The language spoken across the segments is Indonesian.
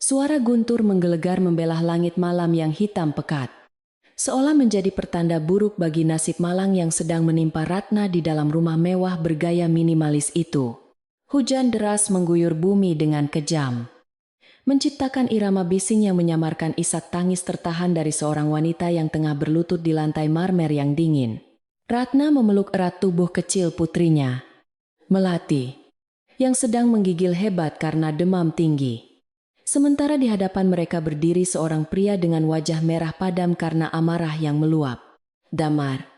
Suara guntur menggelegar membelah langit malam yang hitam pekat. Seolah menjadi pertanda buruk bagi nasib malang yang sedang menimpa Ratna di dalam rumah mewah bergaya minimalis itu. Hujan deras mengguyur bumi dengan kejam, menciptakan irama bising yang menyamarkan isak tangis tertahan dari seorang wanita yang tengah berlutut di lantai marmer yang dingin. Ratna memeluk erat tubuh kecil putrinya, Melati, yang sedang menggigil hebat karena demam tinggi. Sementara di hadapan mereka berdiri seorang pria dengan wajah merah padam karena amarah yang meluap. Damar,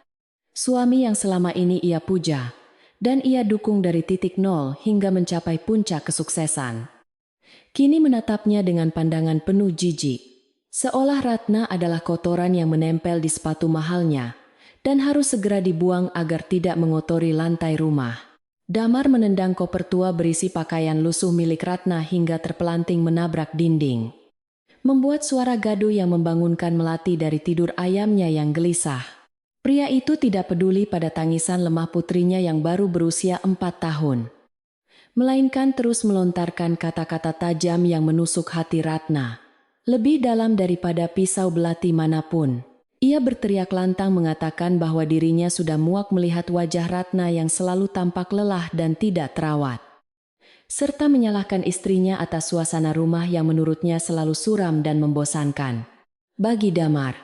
suami yang selama ini ia puja, dan ia dukung dari titik nol hingga mencapai puncak kesuksesan. Kini menatapnya dengan pandangan penuh jijik, seolah Ratna adalah kotoran yang menempel di sepatu mahalnya, dan harus segera dibuang agar tidak mengotori lantai rumah. Damar menendang koper tua berisi pakaian lusuh milik Ratna hingga terpelanting menabrak dinding, membuat suara gaduh yang membangunkan Melati dari tidur ayamnya yang gelisah. Pria itu tidak peduli pada tangisan lemah putrinya yang baru berusia 4 tahun, melainkan terus melontarkan kata-kata tajam yang menusuk hati Ratna, lebih dalam daripada pisau belati manapun. Ia berteriak lantang mengatakan bahwa dirinya sudah muak melihat wajah Ratna yang selalu tampak lelah dan tidak terawat, serta menyalahkan istrinya atas suasana rumah yang menurutnya selalu suram dan membosankan. Bagi Damar,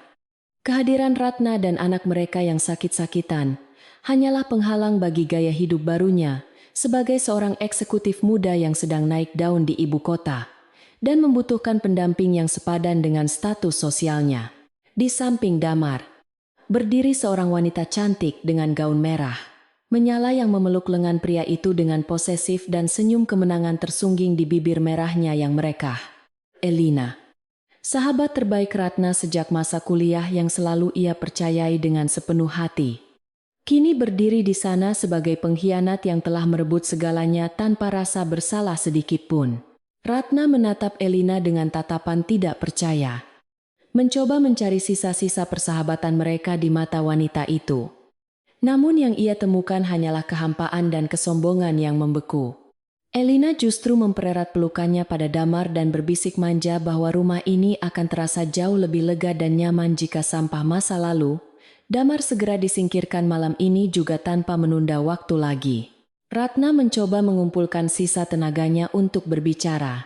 kehadiran Ratna dan anak mereka yang sakit-sakitan hanyalah penghalang bagi gaya hidup barunya sebagai seorang eksekutif muda yang sedang naik daun di ibu kota dan membutuhkan pendamping yang sepadan dengan status sosialnya. Di samping Damar, berdiri seorang wanita cantik dengan gaun merah, menyala yang memeluk lengan pria itu dengan posesif dan senyum kemenangan tersungging di bibir merahnya yang merekah. Elina, sahabat terbaik Ratna sejak masa kuliah yang selalu ia percayai dengan sepenuh hati, kini berdiri di sana sebagai pengkhianat yang telah merebut segalanya tanpa rasa bersalah sedikit pun. Ratna menatap Elina dengan tatapan tidak percaya, mencoba mencari sisa-sisa persahabatan mereka di mata wanita itu. Namun yang ia temukan hanyalah kehampaan dan kesombongan yang membeku. Elina justru mempererat pelukannya pada Damar dan berbisik manja bahwa rumah ini akan terasa jauh lebih lega dan nyaman jika sampah masa lalu Damar segera disingkirkan malam ini juga tanpa menunda waktu lagi. Ratna mencoba mengumpulkan sisa tenaganya untuk berbicara.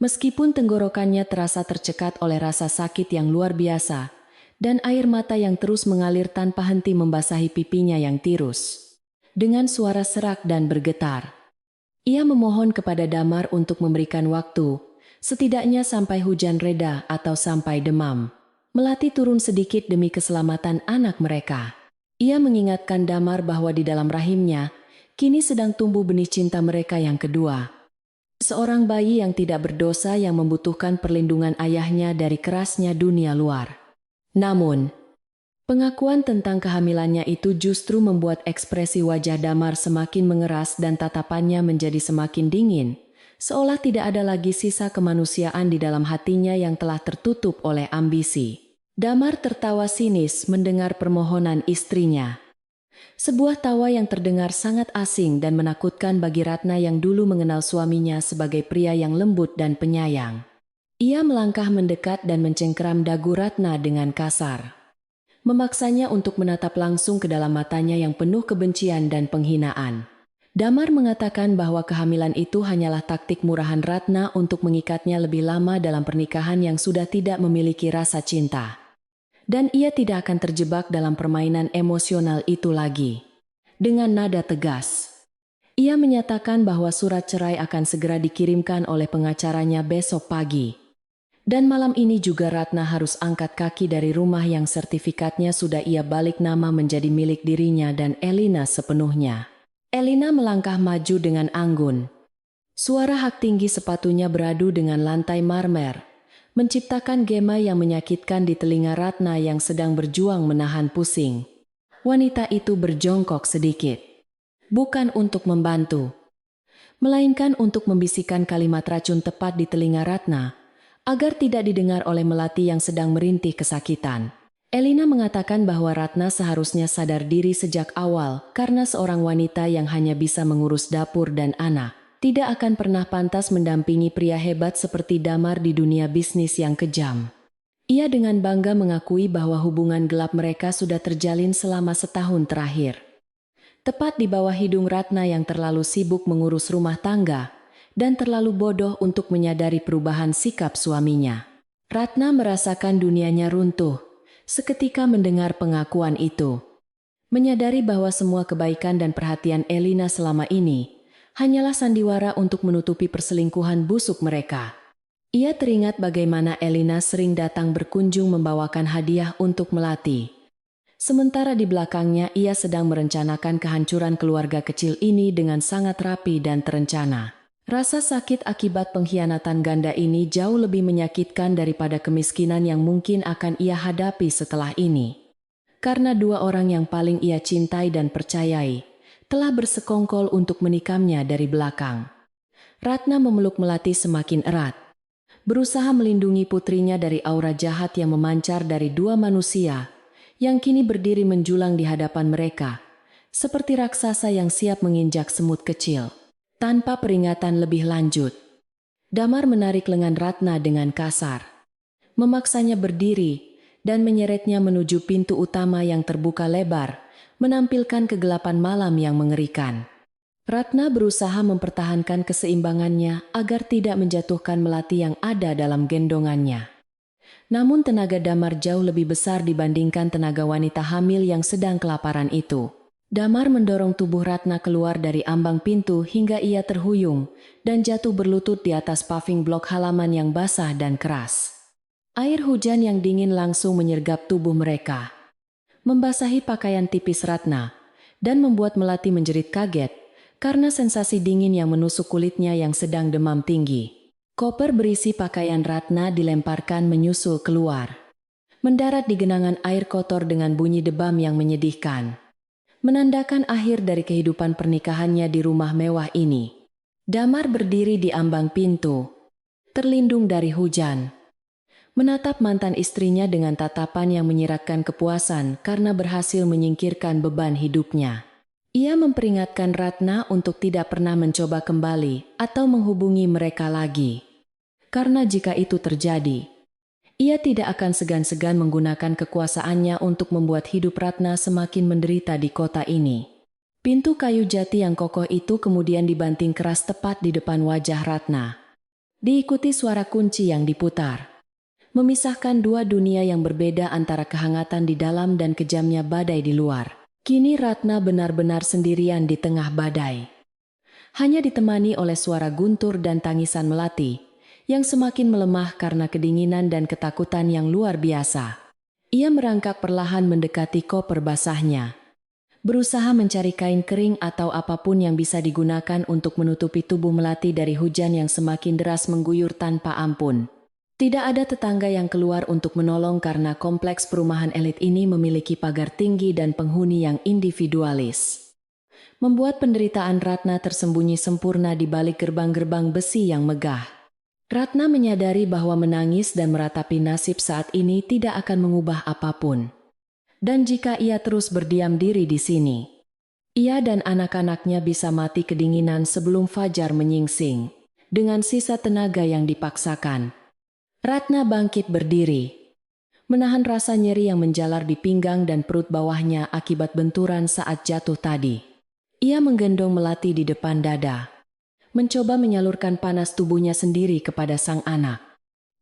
Meskipun tenggorokannya terasa tercekat oleh rasa sakit yang luar biasa, dan air mata yang terus mengalir tanpa henti membasahi pipinya yang tirus. Dengan suara serak dan bergetar, ia memohon kepada Damar untuk memberikan waktu, setidaknya sampai hujan reda atau sampai demam Melati turun sedikit demi keselamatan anak mereka. Ia mengingatkan Damar bahwa di dalam rahimnya, kini sedang tumbuh benih cinta mereka yang kedua. Seorang bayi yang tidak berdosa yang membutuhkan perlindungan ayahnya dari kerasnya dunia luar. Namun, pengakuan tentang kehamilannya itu justru membuat ekspresi wajah Damar semakin mengeras dan tatapannya menjadi semakin dingin, seolah tidak ada lagi sisa kemanusiaan di dalam hatinya yang telah tertutup oleh ambisi. Damar tertawa sinis mendengar permohonan istrinya. Sebuah tawa yang terdengar sangat asing dan menakutkan bagi Ratna yang dulu mengenal suaminya sebagai pria yang lembut dan penyayang. Ia melangkah mendekat dan mencengkeram dagu Ratna dengan kasar, memaksanya untuk menatap langsung ke dalam matanya yang penuh kebencian dan penghinaan. Damar mengatakan bahwa kehamilan itu hanyalah taktik murahan Ratna untuk mengikatnya lebih lama dalam pernikahan yang sudah tidak memiliki rasa cinta. Dan ia tidak akan terjebak dalam permainan emosional itu lagi. Dengan nada tegas, ia menyatakan bahwa surat cerai akan segera dikirimkan oleh pengacaranya besok pagi. Dan malam ini juga Ratna harus angkat kaki dari rumah yang sertifikatnya sudah ia balik nama menjadi milik dirinya dan Elina sepenuhnya. Elina melangkah maju dengan anggun. Suara hak tinggi sepatunya beradu dengan lantai marmer, menciptakan gema yang menyakitkan di telinga Ratna yang sedang berjuang menahan pusing. Wanita itu berjongkok sedikit, bukan untuk membantu, melainkan untuk membisikkan kalimat racun tepat di telinga Ratna, agar tidak didengar oleh Melati yang sedang merintih kesakitan. Elina mengatakan bahwa Ratna seharusnya sadar diri sejak awal karena seorang wanita yang hanya bisa mengurus dapur dan anak tidak akan pernah pantas mendampingi pria hebat seperti Damar di dunia bisnis yang kejam. Ia dengan bangga mengakui bahwa hubungan gelap mereka sudah terjalin selama setahun terakhir. Tepat di bawah hidung Ratna yang terlalu sibuk mengurus rumah tangga dan terlalu bodoh untuk menyadari perubahan sikap suaminya. Ratna merasakan dunianya runtuh seketika mendengar pengakuan itu. Menyadari bahwa semua kebaikan dan perhatian Elina selama ini hanyalah sandiwara untuk menutupi perselingkuhan busuk mereka. Ia teringat bagaimana Elina sering datang berkunjung membawakan hadiah untuk Melati. Sementara di belakangnya ia sedang merencanakan kehancuran keluarga kecil ini dengan sangat rapi dan terencana. Rasa sakit akibat pengkhianatan ganda ini jauh lebih menyakitkan daripada kemiskinan yang mungkin akan ia hadapi setelah ini. Karena dua orang yang paling ia cintai dan percayai telah bersekongkol untuk menikamnya dari belakang. Ratna memeluk Melati semakin erat, berusaha melindungi putrinya dari aura jahat yang memancar dari dua manusia yang kini berdiri menjulang di hadapan mereka, seperti raksasa yang siap menginjak semut kecil. Tanpa peringatan lebih lanjut, Damar menarik lengan Ratna dengan kasar, memaksanya berdiri dan menyeretnya menuju pintu utama yang terbuka lebar, menampilkan kegelapan malam yang mengerikan. Ratna berusaha mempertahankan keseimbangannya agar tidak menjatuhkan Melati yang ada dalam gendongannya. Namun tenaga Damar jauh lebih besar dibandingkan tenaga wanita hamil yang sedang kelaparan itu. Damar mendorong tubuh Ratna keluar dari ambang pintu hingga ia terhuyung dan jatuh berlutut di atas paving blok halaman yang basah dan keras. Air hujan yang dingin langsung menyergap tubuh mereka, membasahi pakaian tipis Ratna, dan membuat Melati menjerit kaget karena sensasi dingin yang menusuk kulitnya yang sedang demam tinggi. Koper berisi pakaian Ratna dilemparkan menyusul keluar, mendarat di genangan air kotor dengan bunyi debam yang menyedihkan, menandakan akhir dari kehidupan pernikahannya di rumah mewah ini. Damar berdiri di ambang pintu, terlindung dari hujan, menatap mantan istrinya dengan tatapan yang menyiratkan kepuasan karena berhasil menyingkirkan beban hidupnya. Ia memperingatkan Ratna untuk tidak pernah mencoba kembali atau menghubungi mereka lagi. Karena jika itu terjadi, ia tidak akan segan-segan menggunakan kekuasaannya untuk membuat hidup Ratna semakin menderita di kota ini. Pintu kayu jati yang kokoh itu kemudian dibanting keras tepat di depan wajah Ratna. Diikuti suara kunci yang diputar, memisahkan dua dunia yang berbeda antara kehangatan di dalam dan kejamnya badai di luar. Kini Ratna benar-benar sendirian di tengah badai. Hanya ditemani oleh suara guntur dan tangisan Melati, yang semakin melemah karena kedinginan dan ketakutan yang luar biasa. Ia merangkak perlahan mendekati koper basahnya, berusaha mencari kain kering atau apapun yang bisa digunakan untuk menutupi tubuh Melati dari hujan yang semakin deras mengguyur tanpa ampun. Tidak ada tetangga yang keluar untuk menolong karena kompleks perumahan elit ini memiliki pagar tinggi dan penghuni yang individualis, membuat penderitaan Ratna tersembunyi sempurna di balik gerbang-gerbang besi yang megah. Ratna menyadari bahwa menangis dan meratapi nasib saat ini tidak akan mengubah apapun. Dan jika ia terus berdiam diri di sini, ia dan anak-anaknya bisa mati kedinginan sebelum fajar menyingsing. Dengan sisa tenaga yang dipaksakan, Ratna bangkit berdiri, menahan rasa nyeri yang menjalar di pinggang dan perut bawahnya akibat benturan saat jatuh tadi. Ia menggendong Melati di depan dada, mencoba menyalurkan panas tubuhnya sendiri kepada sang anak.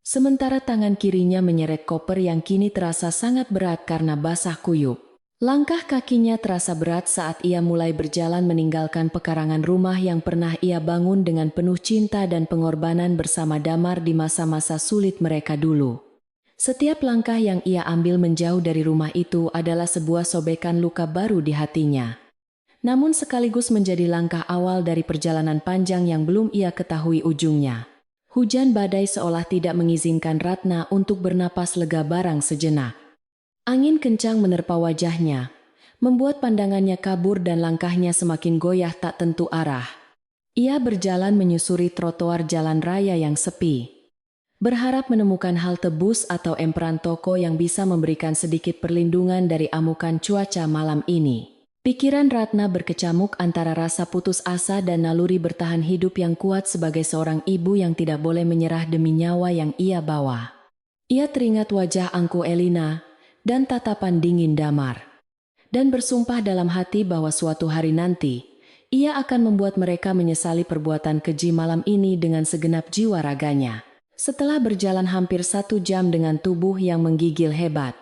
Sementara tangan kirinya menyeret koper yang kini terasa sangat berat karena basah kuyup. Langkah kakinya terasa berat saat ia mulai berjalan meninggalkan pekarangan rumah yang pernah ia bangun dengan penuh cinta dan pengorbanan bersama Damar di masa-masa sulit mereka dulu. Setiap langkah yang ia ambil menjauh dari rumah itu adalah sebuah sobekan luka baru di hatinya. Namun sekaligus menjadi langkah awal dari perjalanan panjang yang belum ia ketahui ujungnya. Hujan badai seolah tidak mengizinkan Ratna untuk bernapas lega barang sejenak. Angin kencang menerpa wajahnya, membuat pandangannya kabur dan langkahnya semakin goyah tak tentu arah. Ia berjalan menyusuri trotoar jalan raya yang sepi, berharap menemukan halte bus atau emperan toko yang bisa memberikan sedikit perlindungan dari amukan cuaca malam ini. Pikiran Ratna berkecamuk antara rasa putus asa dan naluri bertahan hidup yang kuat sebagai seorang ibu yang tidak boleh menyerah demi nyawa yang ia bawa. Ia teringat wajah Angku Elina dan tatapan dingin Damar, dan bersumpah dalam hati bahwa suatu hari nanti, ia akan membuat mereka menyesali perbuatan keji malam ini dengan segenap jiwa raganya. Setelah berjalan hampir 1 jam dengan tubuh yang menggigil hebat,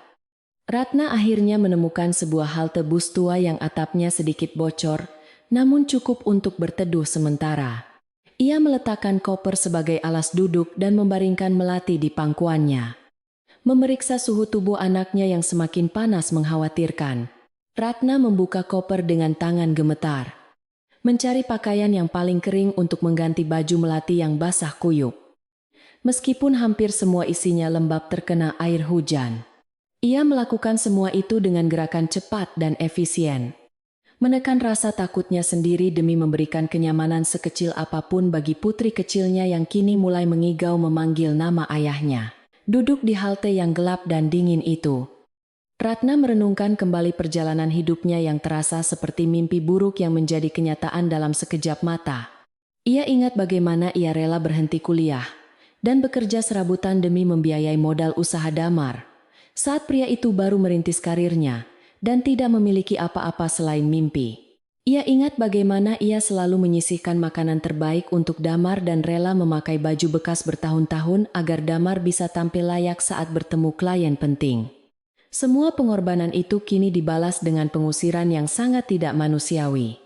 Ratna akhirnya menemukan sebuah halte bus tua yang atapnya sedikit bocor, namun cukup untuk berteduh sementara. Ia meletakkan koper sebagai alas duduk dan membaringkan melati di pangkuannya. Memeriksa suhu tubuh anaknya yang semakin panas mengkhawatirkan. Ratna membuka koper dengan tangan gemetar, mencari pakaian yang paling kering untuk mengganti baju melati yang basah kuyup. Meskipun hampir semua isinya lembab terkena air hujan, ia melakukan semua itu dengan gerakan cepat dan efisien. Menekan rasa takutnya sendiri demi memberikan kenyamanan sekecil apapun bagi putri kecilnya yang kini mulai mengigau memanggil nama ayahnya. Duduk di halte yang gelap dan dingin itu, Ratna merenungkan kembali perjalanan hidupnya yang terasa seperti mimpi buruk yang menjadi kenyataan dalam sekejap mata. Ia ingat bagaimana ia rela berhenti kuliah dan bekerja serabutan demi membiayai modal usaha Damar saat pria itu baru merintis karirnya dan tidak memiliki apa-apa selain mimpi. Ia ingat bagaimana ia selalu menyisihkan makanan terbaik untuk Damar dan rela memakai baju bekas bertahun-tahun agar Damar bisa tampil layak saat bertemu klien penting. Semua pengorbanan itu kini dibalas dengan pengusiran yang sangat tidak manusiawi.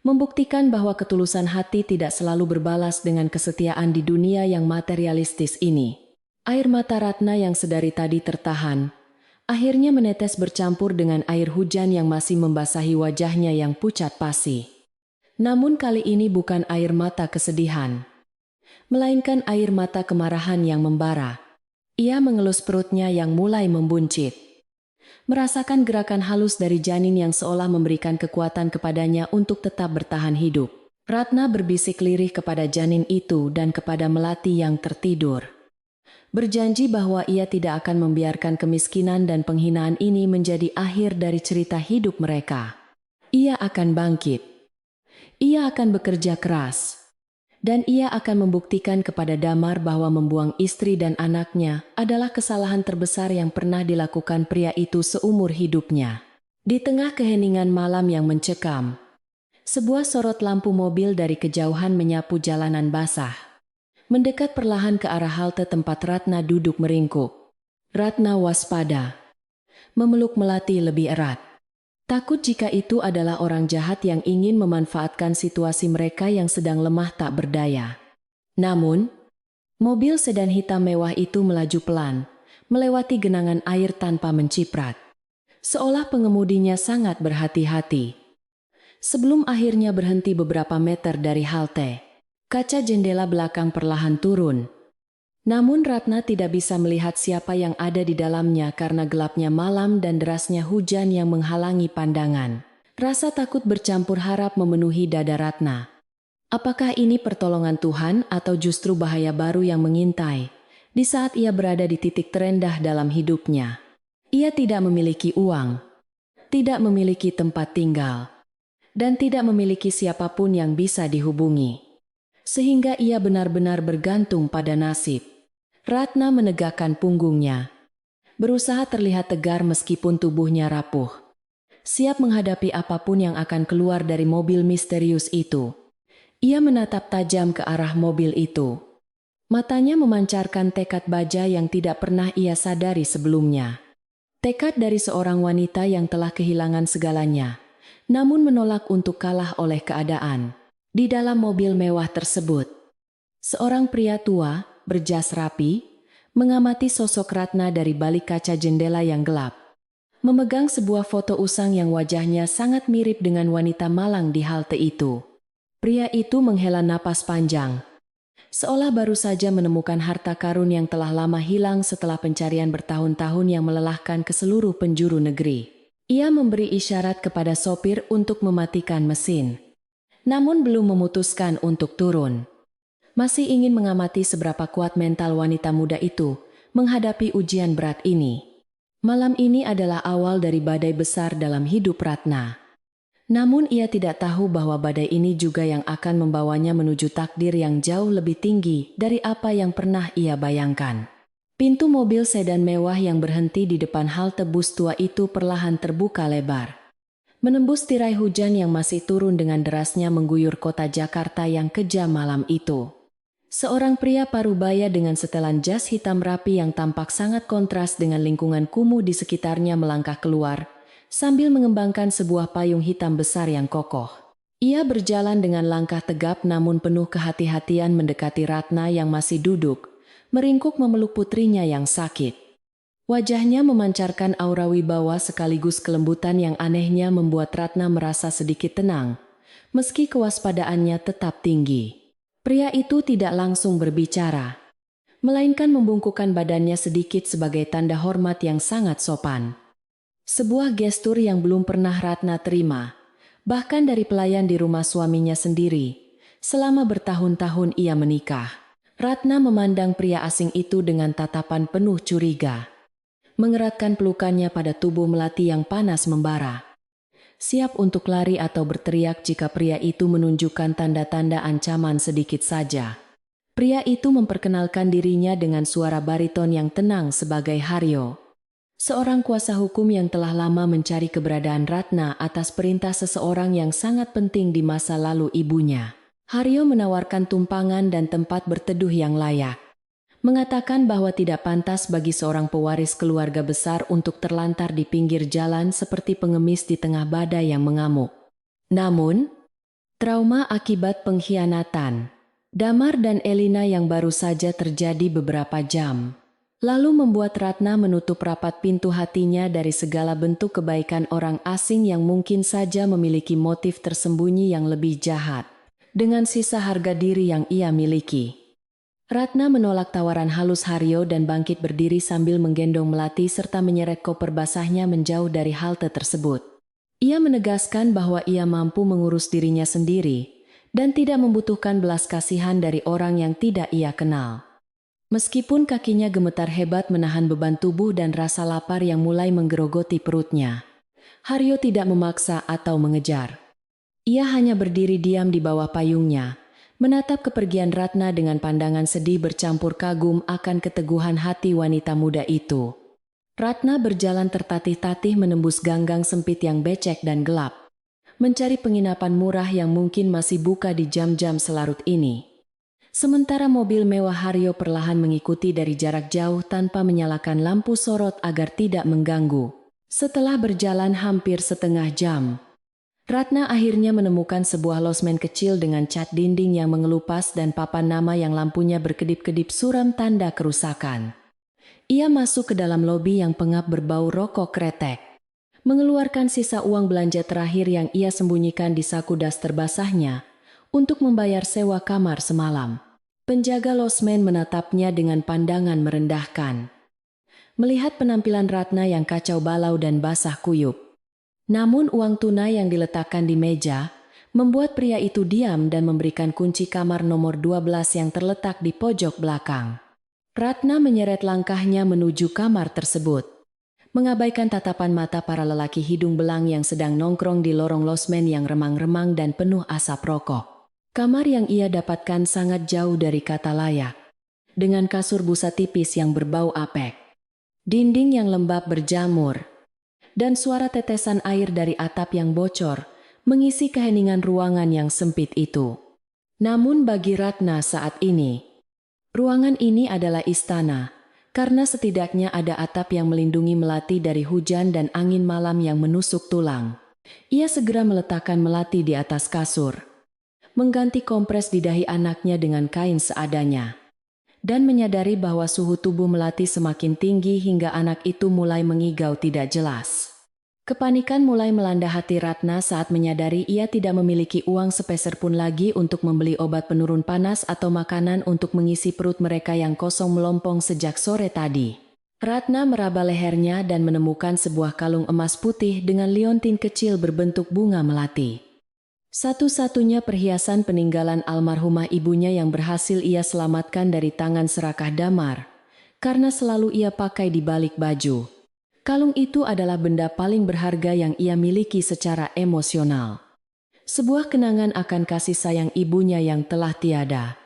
Membuktikan bahwa ketulusan hati tidak selalu berbalas dengan kesetiaan di dunia yang materialistis ini. Air mata Ratna yang sedari tadi tertahan, akhirnya menetes bercampur dengan air hujan yang masih membasahi wajahnya yang pucat pasi. Namun kali ini bukan air mata kesedihan, melainkan air mata kemarahan yang membara. Ia mengelus perutnya yang mulai membuncit. Merasakan gerakan halus dari janin yang seolah memberikan kekuatan kepadanya untuk tetap bertahan hidup. Ratna berbisik lirih kepada janin itu dan kepada melati yang tertidur. Berjanji bahwa ia tidak akan membiarkan kemiskinan dan penghinaan ini menjadi akhir dari cerita hidup mereka. Ia akan bangkit. Ia akan bekerja keras. Dan ia akan membuktikan kepada Damar bahwa membuang istri dan anaknya adalah kesalahan terbesar yang pernah dilakukan pria itu seumur hidupnya. Di tengah keheningan malam yang mencekam, sebuah sorot lampu mobil dari kejauhan menyapu jalanan basah. Mendekat perlahan ke arah halte tempat Ratna duduk meringkuk. Ratna waspada, memeluk melati lebih erat. Takut jika itu adalah orang jahat yang ingin memanfaatkan situasi mereka yang sedang lemah tak berdaya. Namun, mobil sedan hitam mewah itu melaju pelan, melewati genangan air tanpa menciprat. Seolah pengemudinya sangat berhati-hati. Sebelum akhirnya berhenti beberapa meter dari halte, kaca jendela belakang perlahan turun. Namun Ratna tidak bisa melihat siapa yang ada di dalamnya karena gelapnya malam dan derasnya hujan yang menghalangi pandangan. Rasa takut bercampur harap memenuhi dada Ratna. Apakah ini pertolongan Tuhan atau justru bahaya baru yang mengintai di saat ia berada di titik terendah dalam hidupnya? Ia tidak memiliki uang, tidak memiliki tempat tinggal, dan tidak memiliki siapapun yang bisa dihubungi. Sehingga ia benar-benar bergantung pada nasib. Ratna menegakkan punggungnya, berusaha terlihat tegar meskipun tubuhnya rapuh. Siap menghadapi apapun yang akan keluar dari mobil misterius itu. Ia menatap tajam ke arah mobil itu. Matanya memancarkan tekad baja yang tidak pernah ia sadari sebelumnya. Tekad dari seorang wanita yang telah kehilangan segalanya, namun menolak untuk kalah oleh keadaan. Di dalam mobil mewah tersebut, seorang pria tua, berjas rapi, mengamati sosok Ratna dari balik kaca jendela yang gelap. Memegang sebuah foto usang yang wajahnya sangat mirip dengan wanita malang di halte itu. Pria itu menghela napas panjang, seolah baru saja menemukan harta karun yang telah lama hilang setelah pencarian bertahun-tahun yang melelahkan ke seluruh penjuru negeri. Ia memberi isyarat kepada sopir untuk mematikan mesin, namun belum memutuskan untuk turun. Masih ingin mengamati seberapa kuat mental wanita muda itu menghadapi ujian berat ini. Malam ini adalah awal dari badai besar dalam hidup Ratna. Namun ia tidak tahu bahwa badai ini juga yang akan membawanya menuju takdir yang jauh lebih tinggi dari apa yang pernah ia bayangkan. Pintu mobil sedan mewah yang berhenti di depan halte bus tua itu perlahan terbuka lebar. Menembus tirai hujan yang masih turun dengan derasnya mengguyur kota Jakarta yang kejam malam itu. Seorang pria parubaya dengan setelan jas hitam rapi yang tampak sangat kontras dengan lingkungan kumuh di sekitarnya melangkah keluar, sambil mengembangkan sebuah payung hitam besar yang kokoh. Ia berjalan dengan langkah tegap namun penuh kehati-hatian mendekati Ratna yang masih duduk, meringkuk memeluk putrinya yang sakit. Wajahnya memancarkan aura wibawa sekaligus kelembutan yang anehnya membuat Ratna merasa sedikit tenang, meski kewaspadaannya tetap tinggi. Pria itu tidak langsung berbicara, melainkan membungkukkan badannya sedikit sebagai tanda hormat yang sangat sopan. Sebuah gestur yang belum pernah Ratna terima, bahkan dari pelayan di rumah suaminya sendiri, selama bertahun-tahun ia menikah. Ratna memandang pria asing itu dengan tatapan penuh curiga, mengeratkan pelukannya pada tubuh melati yang panas membara. Siap untuk lari atau berteriak jika pria itu menunjukkan tanda-tanda ancaman sedikit saja. Pria itu memperkenalkan dirinya dengan suara bariton yang tenang sebagai Haryo, seorang kuasa hukum yang telah lama mencari keberadaan Ratna atas perintah seseorang yang sangat penting di masa lalu ibunya. Haryo menawarkan tumpangan dan tempat berteduh yang layak, mengatakan bahwa tidak pantas bagi seorang pewaris keluarga besar untuk terlantar di pinggir jalan seperti pengemis di tengah badai yang mengamuk. Namun, trauma akibat pengkhianatan Damar dan Elina yang baru saja terjadi beberapa jam lalu membuat Ratna menutup rapat pintu hatinya dari segala bentuk kebaikan orang asing yang mungkin saja memiliki motif tersembunyi yang lebih jahat dengan sisa harga diri yang ia miliki. Ratna menolak tawaran halus Haryo dan bangkit berdiri sambil menggendong melati serta menyeret koper basahnya menjauh dari halte tersebut. Ia menegaskan bahwa ia mampu mengurus dirinya sendiri dan tidak membutuhkan belas kasihan dari orang yang tidak ia kenal. Meskipun kakinya gemetar hebat menahan beban tubuh dan rasa lapar yang mulai menggerogoti perutnya, Haryo tidak memaksa atau mengejar. Ia hanya berdiri diam di bawah payungnya, menatap kepergian Ratna dengan pandangan sedih bercampur kagum akan keteguhan hati wanita muda itu. Ratna berjalan tertatih-tatih menembus gang-gang sempit yang becek dan gelap, mencari penginapan murah yang mungkin masih buka di jam-jam selarut ini. Sementara mobil mewah Haryo perlahan mengikuti dari jarak jauh tanpa menyalakan lampu sorot agar tidak mengganggu. Setelah berjalan hampir setengah jam, Ratna akhirnya menemukan sebuah losmen kecil dengan cat dinding yang mengelupas dan papan nama yang lampunya berkedip-kedip suram tanda kerusakan. Ia masuk ke dalam lobi yang pengap berbau rokok kretek, mengeluarkan sisa uang belanja terakhir yang ia sembunyikan di saku daster basahnya untuk membayar sewa kamar semalam. Penjaga losmen menatapnya dengan pandangan merendahkan, melihat penampilan Ratna yang kacau balau dan basah kuyup. Namun uang tunai yang diletakkan di meja membuat pria itu diam dan memberikan kunci kamar nomor 12 yang terletak di pojok belakang. Ratna menyeret langkahnya menuju kamar tersebut, mengabaikan tatapan mata para lelaki hidung belang yang sedang nongkrong di lorong losmen yang remang-remang dan penuh asap rokok. Kamar yang ia dapatkan sangat jauh dari kata layak, dengan kasur busa tipis yang berbau apek, dinding yang lembab berjamur, dan suara tetesan air dari atap yang bocor mengisi keheningan ruangan yang sempit itu. Namun bagi Ratna saat ini, ruangan ini adalah istana, karena setidaknya ada atap yang melindungi melati dari hujan dan angin malam yang menusuk tulang. Ia segera meletakkan melati di atas kasur, mengganti kompres di dahi anaknya dengan kain seadanya, dan menyadari bahwa suhu tubuh melati semakin tinggi hingga anak itu mulai mengigau tidak jelas. Kepanikan mulai melanda hati Ratna saat menyadari ia tidak memiliki uang sepeser pun lagi untuk membeli obat penurun panas atau makanan untuk mengisi perut mereka yang kosong melompong sejak sore tadi. Ratna meraba lehernya dan menemukan sebuah kalung emas putih dengan liontin kecil berbentuk bunga melati. Satu-satunya perhiasan peninggalan almarhumah ibunya yang berhasil ia selamatkan dari tangan serakah Damar, karena selalu ia pakai di balik baju. Kalung itu adalah benda paling berharga yang ia miliki secara emosional. Sebuah kenangan akan kasih sayang ibunya yang telah tiada.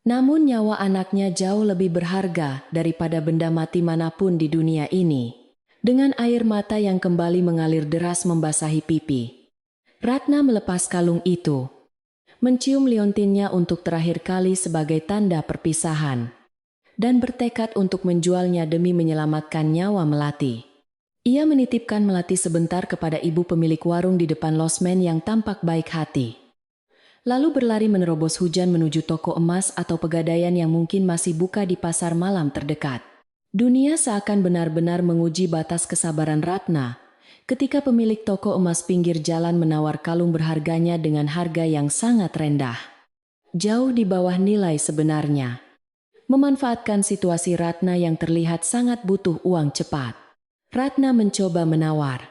Namun nyawa anaknya jauh lebih berharga daripada benda mati manapun di dunia ini. Dengan air mata yang kembali mengalir deras membasahi pipi, Ratna melepas kalung itu, mencium liontinnya untuk terakhir kali sebagai tanda perpisahan, dan bertekad untuk menjualnya demi menyelamatkan nyawa Melati. Ia menitipkan Melati sebentar kepada ibu pemilik warung di depan losmen yang tampak baik hati. Lalu berlari menerobos hujan menuju toko emas atau pegadaian yang mungkin masih buka di pasar malam terdekat. Dunia seakan benar-benar menguji batas kesabaran Ratna ketika pemilik toko emas pinggir jalan menawar kalung berharganya dengan harga yang sangat rendah, jauh di bawah nilai sebenarnya. Memanfaatkan situasi Ratna yang terlihat sangat butuh uang cepat, Ratna mencoba menawar,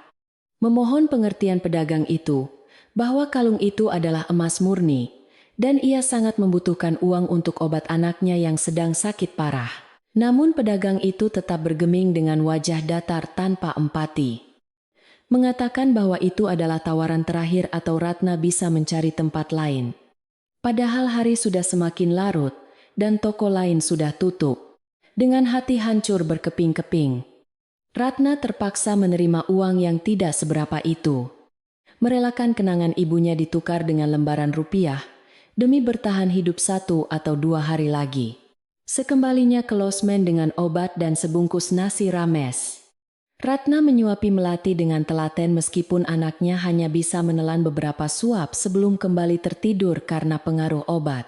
memohon pengertian pedagang itu, bahwa kalung itu adalah emas murni, dan ia sangat membutuhkan uang untuk obat anaknya yang sedang sakit parah. Namun pedagang itu tetap bergeming dengan wajah datar tanpa empati, mengatakan bahwa itu adalah tawaran terakhir atau Ratna bisa mencari tempat lain. Padahal hari sudah semakin larut, dan toko lain sudah tutup. Dengan hati hancur berkeping-keping, Ratna terpaksa menerima uang yang tidak seberapa itu. Merelakan kenangan ibunya ditukar dengan lembaran rupiah, demi bertahan hidup 1 atau 2 hari lagi. Sekembalinya ke losmen dengan obat dan sebungkus nasi rames, Ratna menyuapi Melati dengan telaten meskipun anaknya hanya bisa menelan beberapa suap sebelum kembali tertidur karena pengaruh obat.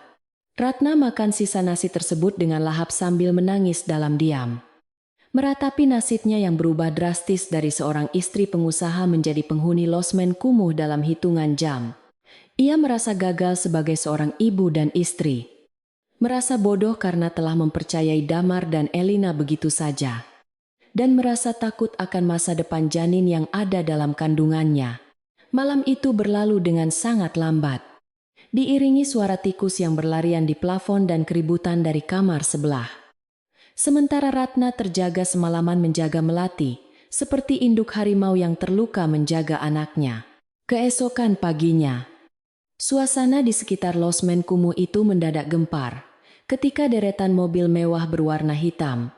Ratna makan sisa nasi tersebut dengan lahap sambil menangis dalam diam, meratapi nasibnya yang berubah drastis dari seorang istri pengusaha menjadi penghuni losmen kumuh dalam hitungan jam. Ia merasa gagal sebagai seorang ibu dan istri. Merasa bodoh karena telah mempercayai Damar dan Elina begitu saja. Dan merasa takut akan masa depan janin yang ada dalam kandungannya. Malam itu berlalu dengan sangat lambat, diiringi suara tikus yang berlarian di plafon dan keributan dari kamar sebelah. Sementara Ratna terjaga semalaman menjaga Melati, seperti induk harimau yang terluka menjaga anaknya. Keesokan paginya, suasana di sekitar losmen kumuh itu mendadak gempar, ketika deretan mobil mewah berwarna hitam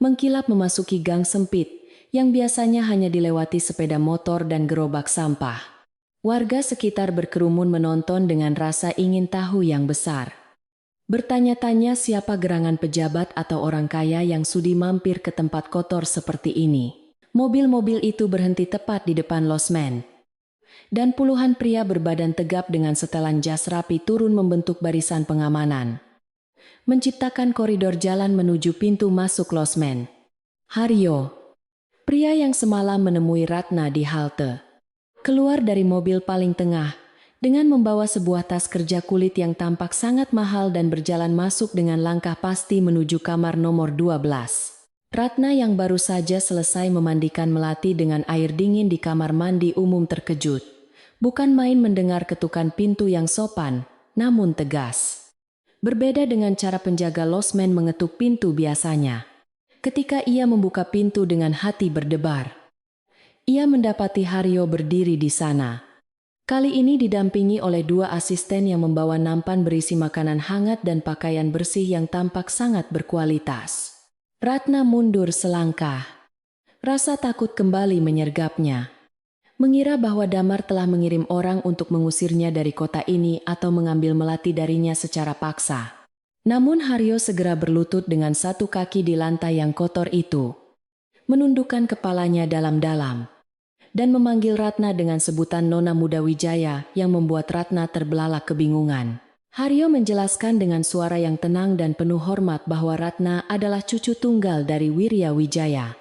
mengkilap memasuki gang sempit yang biasanya hanya dilewati sepeda motor dan gerobak sampah. Warga sekitar berkerumun menonton dengan rasa ingin tahu yang besar. Bertanya-tanya siapa gerangan pejabat atau orang kaya yang sudi mampir ke tempat kotor seperti ini. Mobil-mobil itu berhenti tepat di depan losmen, dan puluhan pria berbadan tegap dengan setelan jas rapi turun membentuk barisan pengamanan, menciptakan koridor jalan menuju pintu masuk losmen. Haryo, pria yang semalam menemui Ratna di halte, keluar dari mobil paling tengah dengan membawa sebuah tas kerja kulit yang tampak sangat mahal dan berjalan masuk dengan langkah pasti menuju kamar nomor 12. Ratna yang baru saja selesai memandikan Melati dengan air dingin di kamar mandi umum terkejut. Bukan main mendengar ketukan pintu yang sopan, namun tegas. Berbeda dengan cara penjaga losmen mengetuk pintu biasanya. Ketika ia membuka pintu dengan hati berdebar, ia mendapati Haryo berdiri di sana. Kali ini didampingi oleh 2 asisten yang membawa nampan berisi makanan hangat dan pakaian bersih yang tampak sangat berkualitas. Ratna mundur selangkah. Rasa takut kembali menyergapnya. Mengira bahwa Damar telah mengirim orang untuk mengusirnya dari kota ini atau mengambil Melati darinya secara paksa. Namun Haryo segera berlutut dengan 1 kaki di lantai yang kotor itu, menundukkan kepalanya dalam-dalam, dan memanggil Ratna dengan sebutan Nona Muda Wijaya yang membuat Ratna terbelalak kebingungan. Haryo menjelaskan dengan suara yang tenang dan penuh hormat bahwa Ratna adalah cucu tunggal dari Wirya Wijaya,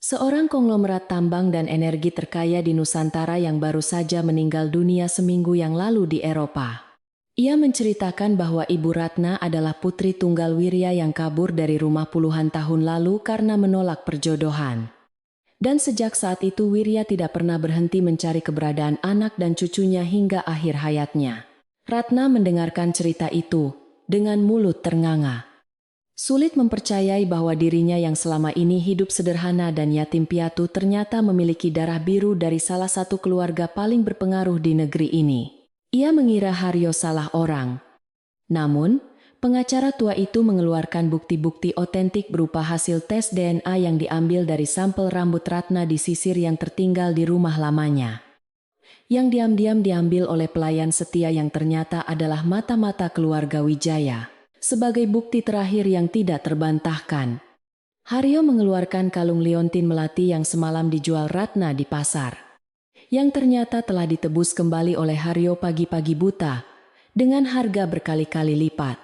seorang konglomerat tambang dan energi terkaya di Nusantara yang baru saja meninggal dunia seminggu yang lalu di Eropa. Ia menceritakan bahwa ibu Ratna adalah putri tunggal Wirya yang kabur dari rumah puluhan tahun lalu karena menolak perjodohan. Dan sejak saat itu Wirya tidak pernah berhenti mencari keberadaan anak dan cucunya hingga akhir hayatnya. Ratna mendengarkan cerita itu dengan mulut ternganga. Sulit mempercayai bahwa dirinya yang selama ini hidup sederhana dan yatim piatu ternyata memiliki darah biru dari salah satu keluarga paling berpengaruh di negeri ini. Ia mengira Haryo salah orang. Namun, pengacara tua itu mengeluarkan bukti-bukti otentik berupa hasil tes DNA yang diambil dari sampel rambut Ratna di sisir yang tertinggal di rumah lamanya. Yang diam-diam diambil oleh pelayan setia yang ternyata adalah mata-mata keluarga Wijaya. Sebagai bukti terakhir yang tidak terbantahkan, Haryo mengeluarkan kalung liontin melati yang semalam dijual Ratna di pasar, yang ternyata telah ditebus kembali oleh Haryo pagi-pagi buta, dengan harga berkali-kali lipat.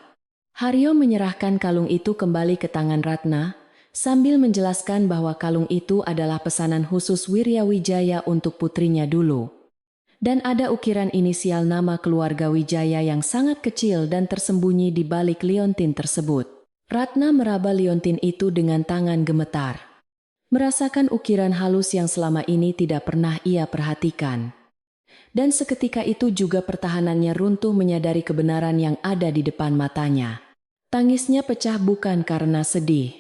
Haryo menyerahkan kalung itu kembali ke tangan Ratna, sambil menjelaskan bahwa kalung itu adalah pesanan khusus Wirya Wijaya untuk putrinya dulu. Dan ada ukiran inisial nama keluarga Wijaya yang sangat kecil dan tersembunyi di balik liontin tersebut. Ratna meraba liontin itu dengan tangan gemetar, merasakan ukiran halus yang selama ini tidak pernah ia perhatikan. Dan seketika itu juga pertahanannya runtuh menyadari kebenaran yang ada di depan matanya. Tangisnya pecah bukan karena sedih,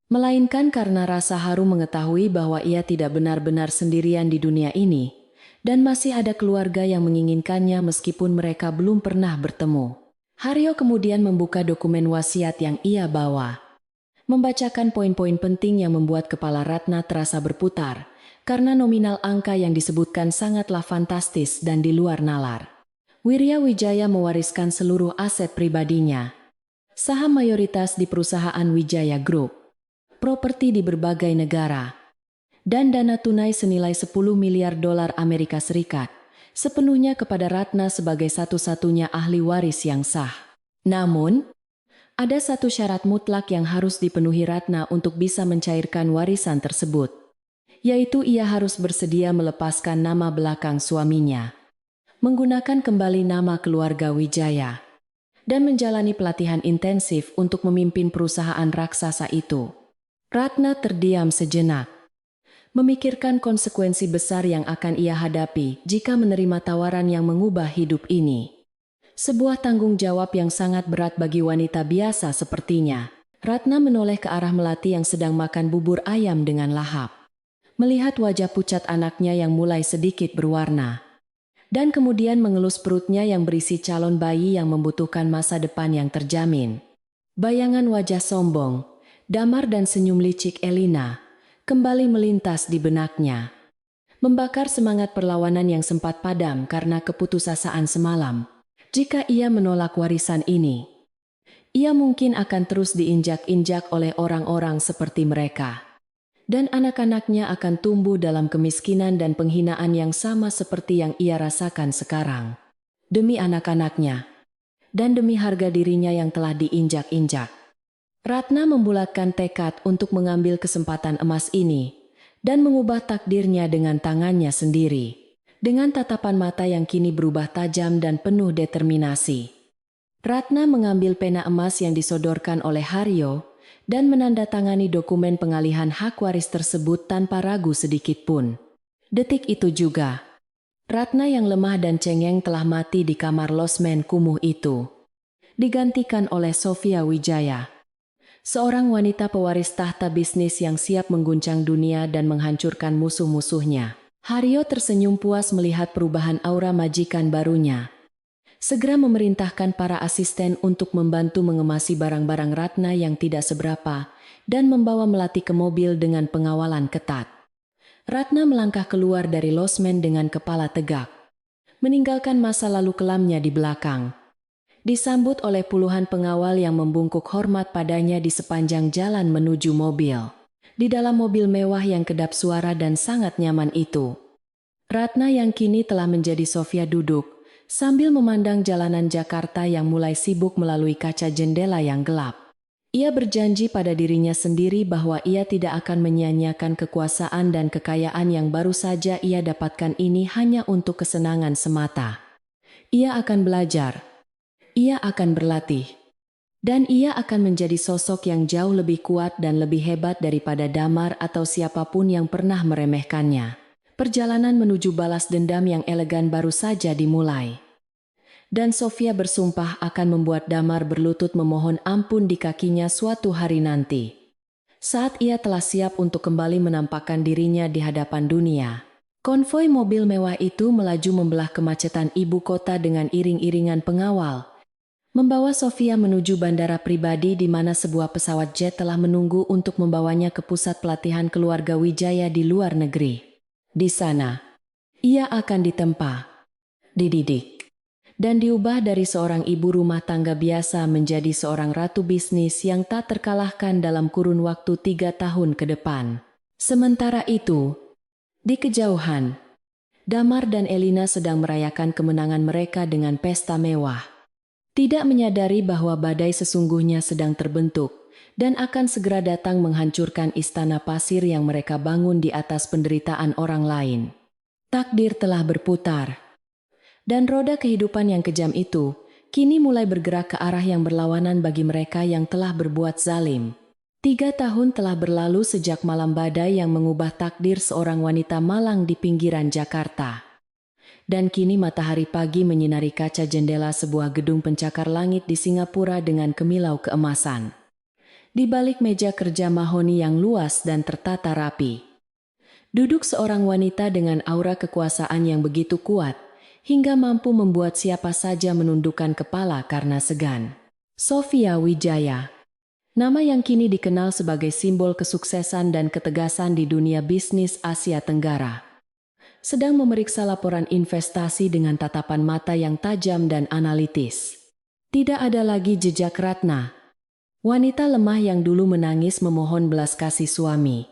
melainkan karena rasa haru mengetahui bahwa ia tidak benar-benar sendirian di dunia ini. Dan masih ada keluarga yang menginginkannya meskipun mereka belum pernah bertemu. Haryo kemudian membuka dokumen wasiat yang ia bawa. Membacakan poin-poin penting yang membuat kepala Ratna terasa berputar, karena nominal angka yang disebutkan sangatlah fantastis dan di luar nalar. Wirya Wijaya mewariskan seluruh aset pribadinya. Saham mayoritas di perusahaan Wijaya Group, properti di berbagai negara, dan dana tunai senilai 10 miliar dolar Amerika Serikat, sepenuhnya kepada Ratna sebagai satu-satunya ahli waris yang sah. Namun, ada satu syarat mutlak yang harus dipenuhi Ratna untuk bisa mencairkan warisan tersebut, yaitu ia harus bersedia melepaskan nama belakang suaminya, menggunakan kembali nama keluarga Wijaya, dan menjalani pelatihan intensif untuk memimpin perusahaan raksasa itu. Ratna terdiam sejenak, memikirkan konsekuensi besar yang akan ia hadapi jika menerima tawaran yang mengubah hidup ini. Sebuah tanggung jawab yang sangat berat bagi wanita biasa sepertinya. Ratna menoleh ke arah Melati yang sedang makan bubur ayam dengan lahap. Melihat wajah pucat anaknya yang mulai sedikit berwarna. Dan kemudian mengelus perutnya yang berisi calon bayi yang membutuhkan masa depan yang terjamin. Bayangan wajah sombong, damar dan senyum licik Elina kembali melintas di benaknya, membakar semangat perlawanan yang sempat padam karena keputusasaan semalam. Jika ia menolak warisan ini, ia mungkin akan terus diinjak-injak oleh orang-orang seperti mereka. Dan anak-anaknya akan tumbuh dalam kemiskinan dan penghinaan yang sama seperti yang ia rasakan sekarang. Demi anak-anaknya, dan demi harga dirinya yang telah diinjak-injak, Ratna membulatkan tekad untuk mengambil kesempatan emas ini dan mengubah takdirnya dengan tangannya sendiri. Dengan tatapan mata yang kini berubah tajam dan penuh determinasi, Ratna mengambil pena emas yang disodorkan oleh Haryo dan menandatangani dokumen pengalihan hak waris tersebut tanpa ragu sedikit pun. Detik itu juga, Ratna yang lemah dan cengeng telah mati di kamar losmen kumuh itu, digantikan oleh Sofia Wijaya. Seorang wanita pewaris tahta bisnis yang siap mengguncang dunia dan menghancurkan musuh-musuhnya. Haryo tersenyum puas melihat perubahan aura majikan barunya. Segera memerintahkan para asisten untuk membantu mengemasi barang-barang Ratna yang tidak seberapa dan membawa Melati ke mobil dengan pengawalan ketat. Ratna melangkah keluar dari losmen dengan kepala tegak, meninggalkan masa lalu kelamnya di belakang. Disambut oleh puluhan pengawal yang membungkuk hormat padanya di sepanjang jalan menuju mobil. Di dalam mobil mewah yang kedap suara dan sangat nyaman itu, Ratna yang kini telah menjadi Sofia duduk, sambil memandang jalanan Jakarta yang mulai sibuk melalui kaca jendela yang gelap. Ia berjanji pada dirinya sendiri bahwa ia tidak akan menyia-nyiakan kekuasaan dan kekayaan yang baru saja ia dapatkan ini hanya untuk kesenangan semata. Ia akan belajar. Ia akan berlatih, dan ia akan menjadi sosok yang jauh lebih kuat dan lebih hebat daripada Damar atau siapapun yang pernah meremehkannya. Perjalanan menuju balas dendam yang elegan baru saja dimulai. Dan Sofia bersumpah akan membuat Damar berlutut memohon ampun di kakinya suatu hari nanti. Saat ia telah siap untuk kembali menampakkan dirinya di hadapan dunia. Konvoi mobil mewah itu melaju membelah kemacetan ibu kota dengan iring-iringan pengawal, membawa Sofia menuju bandara pribadi di mana sebuah pesawat jet telah menunggu untuk membawanya ke pusat pelatihan keluarga Wijaya di luar negeri. Di sana, ia akan ditempa, dididik, dan diubah dari seorang ibu rumah tangga biasa menjadi seorang ratu bisnis yang tak terkalahkan dalam kurun waktu 3 tahun ke depan. Sementara itu, di kejauhan, Damar dan Elina sedang merayakan kemenangan mereka dengan pesta mewah. Tidak menyadari bahwa badai sesungguhnya sedang terbentuk dan akan segera datang menghancurkan istana pasir yang mereka bangun di atas penderitaan orang lain. Takdir telah berputar. Dan roda kehidupan yang kejam itu, kini mulai bergerak ke arah yang berlawanan bagi mereka yang telah berbuat zalim. 3 tahun telah berlalu sejak malam badai yang mengubah takdir seorang wanita malang di pinggiran Jakarta. Dan kini matahari pagi menyinari kaca jendela sebuah gedung pencakar langit di Singapura dengan kemilau keemasan. Di balik meja kerja mahoni yang luas dan tertata rapi, duduk seorang wanita dengan aura kekuasaan yang begitu kuat, hingga mampu membuat siapa saja menundukkan kepala karena segan. Sofia Wijaya, nama yang kini dikenal sebagai simbol kesuksesan dan ketegasan di dunia bisnis Asia Tenggara, sedang memeriksa laporan investasi dengan tatapan mata yang tajam dan analitis. Tidak ada lagi jejak Ratna, wanita lemah yang dulu menangis memohon belas kasih suami.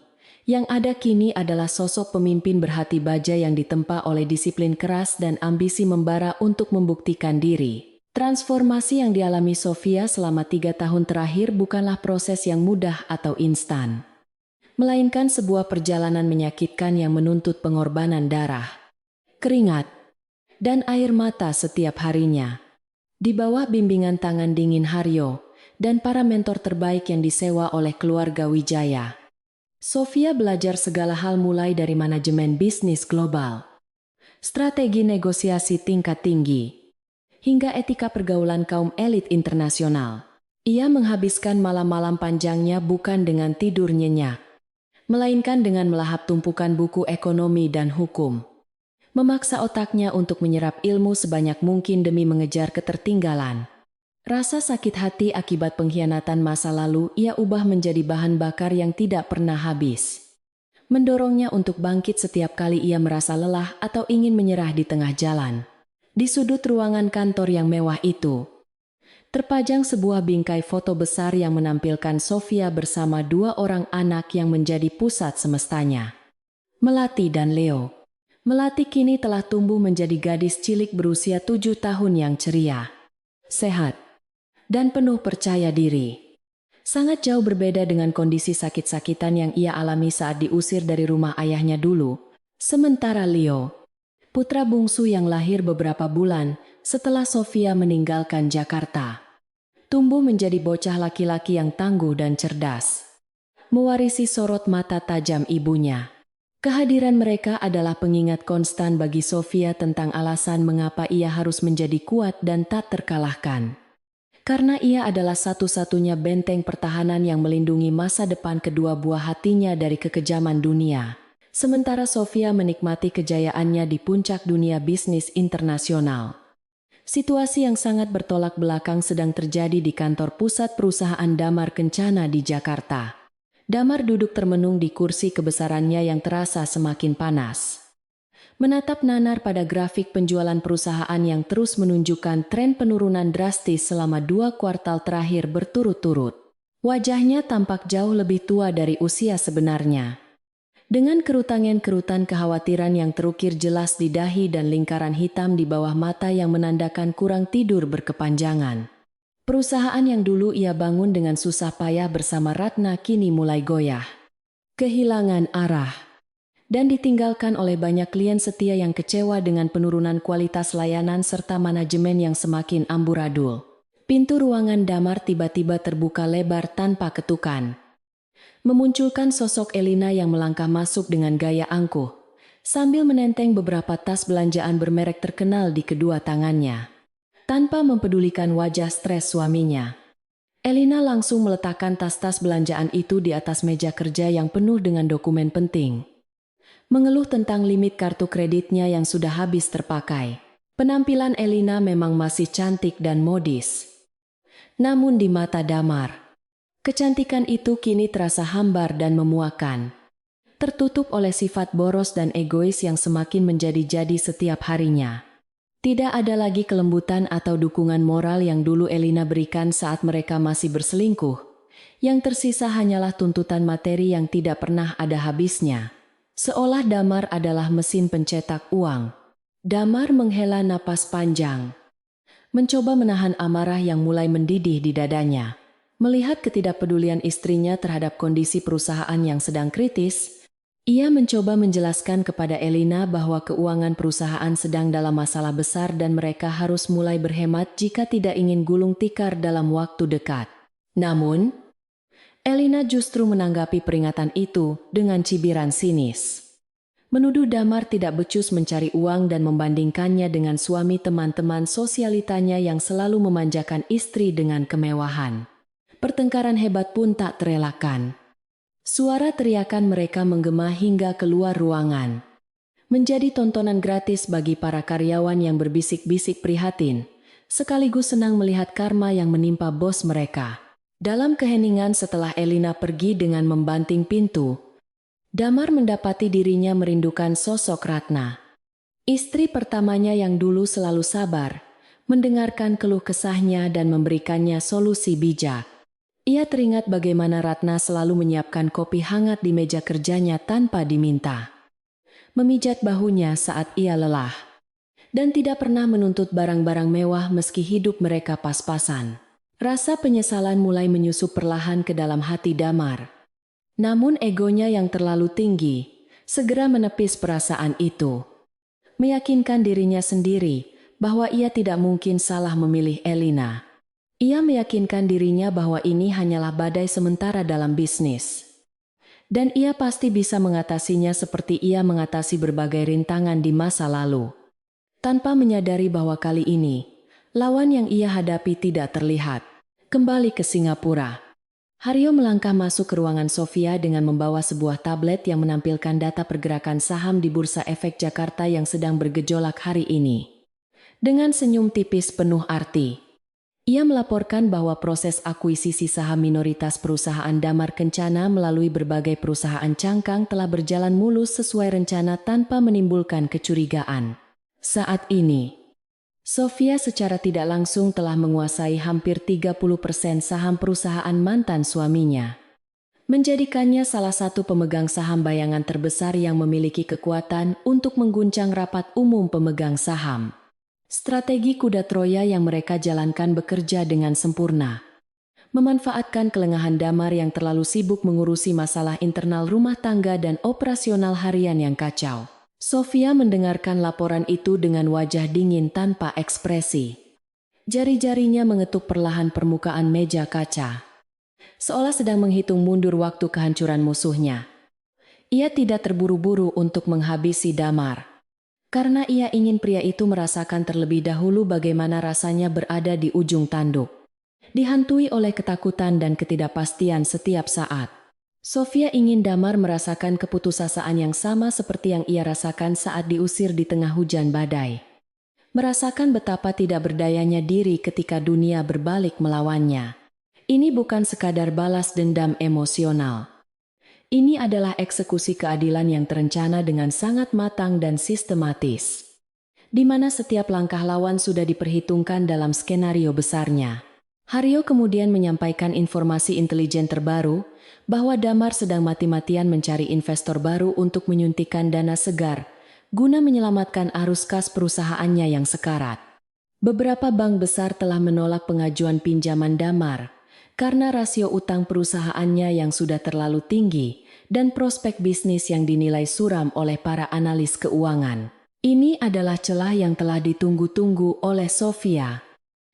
Yang ada kini adalah sosok pemimpin berhati baja yang ditempa oleh disiplin keras dan ambisi membara untuk membuktikan diri. Transformasi yang dialami Sofia selama 3 tahun terakhir bukanlah proses yang mudah atau instan, melainkan sebuah perjalanan menyakitkan yang menuntut pengorbanan darah, keringat, dan air mata setiap harinya. Di bawah bimbingan tangan dingin Haryo dan para mentor terbaik yang disewa oleh keluarga Wijaya, Sofia belajar segala hal mulai dari manajemen bisnis global, strategi negosiasi tingkat tinggi, hingga etika pergaulan kaum elit internasional. Ia menghabiskan malam-malam panjangnya bukan dengan tidur nyenyak, melainkan dengan melahap tumpukan buku ekonomi dan hukum. Memaksa otaknya untuk menyerap ilmu sebanyak mungkin demi mengejar ketertinggalan. Rasa sakit hati akibat pengkhianatan masa lalu ia ubah menjadi bahan bakar yang tidak pernah habis, mendorongnya untuk bangkit setiap kali ia merasa lelah atau ingin menyerah di tengah jalan. Di sudut ruangan kantor yang mewah itu, terpajang sebuah bingkai foto besar yang menampilkan Sofia bersama 2 orang anak yang menjadi pusat semestanya, Melati dan Leo. Melati kini telah tumbuh menjadi gadis cilik berusia 7 tahun yang ceria, sehat, dan penuh percaya diri. Sangat jauh berbeda dengan kondisi sakit-sakitan yang ia alami saat diusir dari rumah ayahnya dulu. Sementara Leo, putra bungsu yang lahir beberapa bulan setelah Sofia meninggalkan Jakarta, tumbuh menjadi bocah laki-laki yang tangguh dan cerdas, mewarisi sorot mata tajam ibunya. Kehadiran mereka adalah pengingat konstan bagi Sofia tentang alasan mengapa ia harus menjadi kuat dan tak terkalahkan. Karena ia adalah satu-satunya benteng pertahanan yang melindungi masa depan kedua buah hatinya dari kekejaman dunia. Sementara Sofia menikmati kejayaannya di puncak dunia bisnis internasional. Situasi yang sangat bertolak belakang sedang terjadi di kantor pusat perusahaan Damar Kencana di Jakarta. Damar duduk termenung di kursi kebesarannya yang terasa semakin panas, menatap nanar pada grafik penjualan perusahaan yang terus menunjukkan tren penurunan drastis selama 2 kuartal terakhir berturut-turut. Wajahnya tampak jauh lebih tua dari usia sebenarnya, dengan kerutan kekhawatiran yang terukir jelas di dahi dan lingkaran hitam di bawah mata yang menandakan kurang tidur berkepanjangan. Perusahaan yang dulu ia bangun dengan susah payah bersama Ratna kini mulai goyah, kehilangan arah, dan ditinggalkan oleh banyak klien setia yang kecewa dengan penurunan kualitas layanan serta manajemen yang semakin amburadul. Pintu ruangan Damar tiba-tiba terbuka lebar tanpa ketukan, memunculkan sosok Elina yang melangkah masuk dengan gaya angkuh, sambil menenteng beberapa tas belanjaan bermerek terkenal di kedua tangannya. tanpa mempedulikan wajah stres suaminya. Elina langsung meletakkan tas-tas belanjaan itu di atas meja kerja yang penuh dengan dokumen penting. Mengeluh tentang limit kartu kreditnya yang sudah habis terpakai. Penampilan Elina memang masih cantik dan modis. Namun di mata Damar, kecantikan itu kini terasa hambar dan memuakan. Tertutup oleh sifat boros dan egois yang semakin menjadi-jadi setiap harinya. Tidak ada lagi kelembutan atau dukungan moral yang dulu Elina berikan saat mereka masih berselingkuh. Yang tersisa hanyalah tuntutan materi yang tidak pernah ada habisnya. Seolah Damar adalah mesin pencetak uang. Damar menghela napas panjang, mencoba menahan amarah yang mulai mendidih di dadanya. Melihat ketidakpedulian istrinya terhadap kondisi perusahaan yang sedang kritis, ia mencoba menjelaskan kepada Elina bahwa keuangan perusahaan sedang dalam masalah besar dan mereka harus mulai berhemat jika tidak ingin gulung tikar dalam waktu dekat. Namun, Elina justru menanggapi peringatan itu dengan cibiran sinis. Menuduh Damar tidak becus mencari uang dan membandingkannya dengan suami teman-teman sosialitanya yang selalu memanjakan istri dengan kemewahan. Pertengkaran hebat pun tak terelakkan. Suara teriakan mereka menggema hingga keluar ruangan. Menjadi tontonan gratis bagi para karyawan yang berbisik-bisik prihatin, sekaligus senang melihat karma yang menimpa bos mereka. Dalam keheningan setelah Elina pergi dengan membanting pintu, Damar mendapati dirinya merindukan sosok Ratna. Istri pertamanya yang dulu selalu sabar, mendengarkan keluh kesahnya dan memberikannya solusi bijak. Ia teringat bagaimana Ratna selalu menyiapkan kopi hangat di meja kerjanya tanpa diminta. Memijat bahunya saat ia lelah. Dan tidak pernah menuntut barang-barang mewah meski hidup mereka pas-pasan. Rasa penyesalan mulai menyusup perlahan ke dalam hati Damar. Namun egonya yang terlalu tinggi, segera menepis perasaan itu. Meyakinkan dirinya sendiri bahwa ia tidak mungkin salah memilih Elina. Ia meyakinkan dirinya bahwa ini hanyalah badai sementara dalam bisnis. Dan ia pasti bisa mengatasinya seperti ia mengatasi berbagai rintangan di masa lalu. Tanpa menyadari bahwa kali ini, lawan yang ia hadapi tidak terlihat. Kembali ke Singapura. Haryo melangkah masuk ke ruangan Sofia dengan membawa sebuah tablet yang menampilkan data pergerakan saham di Bursa Efek Jakarta yang sedang bergejolak hari ini. Dengan senyum tipis penuh arti, ia melaporkan bahwa proses akuisisi saham minoritas perusahaan Damar Kencana melalui berbagai perusahaan cangkang telah berjalan mulus sesuai rencana tanpa menimbulkan kecurigaan. Saat ini, Sofia secara tidak langsung telah menguasai hampir 30% saham perusahaan mantan suaminya, menjadikannya salah satu pemegang saham bayangan terbesar yang memiliki kekuatan untuk mengguncang rapat umum pemegang saham. Strategi kuda Troya yang mereka jalankan bekerja dengan sempurna. Memanfaatkan kelengahan Damar yang terlalu sibuk mengurusi masalah internal rumah tangga dan operasional harian yang kacau. Sofia mendengarkan laporan itu dengan wajah dingin tanpa ekspresi. Jari-jarinya mengetuk perlahan permukaan meja kaca, seolah sedang menghitung mundur waktu kehancuran musuhnya. Ia tidak terburu-buru untuk menghabisi Damar, karena ia ingin pria itu merasakan terlebih dahulu bagaimana rasanya berada di ujung tanduk, dihantui oleh ketakutan dan ketidakpastian setiap saat. Sofia ingin Damar merasakan keputusasaan yang sama seperti yang ia rasakan saat diusir di tengah hujan badai. Merasakan betapa tidak berdayanya diri ketika dunia berbalik melawannya. Ini bukan sekadar balas dendam emosional. Ini adalah eksekusi keadilan yang terencana dengan sangat matang dan sistematis, di mana setiap langkah lawan sudah diperhitungkan dalam skenario besarnya. Haryo kemudian menyampaikan informasi intelijen terbaru bahwa Damar sedang mati-matian mencari investor baru untuk menyuntikkan dana segar guna menyelamatkan arus kas perusahaannya yang sekarat. Beberapa bank besar telah menolak pengajuan pinjaman Damar karena rasio utang perusahaannya yang sudah terlalu tinggi dan prospek bisnis yang dinilai suram oleh para analis keuangan. Ini adalah celah yang telah ditunggu-tunggu oleh Sofia.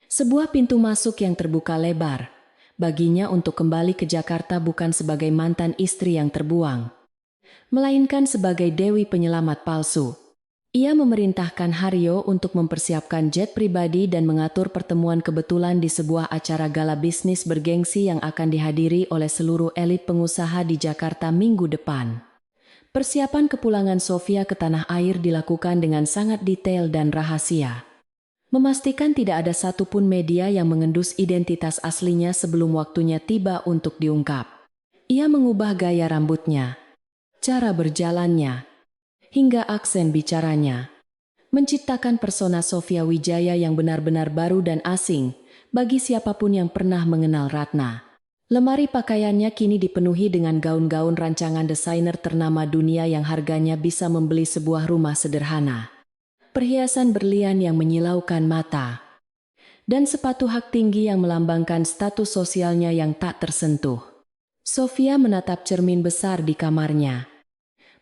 Sebuah pintu masuk yang terbuka lebar baginya untuk kembali ke Jakarta bukan sebagai mantan istri yang terbuang, melainkan sebagai dewi penyelamat palsu. Ia memerintahkan Haryo untuk mempersiapkan jet pribadi dan mengatur pertemuan kebetulan di sebuah acara gala bisnis bergengsi yang akan dihadiri oleh seluruh elit pengusaha di Jakarta minggu depan. Persiapan kepulangan Sofia ke tanah air dilakukan dengan sangat detail dan rahasia. Memastikan tidak ada satupun media yang mengendus identitas aslinya sebelum waktunya tiba untuk diungkap. Ia mengubah gaya rambutnya, cara berjalannya, hingga aksen bicaranya, menciptakan persona Sofia Wijaya yang benar-benar baru dan asing bagi siapapun yang pernah mengenal Ratna. Lemari pakaiannya kini dipenuhi dengan gaun-gaun rancangan desainer ternama dunia yang harganya bisa membeli sebuah rumah sederhana. Perhiasan berlian yang menyilaukan mata, dan sepatu hak tinggi yang melambangkan status sosialnya yang tak tersentuh. Sofia menatap cermin besar di kamarnya,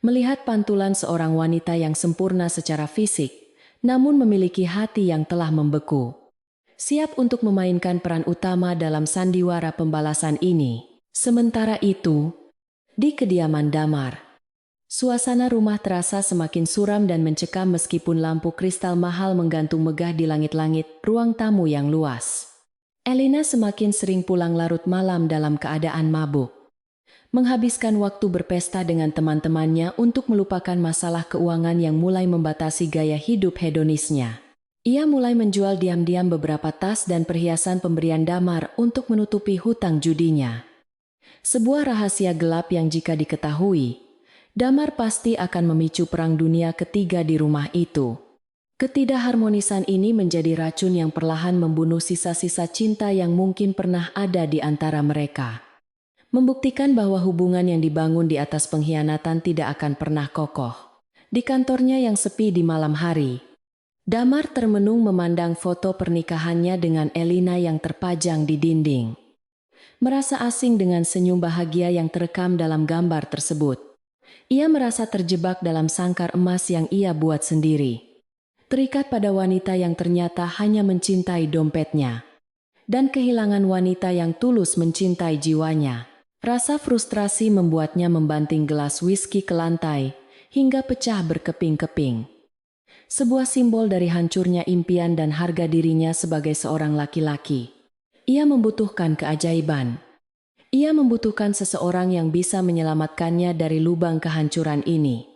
melihat pantulan seorang wanita yang sempurna secara fisik, namun memiliki hati yang telah membeku. Siap untuk memainkan peran utama dalam sandiwara pembalasan ini. Sementara itu, di kediaman Damar, suasana rumah terasa semakin suram dan mencekam meskipun lampu kristal mahal menggantung megah di langit-langit ruang tamu yang luas. Elina semakin sering pulang larut malam dalam keadaan mabuk, menghabiskan waktu berpesta dengan teman-temannya untuk melupakan masalah keuangan yang mulai membatasi gaya hidup hedonisnya. Ia mulai menjual diam-diam beberapa tas dan perhiasan pemberian Damar untuk menutupi hutang judinya. Sebuah rahasia gelap yang jika diketahui, Damar pasti akan memicu perang dunia ketiga di rumah itu. Ketidakharmonisan ini menjadi racun yang perlahan membunuh sisa-sisa cinta yang mungkin pernah ada di antara mereka. Membuktikan bahwa hubungan yang dibangun di atas pengkhianatan tidak akan pernah kokoh. Di kantornya yang sepi di malam hari, Damar termenung memandang foto pernikahannya dengan Elina yang terpajang di dinding. Merasa asing dengan senyum bahagia yang terekam dalam gambar tersebut. Ia merasa terjebak dalam sangkar emas yang ia buat sendiri. Terikat pada wanita yang ternyata hanya mencintai dompetnya. Dan kehilangan wanita yang tulus mencintai jiwanya. Rasa frustrasi membuatnya membanting gelas whisky ke lantai, hingga pecah berkeping-keping. Sebuah simbol dari hancurnya impian dan harga dirinya sebagai seorang laki-laki. Ia membutuhkan keajaiban. Ia membutuhkan seseorang yang bisa menyelamatkannya dari lubang kehancuran ini.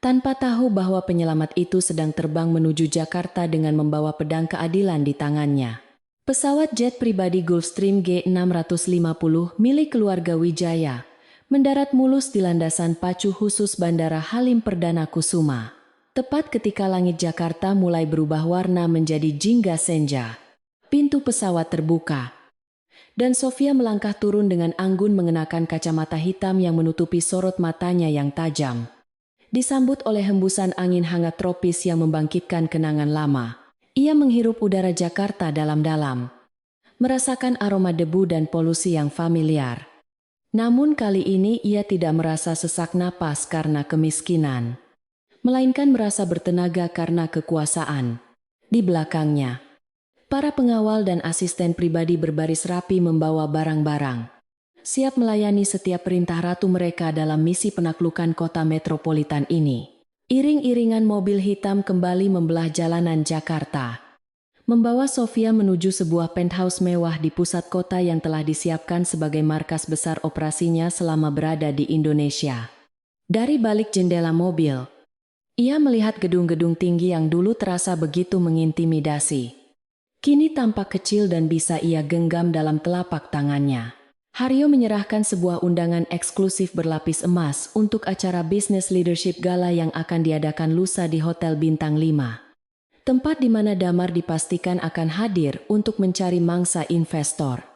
Tanpa tahu bahwa penyelamat itu sedang terbang menuju Jakarta dengan membawa pedang keadilan di tangannya. Pesawat jet pribadi Gulfstream G650 milik keluarga Wijaya mendarat mulus di landasan pacu khusus Bandara Halim Perdana Kusuma. Tepat ketika langit Jakarta mulai berubah warna menjadi jingga senja, pintu pesawat terbuka, dan Sofia melangkah turun dengan anggun mengenakan kacamata hitam yang menutupi sorot matanya yang tajam. Disambut oleh hembusan angin hangat tropis yang membangkitkan kenangan lama, ia menghirup udara Jakarta dalam-dalam, merasakan aroma debu dan polusi yang familiar. Namun kali ini ia tidak merasa sesak napas karena kemiskinan, melainkan merasa bertenaga karena kekuasaan. Di belakangnya, para pengawal dan asisten pribadi berbaris rapi membawa barang-barang, siap melayani setiap perintah ratu mereka dalam misi penaklukan kota metropolitan ini. Iring-iringan mobil hitam kembali membelah jalanan Jakarta, membawa Sofia menuju sebuah penthouse mewah di pusat kota yang telah disiapkan sebagai markas besar operasinya selama berada di Indonesia. Dari balik jendela mobil, ia melihat gedung-gedung tinggi yang dulu terasa begitu mengintimidasi. Kini tampak kecil dan bisa ia genggam dalam telapak tangannya. Haryo menyerahkan sebuah undangan eksklusif berlapis emas untuk acara Business Leadership Gala yang akan diadakan lusa di Hotel Bintang 5. Tempat di mana Damar dipastikan akan hadir untuk mencari mangsa investor.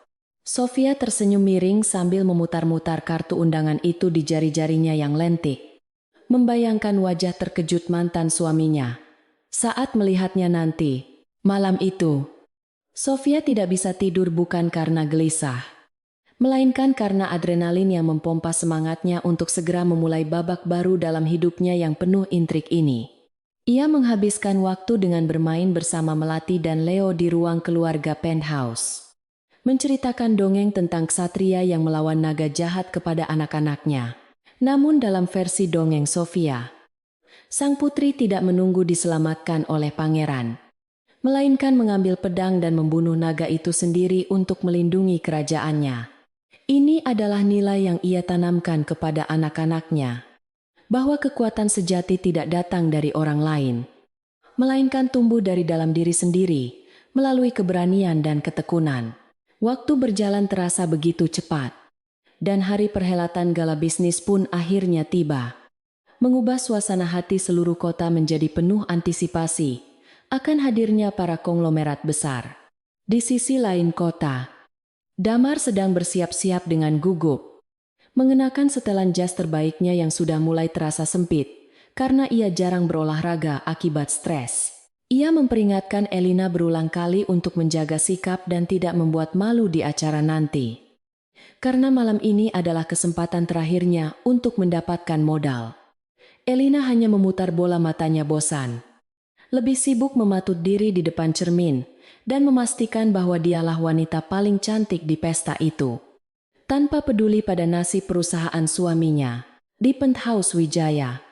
Sofia tersenyum miring sambil memutar-mutar kartu undangan itu di jari-jarinya yang lentik, membayangkan wajah terkejut mantan suaminya saat melihatnya nanti. Malam itu, Sofia tidak bisa tidur bukan karena gelisah, melainkan karena adrenalin yang mempompa semangatnya untuk segera memulai babak baru dalam hidupnya yang penuh intrik ini. Ia menghabiskan waktu dengan bermain bersama Melati dan Leo di ruang keluarga penthouse, menceritakan dongeng tentang ksatria yang melawan naga jahat kepada anak-anaknya. Namun dalam versi dongeng Sofia, Sang putri tidak menunggu diselamatkan oleh pangeran, melainkan mengambil pedang dan membunuh naga itu sendiri untuk melindungi kerajaannya. Ini adalah nilai yang ia tanamkan kepada anak-anaknya, bahwa kekuatan sejati tidak datang dari orang lain, melainkan tumbuh dari dalam diri sendiri, melalui keberanian dan ketekunan. Waktu berjalan terasa begitu cepat, dan hari perhelatan gala bisnis pun akhirnya tiba, mengubah suasana hati seluruh kota menjadi penuh antisipasi akan hadirnya para konglomerat besar. Di sisi lain kota, Damar sedang bersiap-siap dengan gugup, mengenakan setelan jas terbaiknya yang sudah mulai terasa sempit, karena ia jarang berolahraga akibat stres. Ia memperingatkan Elina berulang kali untuk menjaga sikap dan tidak membuat malu di acara nanti. Karena malam ini adalah kesempatan terakhirnya untuk mendapatkan modal. Elina hanya memutar bola matanya bosan, lebih sibuk mematut diri di depan cermin, dan memastikan bahwa dialah wanita paling cantik di pesta itu. Tanpa peduli pada nasib perusahaan suaminya, di penthouse Wijaya,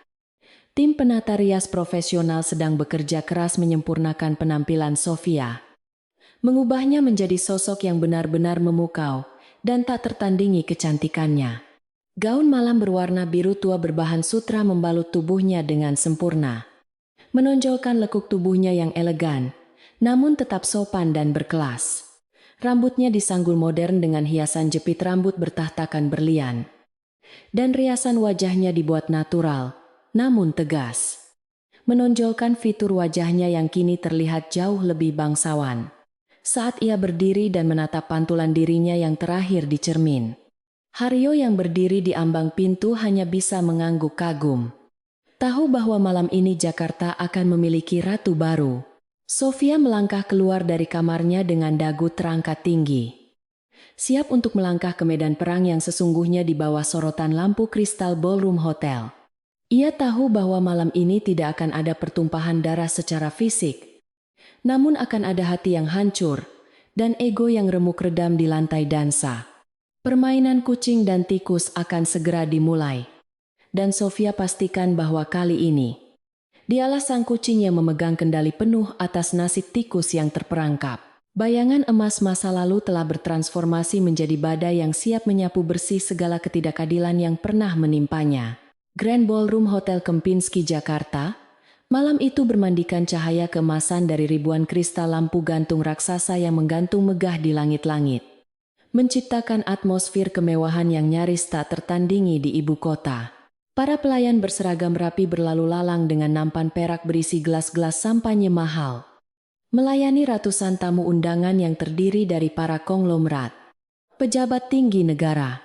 tim penata rias profesional sedang bekerja keras menyempurnakan penampilan Sofia, mengubahnya menjadi sosok yang benar-benar memukau dan tak tertandingi kecantikannya. Gaun malam berwarna biru tua berbahan sutra membalut tubuhnya dengan sempurna, menonjolkan lekuk tubuhnya yang elegan, namun tetap sopan dan berkelas. Rambutnya disanggul modern dengan hiasan jepit rambut bertahtakan berlian, dan riasan wajahnya dibuat natural, namun tegas, menonjolkan fitur wajahnya yang kini terlihat jauh lebih bangsawan. Saat ia berdiri dan menatap pantulan dirinya yang terakhir di cermin, Haryo yang berdiri di ambang pintu hanya bisa mengangguk kagum. Tahu bahwa malam ini Jakarta akan memiliki ratu baru. Sofia melangkah keluar dari kamarnya dengan dagu terangkat tinggi, siap untuk melangkah ke medan perang yang sesungguhnya di bawah sorotan lampu kristal Ballroom Hotel. Ia tahu bahwa malam ini tidak akan ada pertumpahan darah secara fisik, namun akan ada hati yang hancur dan ego yang remuk redam di lantai dansa. Permainan kucing dan tikus akan segera dimulai, dan Sofia pastikan bahwa kali ini dialah sang kucing yang memegang kendali penuh atas nasib tikus yang terperangkap. Bayangan emas masa lalu telah bertransformasi menjadi badai yang siap menyapu bersih segala ketidakadilan yang pernah menimpanya. Grand Ballroom Hotel Kempinski, Jakarta, malam itu bermandikan cahaya keemasan dari ribuan kristal lampu gantung raksasa yang menggantung megah di langit-langit, menciptakan atmosfer kemewahan yang nyaris tak tertandingi di ibu kota. Para pelayan berseragam rapi berlalu lalang dengan nampan perak berisi gelas-gelas sampanye mahal, melayani ratusan tamu undangan yang terdiri dari para konglomerat, pejabat tinggi negara,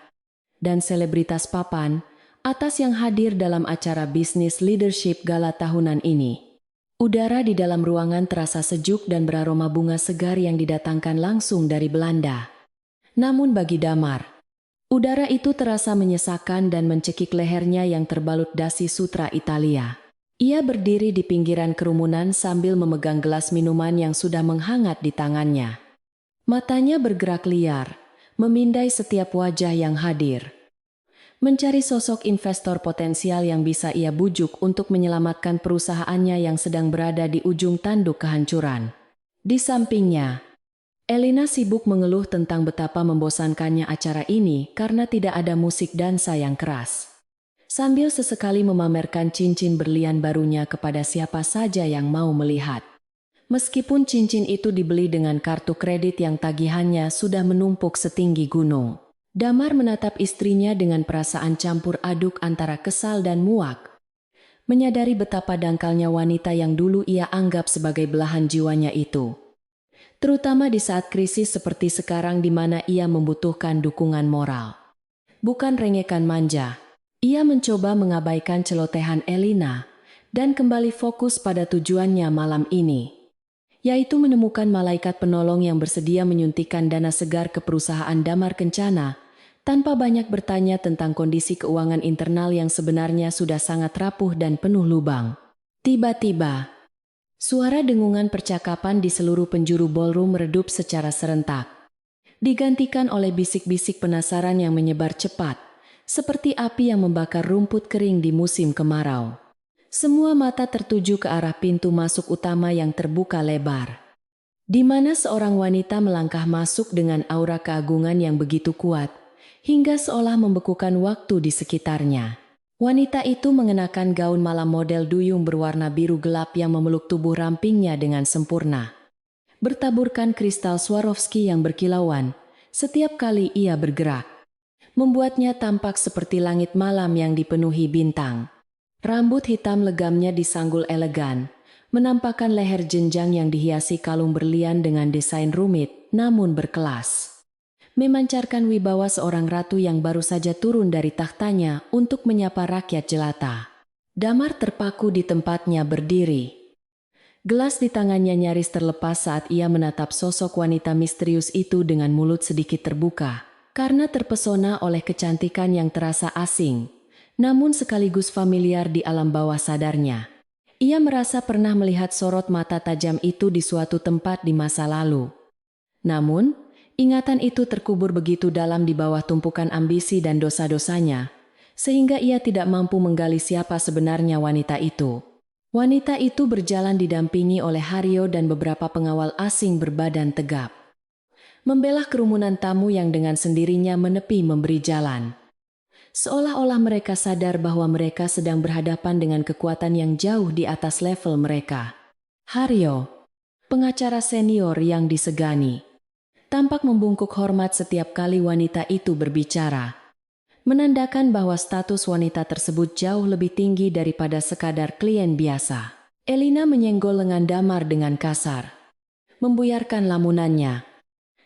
dan selebritas papan atas yang hadir dalam acara bisnis leadership gala tahunan ini. Udara di dalam ruangan terasa sejuk dan beraroma bunga segar yang didatangkan langsung dari Belanda. Namun bagi Damar, udara itu terasa menyesakan dan mencekik lehernya yang terbalut dasi sutra Italia. Ia berdiri di pinggiran kerumunan sambil memegang gelas minuman yang sudah menghangat di tangannya. Matanya bergerak liar, memindai setiap wajah yang hadir, mencari sosok investor potensial yang bisa ia bujuk untuk menyelamatkan perusahaannya yang sedang berada di ujung tanduk kehancuran. Di sampingnya, Elina sibuk mengeluh tentang betapa membosankannya acara ini karena tidak ada musik dansa yang keras, sambil sesekali memamerkan cincin berlian barunya kepada siapa saja yang mau melihat. Meskipun cincin itu dibeli dengan kartu kredit yang tagihannya sudah menumpuk setinggi gunung. Damar menatap istrinya dengan perasaan campur aduk antara kesal dan muak, menyadari betapa dangkalnya wanita yang dulu ia anggap sebagai belahan jiwanya itu. Terutama di saat krisis seperti sekarang di mana ia membutuhkan dukungan moral, bukan rengekan manja. Ia mencoba mengabaikan celotehan Elina dan kembali fokus pada tujuannya malam ini, yaitu menemukan malaikat penolong yang bersedia menyuntikkan dana segar ke perusahaan Damar Kencana, tanpa banyak bertanya tentang kondisi keuangan internal yang sebenarnya sudah sangat rapuh dan penuh lubang. Tiba-tiba, suara dengungan percakapan di seluruh penjuru ballroom meredup secara serentak, digantikan oleh bisik-bisik penasaran yang menyebar cepat, seperti api yang membakar rumput kering di musim kemarau. Semua mata tertuju ke arah pintu masuk utama yang terbuka lebar, di mana seorang wanita melangkah masuk dengan aura keagungan yang begitu kuat, hingga seolah membekukan waktu di sekitarnya. Wanita itu mengenakan gaun malam model duyung berwarna biru gelap yang memeluk tubuh rampingnya dengan sempurna. Bertaburkan kristal Swarovski yang berkilauan setiap kali ia bergerak, membuatnya tampak seperti langit malam yang dipenuhi bintang. Rambut hitam legamnya disanggul elegan, menampakkan leher jenjang yang dihiasi kalung berlian dengan desain rumit namun berkelas. Memancarkan wibawa seorang ratu yang baru saja turun dari tahtanya untuk menyapa rakyat jelata. Damar terpaku di tempatnya berdiri. Gelas di tangannya nyaris terlepas saat ia menatap sosok wanita misterius itu dengan mulut sedikit terbuka, karena terpesona oleh kecantikan yang terasa asing, namun sekaligus familiar di alam bawah sadarnya. Ia merasa pernah melihat sorot mata tajam itu di suatu tempat di masa lalu. Namun, ingatan itu terkubur begitu dalam di bawah tumpukan ambisi dan dosa-dosanya, sehingga ia tidak mampu menggali siapa sebenarnya wanita itu. Wanita itu berjalan didampingi oleh Haryo dan beberapa pengawal asing berbadan tegap, membelah kerumunan tamu yang dengan sendirinya menepi memberi jalan. Seolah-olah mereka sadar bahwa mereka sedang berhadapan dengan kekuatan yang jauh di atas level mereka. Haryo, pengacara senior yang disegani, tampak membungkuk hormat setiap kali wanita itu berbicara, menandakan bahwa status wanita tersebut jauh lebih tinggi daripada sekadar klien biasa. Elina menyenggol lengan Damar dengan kasar, membuyarkan lamunannya,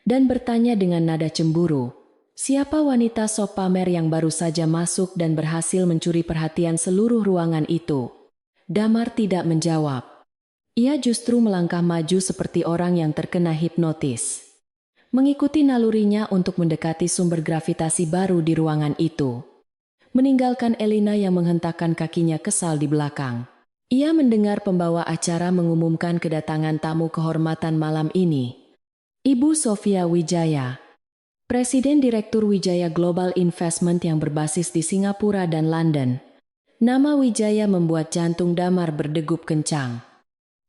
dan bertanya dengan nada cemburu, siapa wanita sok pamer yang baru saja masuk dan berhasil mencuri perhatian seluruh ruangan itu? Damar tidak menjawab. Ia justru melangkah maju seperti orang yang terkena hipnotis, mengikuti nalurinya untuk mendekati sumber gravitasi baru di ruangan itu, meninggalkan Elina yang menghentakkan kakinya kesal di belakang. Ia mendengar pembawa acara mengumumkan kedatangan tamu kehormatan malam ini, Ibu Sofia Wijaya, Presiden Direktur Wijaya Global Investment yang berbasis di Singapura dan London. Nama Wijaya membuat jantung Damar berdegup kencang.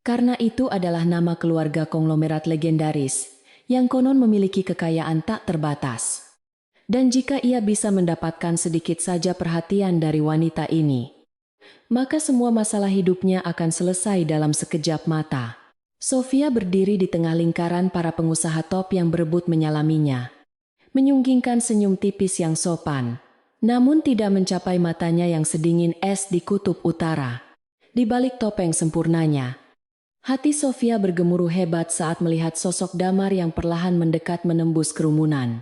Karena itu adalah nama keluarga konglomerat legendaris yang konon memiliki kekayaan tak terbatas. Dan jika ia bisa mendapatkan sedikit saja perhatian dari wanita ini, maka semua masalah hidupnya akan selesai dalam sekejap mata. Sofia berdiri di tengah lingkaran para pengusaha top yang berebut menyalaminya, menyunggingkan senyum tipis yang sopan, namun tidak mencapai matanya yang sedingin es di kutub utara. Di balik topeng sempurnanya, hati Sofia bergemuruh hebat saat melihat sosok Damar yang perlahan mendekat menembus kerumunan.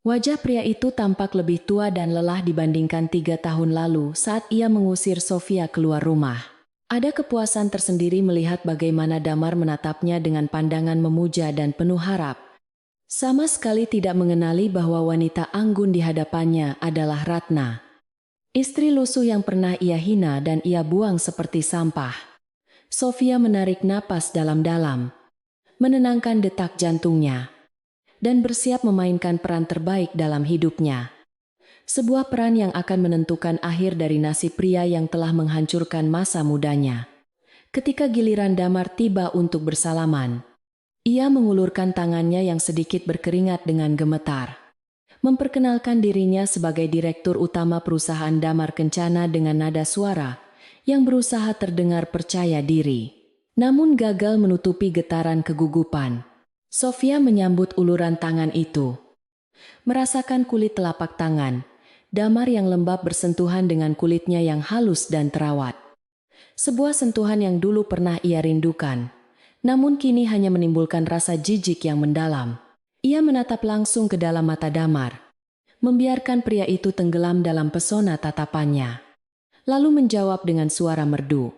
Wajah pria itu tampak lebih tua dan lelah dibandingkan 3 tahun lalu saat ia mengusir Sofia keluar rumah. Ada kepuasan tersendiri melihat bagaimana Damar menatapnya dengan pandangan memuja dan penuh harap. Sama sekali tidak mengenali bahwa wanita anggun di hadapannya adalah Ratna, istri lusuh yang pernah ia hina dan ia buang seperti sampah. Sofia menarik napas dalam-dalam, menenangkan detak jantungnya, dan bersiap memainkan peran terbaik dalam hidupnya. Sebuah peran yang akan menentukan akhir dari nasib pria yang telah menghancurkan masa mudanya. Ketika giliran Damar tiba untuk bersalaman, ia mengulurkan tangannya yang sedikit berkeringat dengan gemetar, memperkenalkan dirinya sebagai direktur utama perusahaan Damar Kencana dengan nada suara yang berusaha terdengar percaya diri, namun gagal menutupi getaran kegugupan. Sofia menyambut uluran tangan itu, merasakan kulit telapak tangan Damar yang lembab bersentuhan dengan kulitnya yang halus dan terawat. Sebuah sentuhan yang dulu pernah ia rindukan, namun kini hanya menimbulkan rasa jijik yang mendalam. Ia menatap langsung ke dalam mata Damar, membiarkan pria itu tenggelam dalam pesona tatapannya, lalu menjawab dengan suara merdu,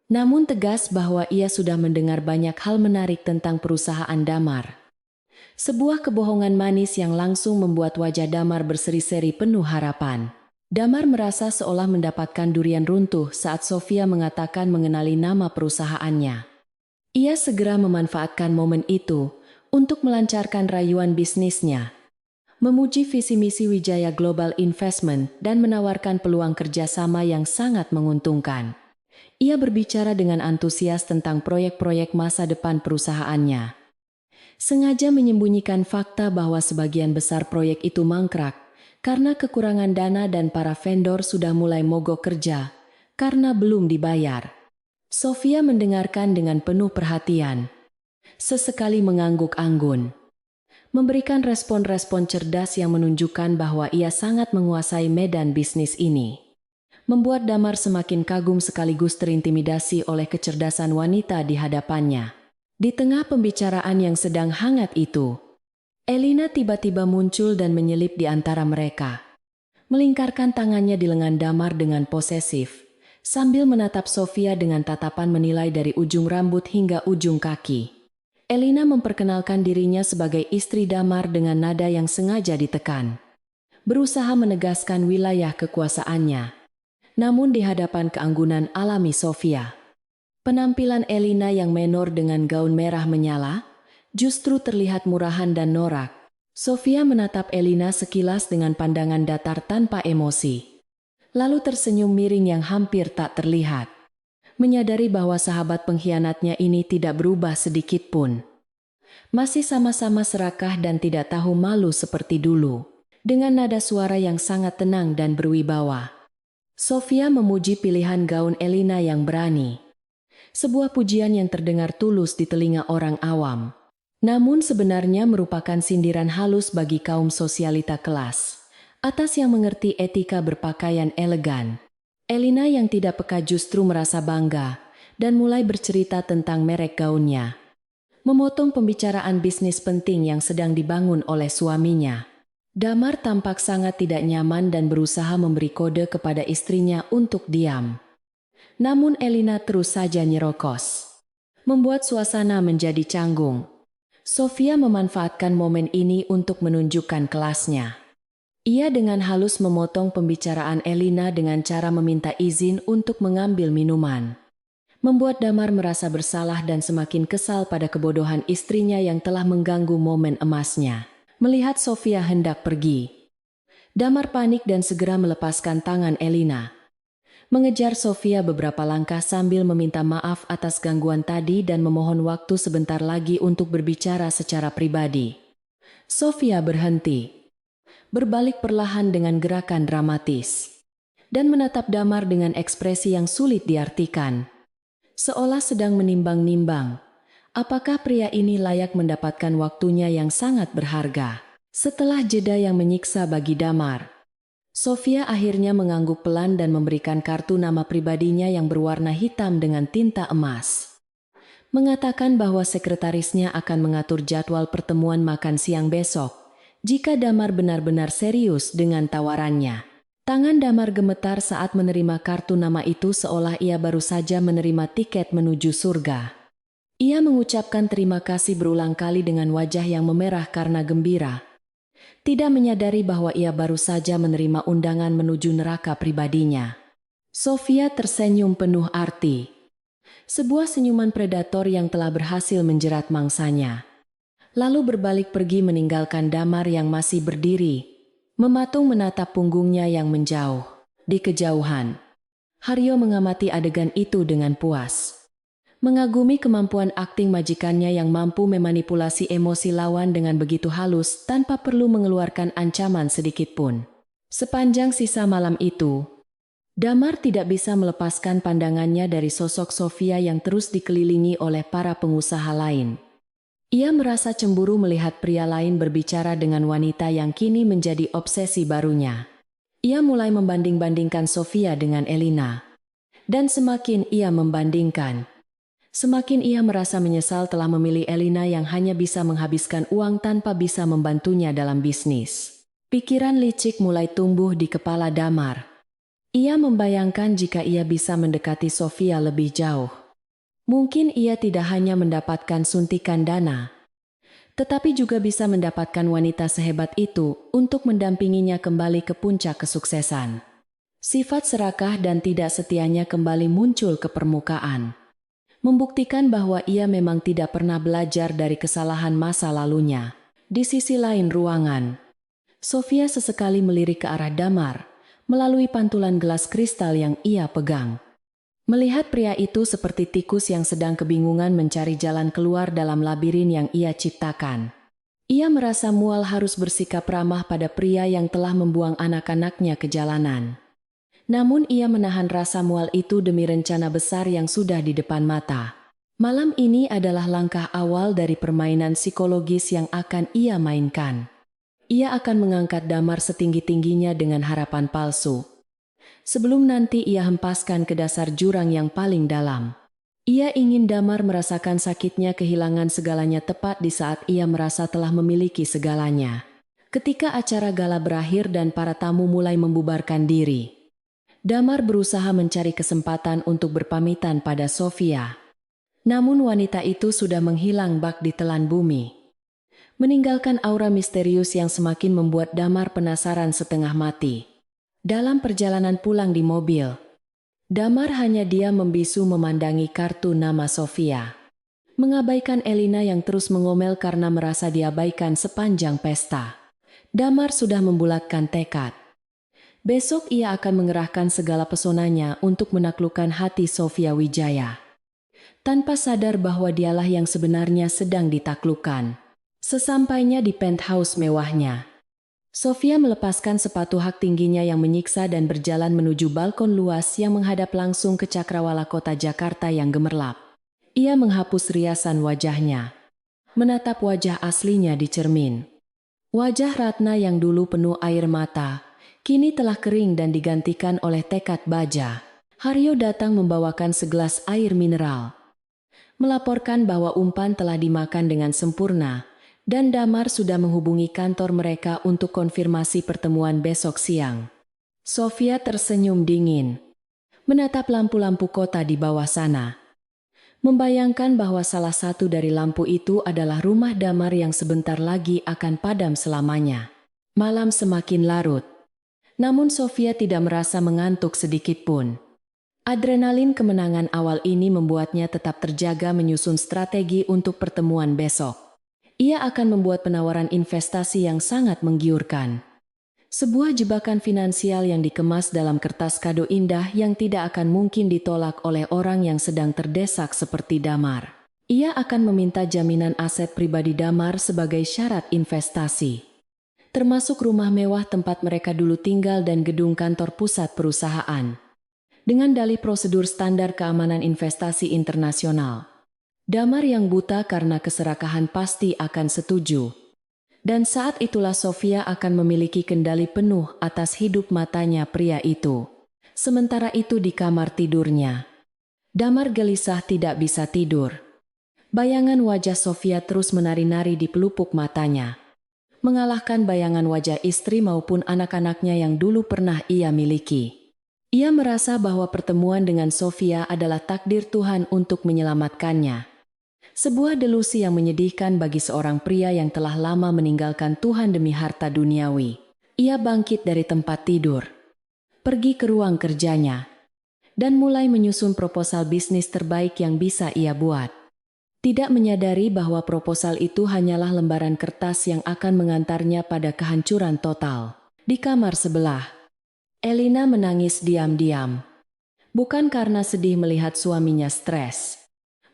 namun tegas bahwa ia sudah mendengar banyak hal menarik tentang perusahaan Damar. Sebuah kebohongan manis yang langsung membuat wajah Damar berseri-seri penuh harapan. Damar merasa seolah mendapatkan durian runtuh saat Sofia mengatakan mengenali nama perusahaannya. Ia segera memanfaatkan momen itu untuk melancarkan rayuan bisnisnya, memuji visi misi Wijaya Global Investment dan menawarkan peluang kerjasama yang sangat menguntungkan. Ia berbicara dengan antusias tentang proyek-proyek masa depan perusahaannya. Sengaja menyembunyikan fakta bahwa sebagian besar proyek itu mangkrak karena kekurangan dana dan para vendor sudah mulai mogok kerja karena belum dibayar. Sofia mendengarkan dengan penuh perhatian. Sesekali mengangguk anggun. Memberikan respon-respon cerdas yang menunjukkan bahwa ia sangat menguasai medan bisnis ini. Membuat Damar semakin kagum sekaligus terintimidasi oleh kecerdasan wanita di hadapannya. Di tengah pembicaraan yang sedang hangat itu, Elina tiba-tiba muncul dan menyelip di antara mereka. Melingkarkan tangannya di lengan Damar dengan posesif, sambil menatap Sofia dengan tatapan menilai dari ujung rambut hingga ujung kaki. Elina memperkenalkan dirinya sebagai istri Damar dengan nada yang sengaja ditekan. Berusaha menegaskan wilayah kekuasaannya. Namun di hadapan keanggunan alami Sofia, penampilan Elina yang menor dengan gaun merah menyala, justru terlihat murahan dan norak. Sofia menatap Elina sekilas dengan pandangan datar tanpa emosi. Lalu tersenyum miring yang hampir tak terlihat. Menyadari bahwa sahabat pengkhianatnya ini tidak berubah sedikit pun. Masih sama-sama serakah dan tidak tahu malu seperti dulu. Dengan nada suara yang sangat tenang dan berwibawa, Sofia memuji pilihan gaun Elina yang berani. Sebuah pujian yang terdengar tulus di telinga orang awam. Namun sebenarnya merupakan sindiran halus bagi kaum sosialita kelas atas yang mengerti etika berpakaian elegan. Elina yang tidak peka justru merasa bangga dan mulai bercerita tentang merek gaunnya. Memotong pembicaraan bisnis penting yang sedang dibangun oleh suaminya. Damar tampak sangat tidak nyaman dan berusaha memberi kode kepada istrinya untuk diam. Namun Elina terus saja nyerokos, membuat suasana menjadi canggung. Sofia memanfaatkan momen ini untuk menunjukkan kelasnya. Ia dengan halus memotong pembicaraan Elina dengan cara meminta izin untuk mengambil minuman. Membuat Damar merasa bersalah dan semakin kesal pada kebodohan istrinya yang telah mengganggu momen emasnya. Melihat Sofia hendak pergi, Damar panik dan segera melepaskan tangan Elina. Mengejar Sofia beberapa langkah sambil meminta maaf atas gangguan tadi dan memohon waktu sebentar lagi untuk berbicara secara pribadi. Sofia berhenti. Berbalik perlahan dengan gerakan dramatis, dan menatap Damar dengan ekspresi yang sulit diartikan. Seolah sedang menimbang-nimbang, apakah pria ini layak mendapatkan waktunya yang sangat berharga. Setelah jeda yang menyiksa bagi Damar, Sofia akhirnya mengangguk pelan dan memberikan kartu nama pribadinya yang berwarna hitam dengan tinta emas. Mengatakan bahwa sekretarisnya akan mengatur jadwal pertemuan makan siang besok, jika Damar benar-benar serius dengan tawarannya. Tangan Damar gemetar saat menerima kartu nama itu seolah ia baru saja menerima tiket menuju surga. Ia mengucapkan terima kasih berulang kali dengan wajah yang memerah karena gembira. Tidak menyadari bahwa ia baru saja menerima undangan menuju neraka pribadinya. Sofia tersenyum penuh arti. Sebuah senyuman predator yang telah berhasil menjerat mangsanya. Lalu berbalik pergi meninggalkan Damar yang masih berdiri, mematung menatap punggungnya yang menjauh. Di kejauhan, Haryo mengamati adegan itu dengan puas. Mengagumi kemampuan akting majikannya yang mampu memanipulasi emosi lawan dengan begitu halus tanpa perlu mengeluarkan ancaman sedikit pun. Sepanjang sisa malam itu, Damar tidak bisa melepaskan pandangannya dari sosok Sofia yang terus dikelilingi oleh para pengusaha lain. Ia merasa cemburu melihat pria lain berbicara dengan wanita yang kini menjadi obsesi barunya. Ia mulai membanding-bandingkan Sofia dengan Elina. Dan semakin ia membandingkan, semakin ia merasa menyesal telah memilih Elina yang hanya bisa menghabiskan uang tanpa bisa membantunya dalam bisnis. Pikiran licik mulai tumbuh di kepala Damar. Ia membayangkan jika ia bisa mendekati Sofia lebih jauh. Mungkin ia tidak hanya mendapatkan suntikan dana, tetapi juga bisa mendapatkan wanita sehebat itu untuk mendampinginya kembali ke puncak kesuksesan. Sifat serakah dan tidak setianya kembali muncul ke permukaan, membuktikan bahwa ia memang tidak pernah belajar dari kesalahan masa lalunya. Di sisi lain ruangan, Sofia sesekali melirik ke arah Damar melalui pantulan gelas kristal yang ia pegang. Melihat pria itu seperti tikus yang sedang kebingungan mencari jalan keluar dalam labirin yang ia ciptakan. Ia merasa mual harus bersikap ramah pada pria yang telah membuang anak-anaknya ke jalanan. Namun ia menahan rasa mual itu demi rencana besar yang sudah di depan mata. Malam ini adalah langkah awal dari permainan psikologis yang akan ia mainkan. Ia akan mengangkat Damar setinggi-tingginya dengan harapan palsu. Sebelum nanti ia hempaskan ke dasar jurang yang paling dalam. Ia ingin Damar merasakan sakitnya kehilangan segalanya tepat di saat ia merasa telah memiliki segalanya. Ketika acara gala berakhir dan para tamu mulai membubarkan diri, Damar berusaha mencari kesempatan untuk berpamitan pada Sofia. Namun wanita itu sudah menghilang bak di telan bumi, meninggalkan aura misterius yang semakin membuat Damar penasaran setengah mati. Dalam perjalanan pulang di mobil, Damar hanya diam membisu memandangi kartu nama Sofia. Mengabaikan Elina yang terus mengomel karena merasa diabaikan sepanjang pesta. Damar sudah membulatkan tekad. Besok ia akan mengerahkan segala pesonanya untuk menaklukkan hati Sofia Wijaya. Tanpa sadar bahwa dialah yang sebenarnya sedang ditaklukkan. Sesampainya di penthouse mewahnya, Sofia melepaskan sepatu hak tingginya yang menyiksa dan berjalan menuju balkon luas yang menghadap langsung ke cakrawala kota Jakarta yang gemerlap. Ia menghapus riasan wajahnya, menatap wajah aslinya di cermin. Wajah Ratna yang dulu penuh air mata, kini telah kering dan digantikan oleh tekad baja. Haryo datang membawakan segelas air mineral, melaporkan bahwa umpan telah dimakan dengan sempurna, dan Damar sudah menghubungi kantor mereka untuk konfirmasi pertemuan besok siang. Sofia tersenyum dingin, menatap lampu-lampu kota di bawah sana, membayangkan bahwa salah satu dari lampu itu adalah rumah Damar yang sebentar lagi akan padam selamanya. Malam semakin larut, namun Sofia tidak merasa mengantuk sedikit pun. Adrenalin kemenangan awal ini membuatnya tetap terjaga menyusun strategi untuk pertemuan besok. Ia akan membuat penawaran investasi yang sangat menggiurkan. Sebuah jebakan finansial yang dikemas dalam kertas kado indah yang tidak akan mungkin ditolak oleh orang yang sedang terdesak seperti Damar. Ia akan meminta jaminan aset pribadi Damar sebagai syarat investasi, termasuk rumah mewah tempat mereka dulu tinggal dan gedung kantor pusat perusahaan. Dengan dalih prosedur standar keamanan investasi internasional, Damar yang buta karena keserakahan pasti akan setuju. Dan saat itulah Sofia akan memiliki kendali penuh atas hidup matanya pria itu. Sementara itu di kamar tidurnya, Damar gelisah tidak bisa tidur. Bayangan wajah Sofia terus menari-nari di pelupuk matanya, mengalahkan bayangan wajah istri maupun anak-anaknya yang dulu pernah ia miliki. Ia merasa bahwa pertemuan dengan Sofia adalah takdir Tuhan untuk menyelamatkannya. Sebuah delusi yang menyedihkan bagi seorang pria yang telah lama meninggalkan Tuhan demi harta duniawi. Ia bangkit dari tempat tidur, pergi ke ruang kerjanya, dan mulai menyusun proposal bisnis terbaik yang bisa ia buat. Tidak menyadari bahwa proposal itu hanyalah lembaran kertas yang akan mengantarnya pada kehancuran total. Di kamar sebelah, Elina menangis diam-diam. Bukan karena sedih melihat suaminya stres,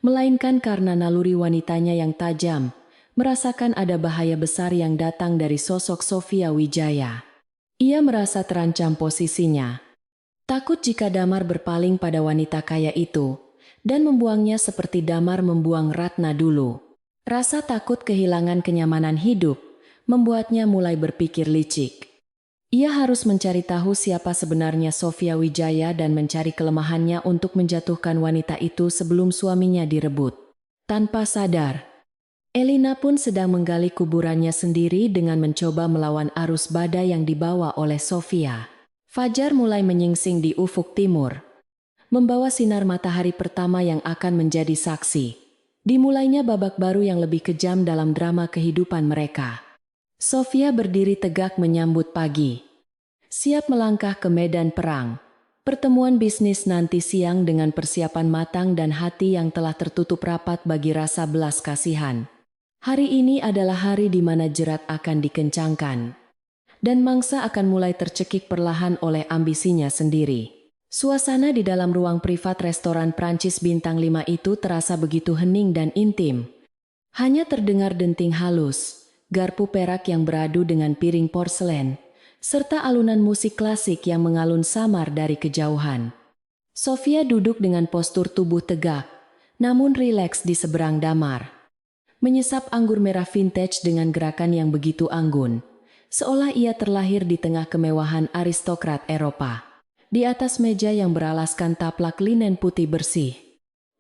melainkan karena naluri wanitanya yang tajam, merasakan ada bahaya besar yang datang dari sosok Sofia Wijaya. Ia merasa terancam posisinya. Takut jika Damar berpaling pada wanita kaya itu, dan membuangnya seperti Damar membuang Ratna dulu. Rasa takut kehilangan kenyamanan hidup, membuatnya mulai berpikir licik. Ia harus mencari tahu siapa sebenarnya Sofia Wijaya dan mencari kelemahannya untuk menjatuhkan wanita itu sebelum suaminya direbut. Tanpa sadar, Elina pun sedang menggali kuburannya sendiri dengan mencoba melawan arus badai yang dibawa oleh Sofia. Fajar mulai menyingsing di ufuk timur, membawa sinar matahari pertama yang akan menjadi saksi. Dimulainya babak baru yang lebih kejam dalam drama kehidupan mereka. Sofia berdiri tegak menyambut pagi, siap melangkah ke medan perang. Pertemuan bisnis nanti siang dengan persiapan matang dan hati yang telah tertutup rapat bagi rasa belas kasihan. Hari ini adalah hari di mana jerat akan dikencangkan, dan mangsa akan mulai tercekik perlahan oleh ambisinya sendiri. Suasana di dalam ruang privat restoran Prancis bintang 5 itu terasa begitu hening dan intim. Hanya terdengar denting halus, garpu perak yang beradu dengan piring porselen, serta alunan musik klasik yang mengalun samar dari kejauhan. Sofia duduk dengan postur tubuh tegak, namun rileks di seberang Damar. Menyesap anggur merah vintage dengan gerakan yang begitu anggun, seolah ia terlahir di tengah kemewahan aristokrat Eropa. Di atas meja yang beralaskan taplak linen putih bersih,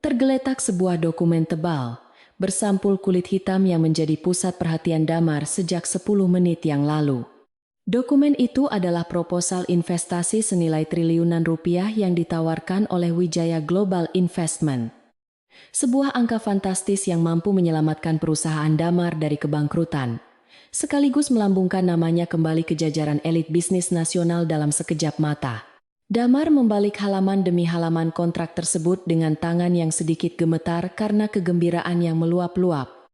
tergeletak sebuah dokumen tebal, bersampul kulit hitam yang menjadi pusat perhatian Damar sejak 10 menit yang lalu. Dokumen itu adalah proposal investasi senilai triliunan rupiah yang ditawarkan oleh Wijaya Global Investment. Sebuah angka fantastis yang mampu menyelamatkan perusahaan Damar dari kebangkrutan, sekaligus melambungkan namanya kembali ke jajaran elit bisnis nasional dalam sekejap mata. Damar membalik halaman demi halaman kontrak tersebut dengan tangan yang sedikit gemetar karena kegembiraan yang meluap-luap.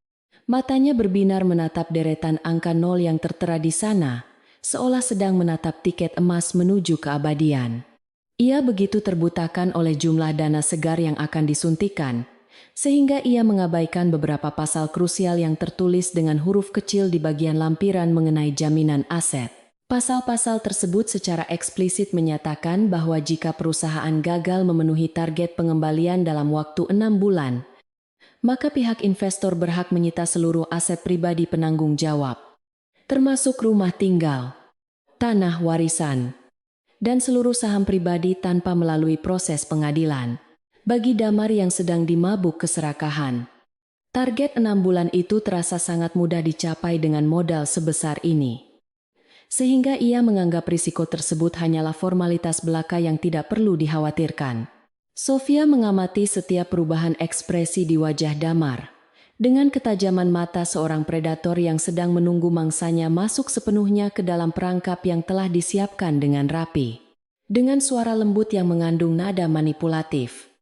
Matanya berbinar menatap deretan angka 0 yang tertera di sana, seolah sedang menatap tiket emas menuju keabadian. Ia begitu terbutakan oleh jumlah dana segar yang akan disuntikan, sehingga ia mengabaikan beberapa pasal krusial yang tertulis dengan huruf kecil di bagian lampiran mengenai jaminan aset. Pasal-pasal tersebut secara eksplisit menyatakan bahwa jika perusahaan gagal memenuhi target pengembalian dalam waktu 6 bulan, maka pihak investor berhak menyita seluruh aset pribadi penanggung jawab, termasuk rumah tinggal, tanah warisan, dan seluruh saham pribadi tanpa melalui proses pengadilan. Bagi Damar yang sedang dimabuk keserakahan, target 6 bulan itu terasa sangat mudah dicapai dengan modal sebesar ini. Sehingga ia menganggap risiko tersebut hanyalah formalitas belaka yang tidak perlu dikhawatirkan. Sofia mengamati setiap perubahan ekspresi di wajah Damar, dengan ketajaman mata seorang predator yang sedang menunggu mangsanya masuk sepenuhnya ke dalam perangkap yang telah disiapkan dengan rapi. Dengan suara lembut yang mengandung nada manipulatif,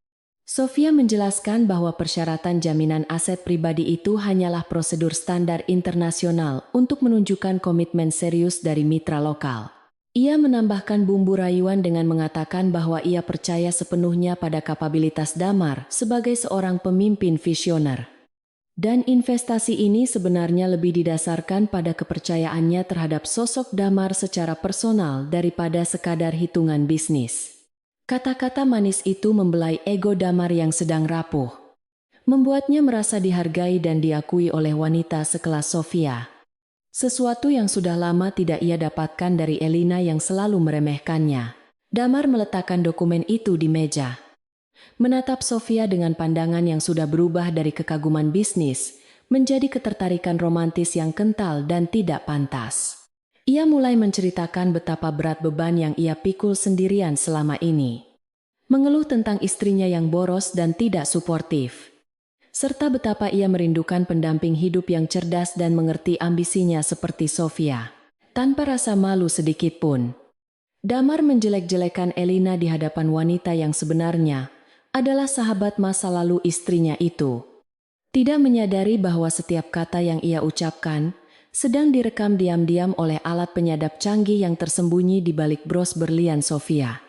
Sofia menjelaskan bahwa persyaratan jaminan aset pribadi itu hanyalah prosedur standar internasional untuk menunjukkan komitmen serius dari mitra lokal. Ia menambahkan bumbu rayuan dengan mengatakan bahwa ia percaya sepenuhnya pada kapabilitas Damar sebagai seorang pemimpin visioner. Dan investasi ini sebenarnya lebih didasarkan pada kepercayaannya terhadap sosok Damar secara personal daripada sekadar hitungan bisnis. Kata-kata manis itu membelai ego Damar yang sedang rapuh, membuatnya merasa dihargai dan diakui oleh wanita sekelas Sofia. Sesuatu yang sudah lama tidak ia dapatkan dari Elina yang selalu meremehkannya. Damar meletakkan dokumen itu di meja, menatap Sofia dengan pandangan yang sudah berubah dari kekaguman bisnis menjadi ketertarikan romantis yang kental dan tidak pantas. Ia mulai menceritakan betapa berat beban yang ia pikul sendirian selama ini. Mengeluh tentang istrinya yang boros dan tidak suportif, serta betapa ia merindukan pendamping hidup yang cerdas dan mengerti ambisinya seperti Sofia. Tanpa rasa malu sedikit pun, Damar menjelek-jelekan Elina di hadapan wanita yang sebenarnya adalah sahabat masa lalu istrinya itu. Tidak menyadari bahwa setiap kata yang ia ucapkan sedang direkam diam-diam oleh alat penyadap canggih yang tersembunyi di balik bros berlian Sofia.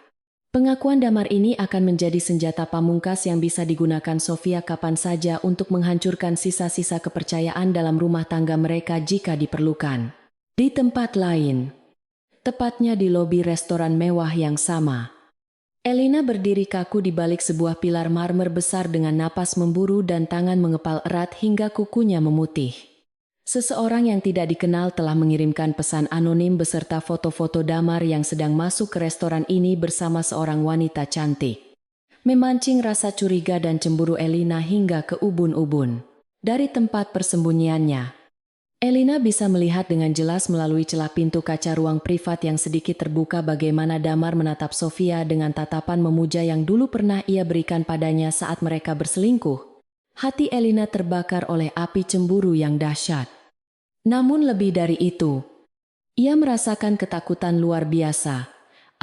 Pengakuan Damar ini akan menjadi senjata pamungkas yang bisa digunakan Sofia kapan saja untuk menghancurkan sisa-sisa kepercayaan dalam rumah tangga mereka jika diperlukan. Di tempat lain, tepatnya di lobi restoran mewah yang sama, Elina berdiri kaku di balik sebuah pilar marmer besar dengan napas memburu dan tangan mengepal erat hingga kukunya memutih. Seseorang yang tidak dikenal telah mengirimkan pesan anonim beserta foto-foto Damar yang sedang masuk ke restoran ini bersama seorang wanita cantik, memancing rasa curiga dan cemburu Elina hingga ke ubun-ubun. Dari tempat persembunyiannya, Elina bisa melihat dengan jelas melalui celah pintu kaca ruang privat yang sedikit terbuka bagaimana Damar menatap Sofia dengan tatapan memuja yang dulu pernah ia berikan padanya saat mereka berselingkuh. Hati Elina terbakar oleh api cemburu yang dahsyat. Namun lebih dari itu, ia merasakan ketakutan luar biasa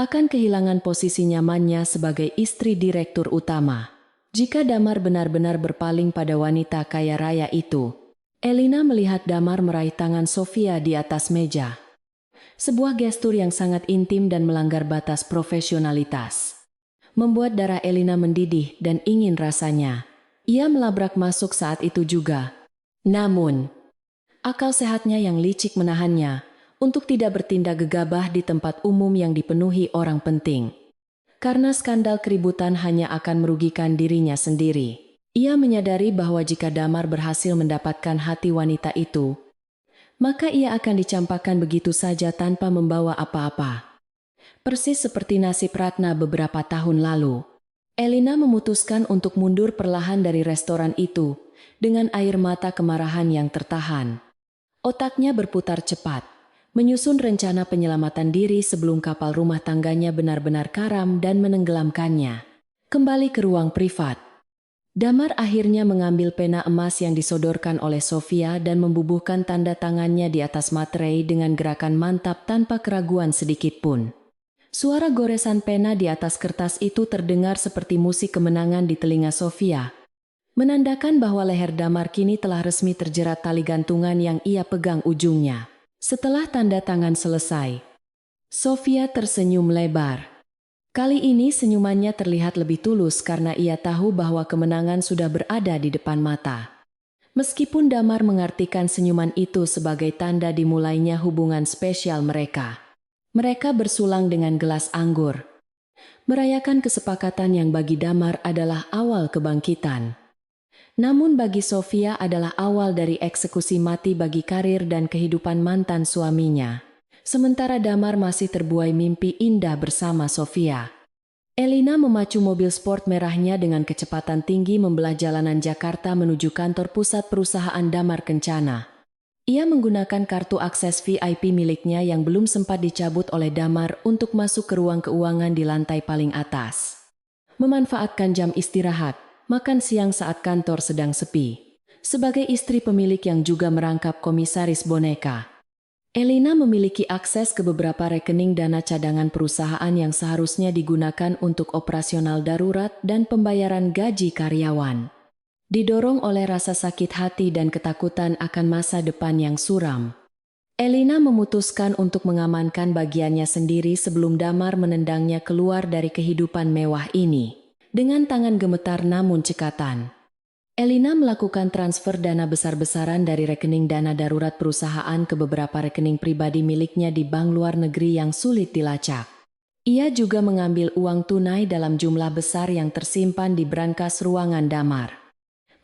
akan kehilangan posisi nyamannya sebagai istri direktur utama. Jika Damar benar-benar berpaling pada wanita kaya raya itu, Elina melihat Damar meraih tangan Sofia di atas meja. Sebuah gestur yang sangat intim dan melanggar batas profesionalitas. membuat darah Elina mendidih dan ingin rasanya. Ia melabrak masuk saat itu juga. Namun, akal sehatnya yang licik menahannya untuk tidak bertindak gegabah di tempat umum yang dipenuhi orang penting. Karena skandal keributan hanya akan merugikan dirinya sendiri. Ia menyadari bahwa jika Damar berhasil mendapatkan hati wanita itu, maka ia akan dicampakkan begitu saja tanpa membawa apa-apa. Persis seperti nasib Ratna beberapa tahun lalu. Elina memutuskan untuk mundur perlahan dari restoran itu, dengan air mata kemarahan yang tertahan. Otaknya berputar cepat, menyusun rencana penyelamatan diri sebelum kapal rumah tangganya benar-benar karam dan menenggelamkannya. Kembali ke ruang privat. Damar akhirnya mengambil pena emas yang disodorkan oleh Sofia dan membubuhkan tanda tangannya di atas materai dengan gerakan mantap tanpa keraguan sedikitpun. Suara goresan pena di atas kertas itu terdengar seperti musik kemenangan di telinga Sofia, menandakan bahwa leher Damar kini telah resmi terjerat tali gantungan yang ia pegang ujungnya. Setelah tanda tangan selesai, Sofia tersenyum lebar. Kali ini senyumannya terlihat lebih tulus karena ia tahu bahwa kemenangan sudah berada di depan mata. Meskipun Damar mengartikan senyuman itu sebagai tanda dimulainya hubungan spesial mereka. Mereka bersulang dengan gelas anggur, merayakan kesepakatan yang bagi Damar adalah awal kebangkitan. Namun bagi Sofia adalah awal dari eksekusi mati bagi karir dan kehidupan mantan suaminya. Sementara Damar masih terbuai mimpi indah bersama Sofia. Elina memacu mobil sport merahnya dengan kecepatan tinggi membelah jalanan Jakarta menuju kantor pusat perusahaan Damar Kencana. Ia menggunakan kartu akses VIP miliknya yang belum sempat dicabut oleh Damar untuk masuk ke ruang keuangan di lantai paling atas. Memanfaatkan jam istirahat, makan siang saat kantor sedang sepi. Sebagai istri pemilik yang juga merangkap komisaris boneka, Elina memiliki akses ke beberapa rekening dana cadangan perusahaan yang seharusnya digunakan untuk operasional darurat dan pembayaran gaji karyawan. Didorong oleh rasa sakit hati dan ketakutan akan masa depan yang suram, Elina memutuskan untuk mengamankan bagiannya sendiri sebelum Damar menendangnya keluar dari kehidupan mewah ini. Dengan tangan gemetar namun cekatan, Elina melakukan transfer dana besar-besaran dari rekening dana darurat perusahaan ke beberapa rekening pribadi miliknya di bank luar negeri yang sulit dilacak. Ia juga mengambil uang tunai dalam jumlah besar yang tersimpan di brankas ruangan Damar,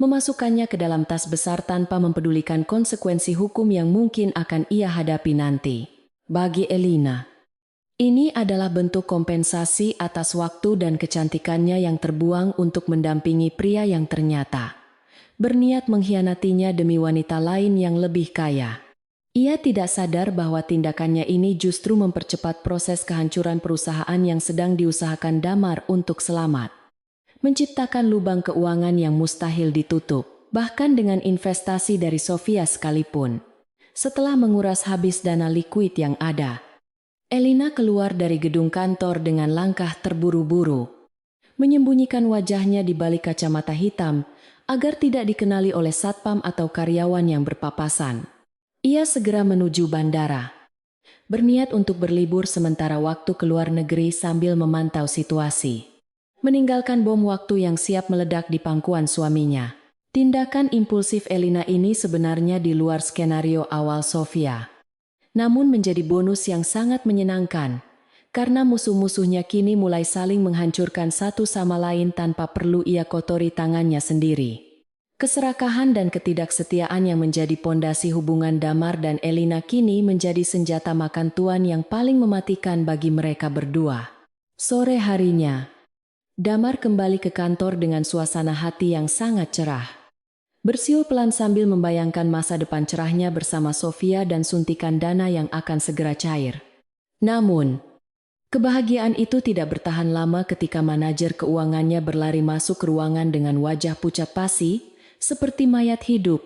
memasukkannya ke dalam tas besar tanpa mempedulikan konsekuensi hukum yang mungkin akan ia hadapi nanti. Bagi Elina, ini adalah bentuk kompensasi atas waktu dan kecantikannya yang terbuang untuk mendampingi pria yang ternyata berniat mengkhianatinya demi wanita lain yang lebih kaya. Ia tidak sadar bahwa tindakannya ini justru mempercepat proses kehancuran perusahaan yang sedang diusahakan Damar untuk selamat. Menciptakan lubang keuangan yang mustahil ditutup, bahkan dengan investasi dari Sofia sekalipun. Setelah menguras habis dana likuid yang ada, Elina keluar dari gedung kantor dengan langkah terburu-buru, menyembunyikan wajahnya di balik kacamata hitam agar tidak dikenali oleh satpam atau karyawan yang berpapasan. Ia segera menuju bandara, berniat untuk berlibur sementara waktu ke luar negeri sambil memantau situasi. Meninggalkan bom waktu yang siap meledak di pangkuan suaminya. Tindakan impulsif Elina ini sebenarnya di luar skenario awal Sofia. Namun menjadi bonus yang sangat menyenangkan, karena musuh-musuhnya kini mulai saling menghancurkan satu sama lain tanpa perlu ia kotori tangannya sendiri. Keserakahan dan ketidaksetiaan yang menjadi pondasi hubungan Damar dan Elina kini menjadi senjata makan tuan yang paling mematikan bagi mereka berdua. Sore harinya, Damar kembali ke kantor dengan suasana hati yang sangat cerah. Bersiul pelan sambil membayangkan masa depan cerahnya bersama Sofia dan suntikan dana yang akan segera cair. Namun, kebahagiaan itu tidak bertahan lama ketika manajer keuangannya berlari masuk ke ruangan dengan wajah pucat pasi, seperti mayat hidup,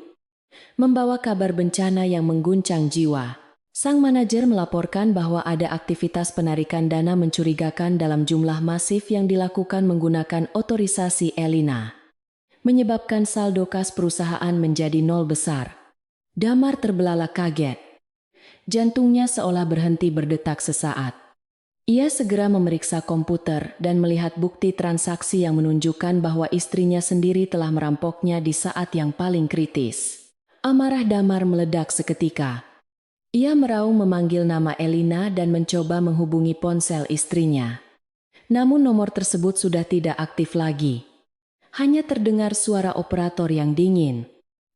membawa kabar bencana yang mengguncang jiwa. Sang manajer melaporkan bahwa ada aktivitas penarikan dana mencurigakan dalam jumlah masif yang dilakukan menggunakan otorisasi Elina, menyebabkan saldo kas perusahaan menjadi nol besar. Damar terbelalak kaget. Jantungnya seolah berhenti berdetak sesaat. Ia segera memeriksa komputer dan melihat bukti transaksi yang menunjukkan bahwa istrinya sendiri telah merampoknya di saat yang paling kritis. Amarah Damar meledak seketika. Ia meraung memanggil nama Elina dan mencoba menghubungi ponsel istrinya. Namun nomor tersebut sudah tidak aktif lagi. Hanya terdengar suara operator yang dingin.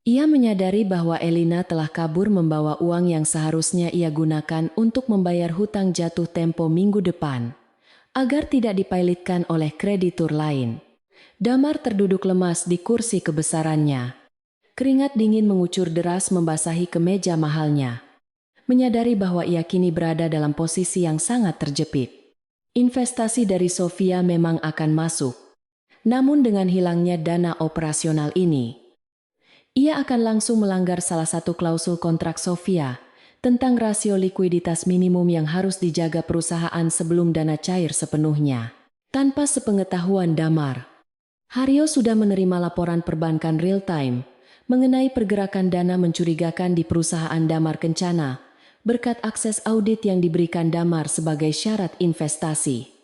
Ia menyadari bahwa Elina telah kabur membawa uang yang seharusnya ia gunakan untuk membayar hutang jatuh tempo minggu depan, agar tidak dipilotkan oleh kreditur lain. Damar terduduk lemas di kursi kebesarannya. Keringat dingin mengucur deras membasahi kemeja mahalnya. Menyadari bahwa ia kini berada dalam posisi yang sangat terjepit. Investasi dari Sofia memang akan masuk. Namun dengan hilangnya dana operasional ini, ia akan langsung melanggar salah satu klausul kontrak Sofia tentang rasio likuiditas minimum yang harus dijaga perusahaan sebelum dana cair sepenuhnya. Tanpa sepengetahuan Damar, Haryo sudah menerima laporan perbankan real-time mengenai pergerakan dana mencurigakan di perusahaan Damar Kencana berkat akses audit yang diberikan Damar sebagai syarat investasi.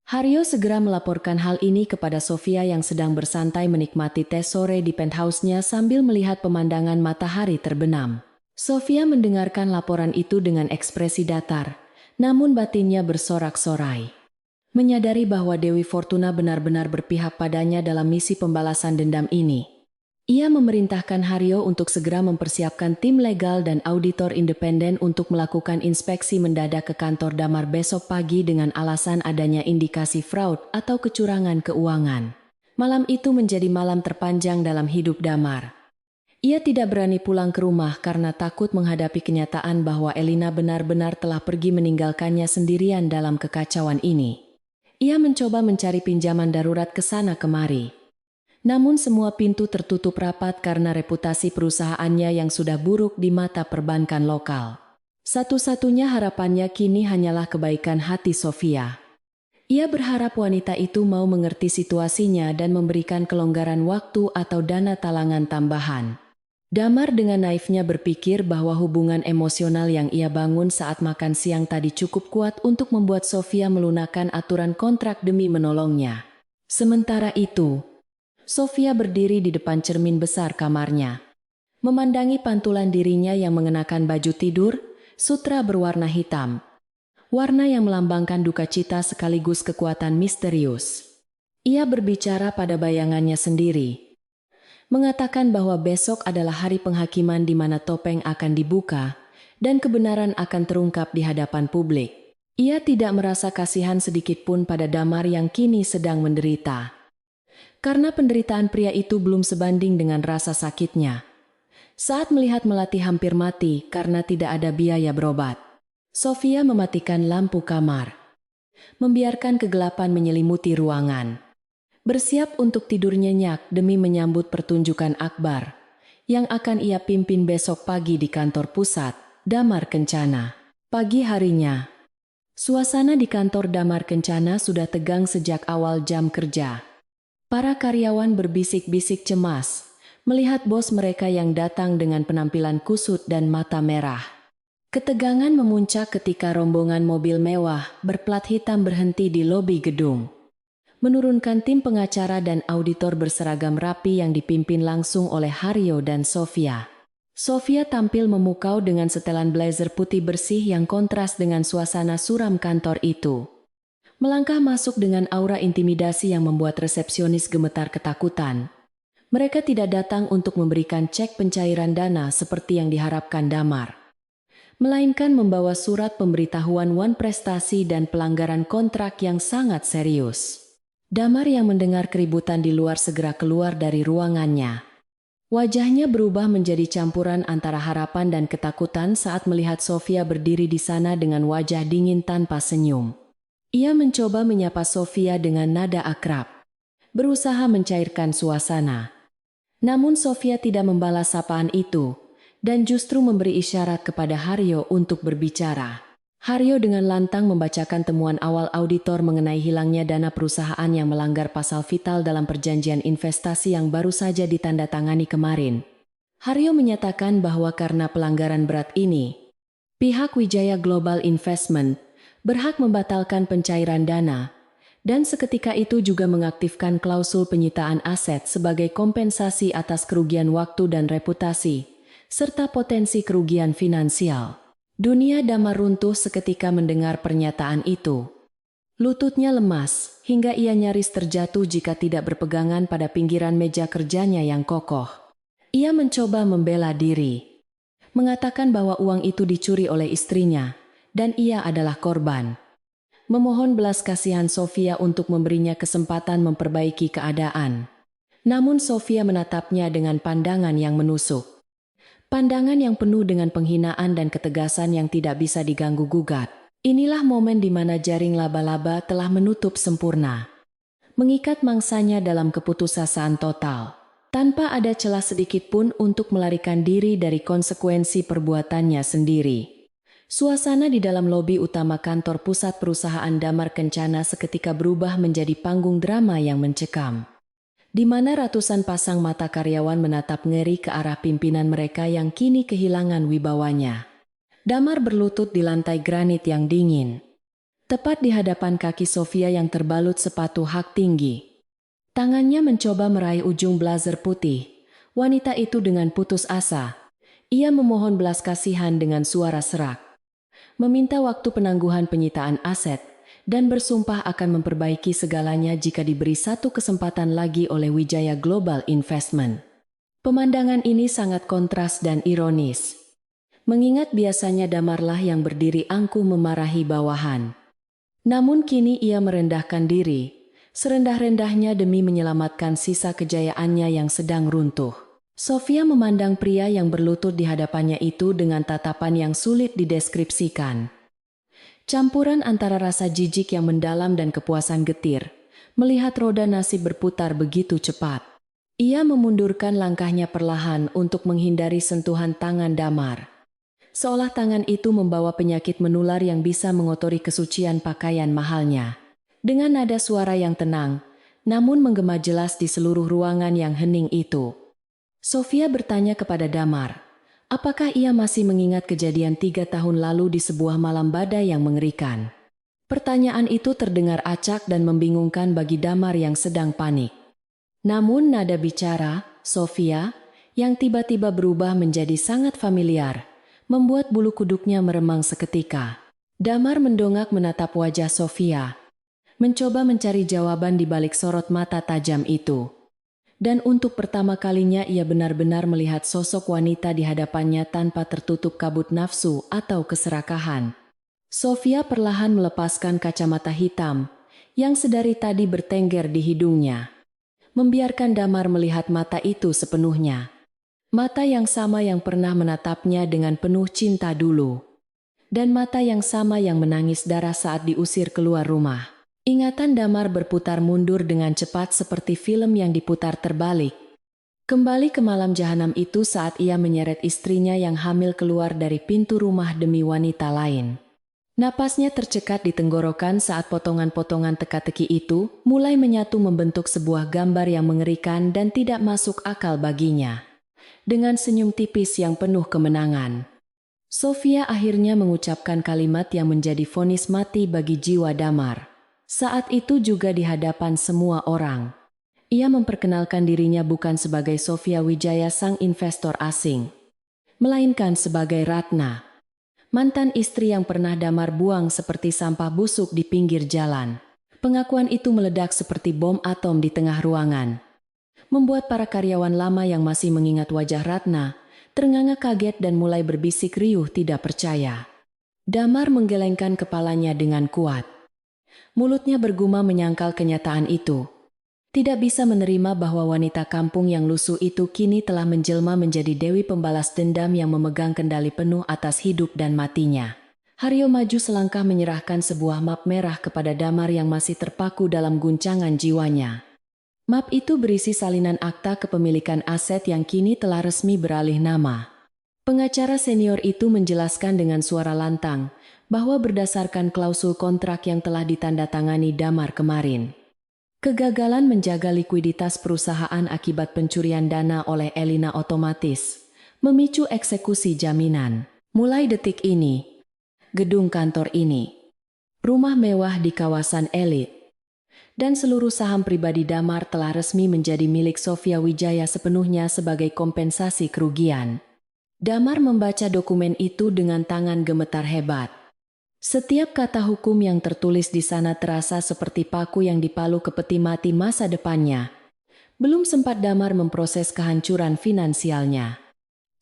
Haryo segera melaporkan hal ini kepada Sofia yang sedang bersantai menikmati teh sore di penthouse-nya sambil melihat pemandangan matahari terbenam. Sofia mendengarkan laporan itu dengan ekspresi datar, namun batinnya bersorak-sorai. Menyadari bahwa Dewi Fortuna benar-benar berpihak padanya dalam misi pembalasan dendam ini. Ia memerintahkan Haryo untuk segera mempersiapkan tim legal dan auditor independen untuk melakukan inspeksi mendadak ke kantor Damar besok pagi dengan alasan adanya indikasi fraud atau kecurangan keuangan. Malam itu menjadi malam terpanjang dalam hidup Damar. Ia tidak berani pulang ke rumah karena takut menghadapi kenyataan bahwa Elina benar-benar telah pergi meninggalkannya sendirian dalam kekacauan ini. Ia mencoba mencari pinjaman darurat ke sana kemari. Namun semua pintu tertutup rapat karena reputasi perusahaannya yang sudah buruk di mata perbankan lokal. Satu-satunya harapannya kini hanyalah kebaikan hati Sofia. Ia berharap wanita itu mau mengerti situasinya dan memberikan kelonggaran waktu atau dana talangan tambahan. Damar dengan naifnya berpikir bahwa hubungan emosional yang ia bangun saat makan siang tadi cukup kuat untuk membuat Sofia melunakkan aturan kontrak demi menolongnya. Sementara itu, Sofia berdiri di depan cermin besar kamarnya. Memandangi pantulan dirinya yang mengenakan baju tidur, sutra berwarna hitam. Warna yang melambangkan duka cita sekaligus kekuatan misterius. Ia berbicara pada bayangannya sendiri. Mengatakan bahwa besok adalah hari penghakiman di mana topeng akan dibuka dan kebenaran akan terungkap di hadapan publik. Ia tidak merasa kasihan sedikit pun pada Damar yang kini sedang menderita. Karena penderitaan pria itu belum sebanding dengan rasa sakitnya. Saat melihat Melati hampir mati karena tidak ada biaya berobat, Sofia mematikan lampu kamar, membiarkan kegelapan menyelimuti ruangan. Bersiap untuk tidur nyenyak demi menyambut pertunjukan akbar yang akan ia pimpin besok pagi di kantor pusat Damar Kencana. Pagi harinya, suasana di kantor Damar Kencana sudah tegang sejak awal jam kerja. Para karyawan berbisik-bisik cemas melihat bos mereka yang datang dengan penampilan kusut dan mata merah. Ketegangan memuncak ketika rombongan mobil mewah berplat hitam berhenti di lobi gedung. Menurunkan tim pengacara dan auditor berseragam rapi yang dipimpin langsung oleh Haryo dan Sofia. Sofia tampil memukau dengan setelan blazer putih bersih yang kontras dengan suasana suram kantor itu. Melangkah masuk dengan aura intimidasi yang membuat resepsionis gemetar ketakutan. Mereka tidak datang untuk memberikan cek pencairan dana seperti yang diharapkan Damar, melainkan membawa surat pemberitahuan wan prestasi dan pelanggaran kontrak yang sangat serius. Damar yang mendengar keributan di luar segera keluar dari ruangannya. Wajahnya berubah menjadi campuran antara harapan dan ketakutan saat melihat Sofia berdiri di sana dengan wajah dingin tanpa senyum. Ia mencoba menyapa Sofia dengan nada akrab, berusaha mencairkan suasana. Namun Sofia tidak membalas sapaan itu, dan justru memberi isyarat kepada Haryo untuk berbicara. Haryo dengan lantang membacakan temuan awal auditor mengenai hilangnya dana perusahaan yang melanggar pasal vital dalam perjanjian investasi yang baru saja ditandatangani kemarin. Haryo menyatakan bahwa karena pelanggaran berat ini, pihak Wijaya Global Investment berhak membatalkan pencairan dana, dan seketika itu juga mengaktifkan klausul penyitaan aset sebagai kompensasi atas kerugian waktu dan reputasi, serta potensi kerugian finansial. Dunia Damar runtuh seketika mendengar pernyataan itu. Lututnya lemas, hingga ia nyaris terjatuh jika tidak berpegangan pada pinggiran meja kerjanya yang kokoh. Ia mencoba membela diri, mengatakan bahwa uang itu dicuri oleh istrinya, dan ia adalah korban. Memohon belas kasihan Sofia untuk memberinya kesempatan memperbaiki keadaan. Namun Sofia menatapnya dengan pandangan yang menusuk. Pandangan yang penuh dengan penghinaan dan ketegasan yang tidak bisa diganggu-gugat. Inilah momen di mana jaring laba-laba telah menutup sempurna, mengikat mangsanya dalam keputusasaan total, tanpa ada celah sedikit pun untuk melarikan diri dari konsekuensi perbuatannya sendiri. Suasana di dalam lobi utama kantor pusat perusahaan Damar Kencana seketika berubah menjadi panggung drama yang mencekam, di mana ratusan pasang mata karyawan menatap ngeri ke arah pimpinan mereka yang kini kehilangan wibawanya. Damar berlutut di lantai granit yang dingin, tepat di hadapan kaki Sofia yang terbalut sepatu hak tinggi. Tangannya mencoba meraih ujung blazer putih. Wanita itu dengan putus asa. Ia memohon belas kasihan dengan suara serak, meminta waktu penangguhan penyitaan aset, dan bersumpah akan memperbaiki segalanya jika diberi satu kesempatan lagi oleh Wijaya Global Investment. Pemandangan ini sangat kontras dan ironis, mengingat biasanya Damarlah yang berdiri angkuh memarahi bawahan. Namun kini ia merendahkan diri, serendah-rendahnya demi menyelamatkan sisa kejayaannya yang sedang runtuh. Sofia memandang pria yang berlutut di hadapannya itu dengan tatapan yang sulit dideskripsikan. Campuran antara rasa jijik yang mendalam dan kepuasan getir, melihat roda nasib berputar begitu cepat. Ia memundurkan langkahnya perlahan untuk menghindari sentuhan tangan Damar, seolah tangan itu membawa penyakit menular yang bisa mengotori kesucian pakaian mahalnya. Dengan nada suara yang tenang, namun menggema jelas di seluruh ruangan yang hening itu, Sofia bertanya kepada Damar, apakah ia masih mengingat kejadian 3 tahun lalu di sebuah malam badai yang mengerikan? Pertanyaan itu terdengar acak dan membingungkan bagi Damar yang sedang panik. Namun nada bicara Sofia, yang tiba-tiba berubah menjadi sangat familiar, membuat bulu kuduknya meremang seketika. Damar mendongak menatap wajah Sofia, mencoba mencari jawaban di balik sorot mata tajam itu. Dan untuk pertama kalinya ia benar-benar melihat sosok wanita di hadapannya tanpa tertutup kabut nafsu atau keserakahan. Sofia perlahan melepaskan kacamata hitam yang sedari tadi bertengger di hidungnya, membiarkan Damar melihat mata itu sepenuhnya. Mata yang sama yang pernah menatapnya dengan penuh cinta dulu, dan mata yang sama yang menangis darah saat diusir keluar rumah. Ingatan Damar berputar mundur dengan cepat seperti film yang diputar terbalik. Kembali ke malam jahanam itu saat ia menyeret istrinya yang hamil keluar dari pintu rumah demi wanita lain. Napasnya tercekat di tenggorokan saat potongan-potongan teka-teki itu mulai menyatu membentuk sebuah gambar yang mengerikan dan tidak masuk akal baginya. Dengan senyum tipis yang penuh kemenangan, Sofia akhirnya mengucapkan kalimat yang menjadi vonis mati bagi jiwa Damar. Saat itu juga di hadapan semua orang, ia memperkenalkan dirinya bukan sebagai Sofia Wijaya sang investor asing, melainkan sebagai Ratna, mantan istri yang pernah Damar buang seperti sampah busuk di pinggir jalan. Pengakuan itu meledak seperti bom atom di tengah ruangan, membuat para karyawan lama yang masih mengingat wajah Ratna ternganga kaget dan mulai berbisik riuh tidak percaya. Damar menggelengkan kepalanya dengan kuat. Mulutnya bergumam menyangkal kenyataan itu. Tidak bisa menerima bahwa wanita kampung yang lusuh itu kini telah menjelma menjadi dewi pembalas dendam yang memegang kendali penuh atas hidup dan matinya. Haryo maju selangkah menyerahkan sebuah map merah kepada Damar yang masih terpaku dalam guncangan jiwanya. Map itu berisi salinan akta kepemilikan aset yang kini telah resmi beralih nama. Pengacara senior itu menjelaskan dengan suara lantang bahwa berdasarkan klausul kontrak yang telah ditandatangani Damar kemarin, kegagalan menjaga likuiditas perusahaan akibat pencurian dana oleh Elina otomatis memicu eksekusi jaminan. Mulai detik ini, gedung kantor ini, rumah mewah di kawasan elit, dan seluruh saham pribadi Damar telah resmi menjadi milik Sofia Wijaya sepenuhnya sebagai kompensasi kerugian. Damar membaca dokumen itu dengan tangan gemetar hebat. Setiap kata hukum yang tertulis di sana terasa seperti paku yang dipalu ke peti mati masa depannya. Belum sempat Damar memproses kehancuran finansialnya.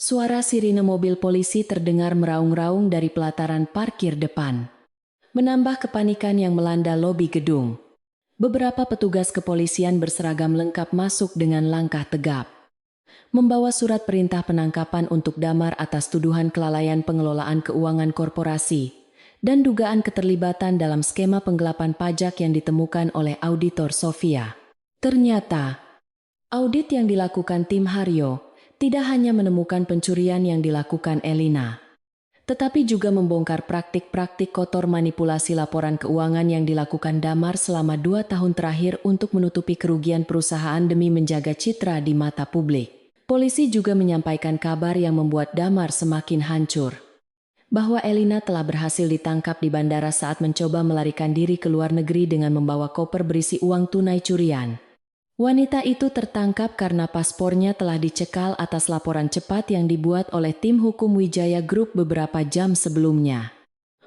Suara sirine mobil polisi terdengar meraung-raung dari pelataran parkir depan, menambah kepanikan yang melanda lobi gedung. Beberapa petugas kepolisian berseragam lengkap masuk dengan langkah tegap, membawa surat perintah penangkapan untuk Damar atas tuduhan kelalaian pengelolaan keuangan korporasi dan dugaan keterlibatan dalam skema penggelapan pajak yang ditemukan oleh auditor Sofia. Ternyata, audit yang dilakukan tim Haryo tidak hanya menemukan pencurian yang dilakukan Elina, tetapi juga membongkar praktik-praktik kotor manipulasi laporan keuangan yang dilakukan Damar selama 2 tahun terakhir untuk menutupi kerugian perusahaan demi menjaga citra di mata publik. Polisi juga menyampaikan kabar yang membuat Damar semakin hancur, bahwa Elina telah berhasil ditangkap di bandara saat mencoba melarikan diri ke luar negeri dengan membawa koper berisi uang tunai curian. Wanita itu tertangkap karena paspornya telah dicekal atas laporan cepat yang dibuat oleh tim hukum Wijaya Group beberapa jam sebelumnya,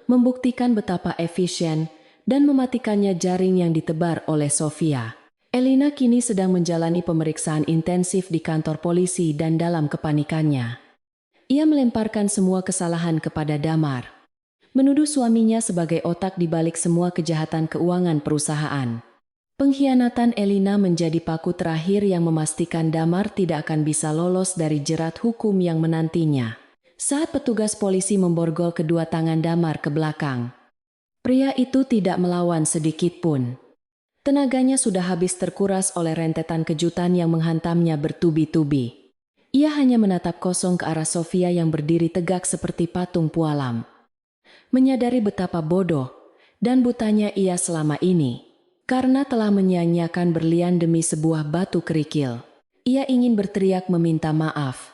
membuktikan betapa efisien dan mematikannya jaring yang ditebar oleh Sofia. Elina kini sedang menjalani pemeriksaan intensif di kantor polisi dan dalam kepanikannya, ia melemparkan semua kesalahan kepada Damar, menuduh suaminya sebagai otak di balik semua kejahatan keuangan perusahaan. Pengkhianatan Elina menjadi paku terakhir yang memastikan Damar tidak akan bisa lolos dari jerat hukum yang menantinya. Saat petugas polisi memborgol kedua tangan Damar ke belakang, pria itu tidak melawan sedikit pun. Tenaganya sudah habis terkuras oleh rentetan kejutan yang menghantamnya bertubi-tubi. Ia hanya menatap kosong ke arah Sofia yang berdiri tegak seperti patung pualam. Menyadari betapa bodoh dan butanya ia selama ini, karena telah menyia-nyiakan berlian demi sebuah batu kerikil. Ia ingin berteriak meminta maaf,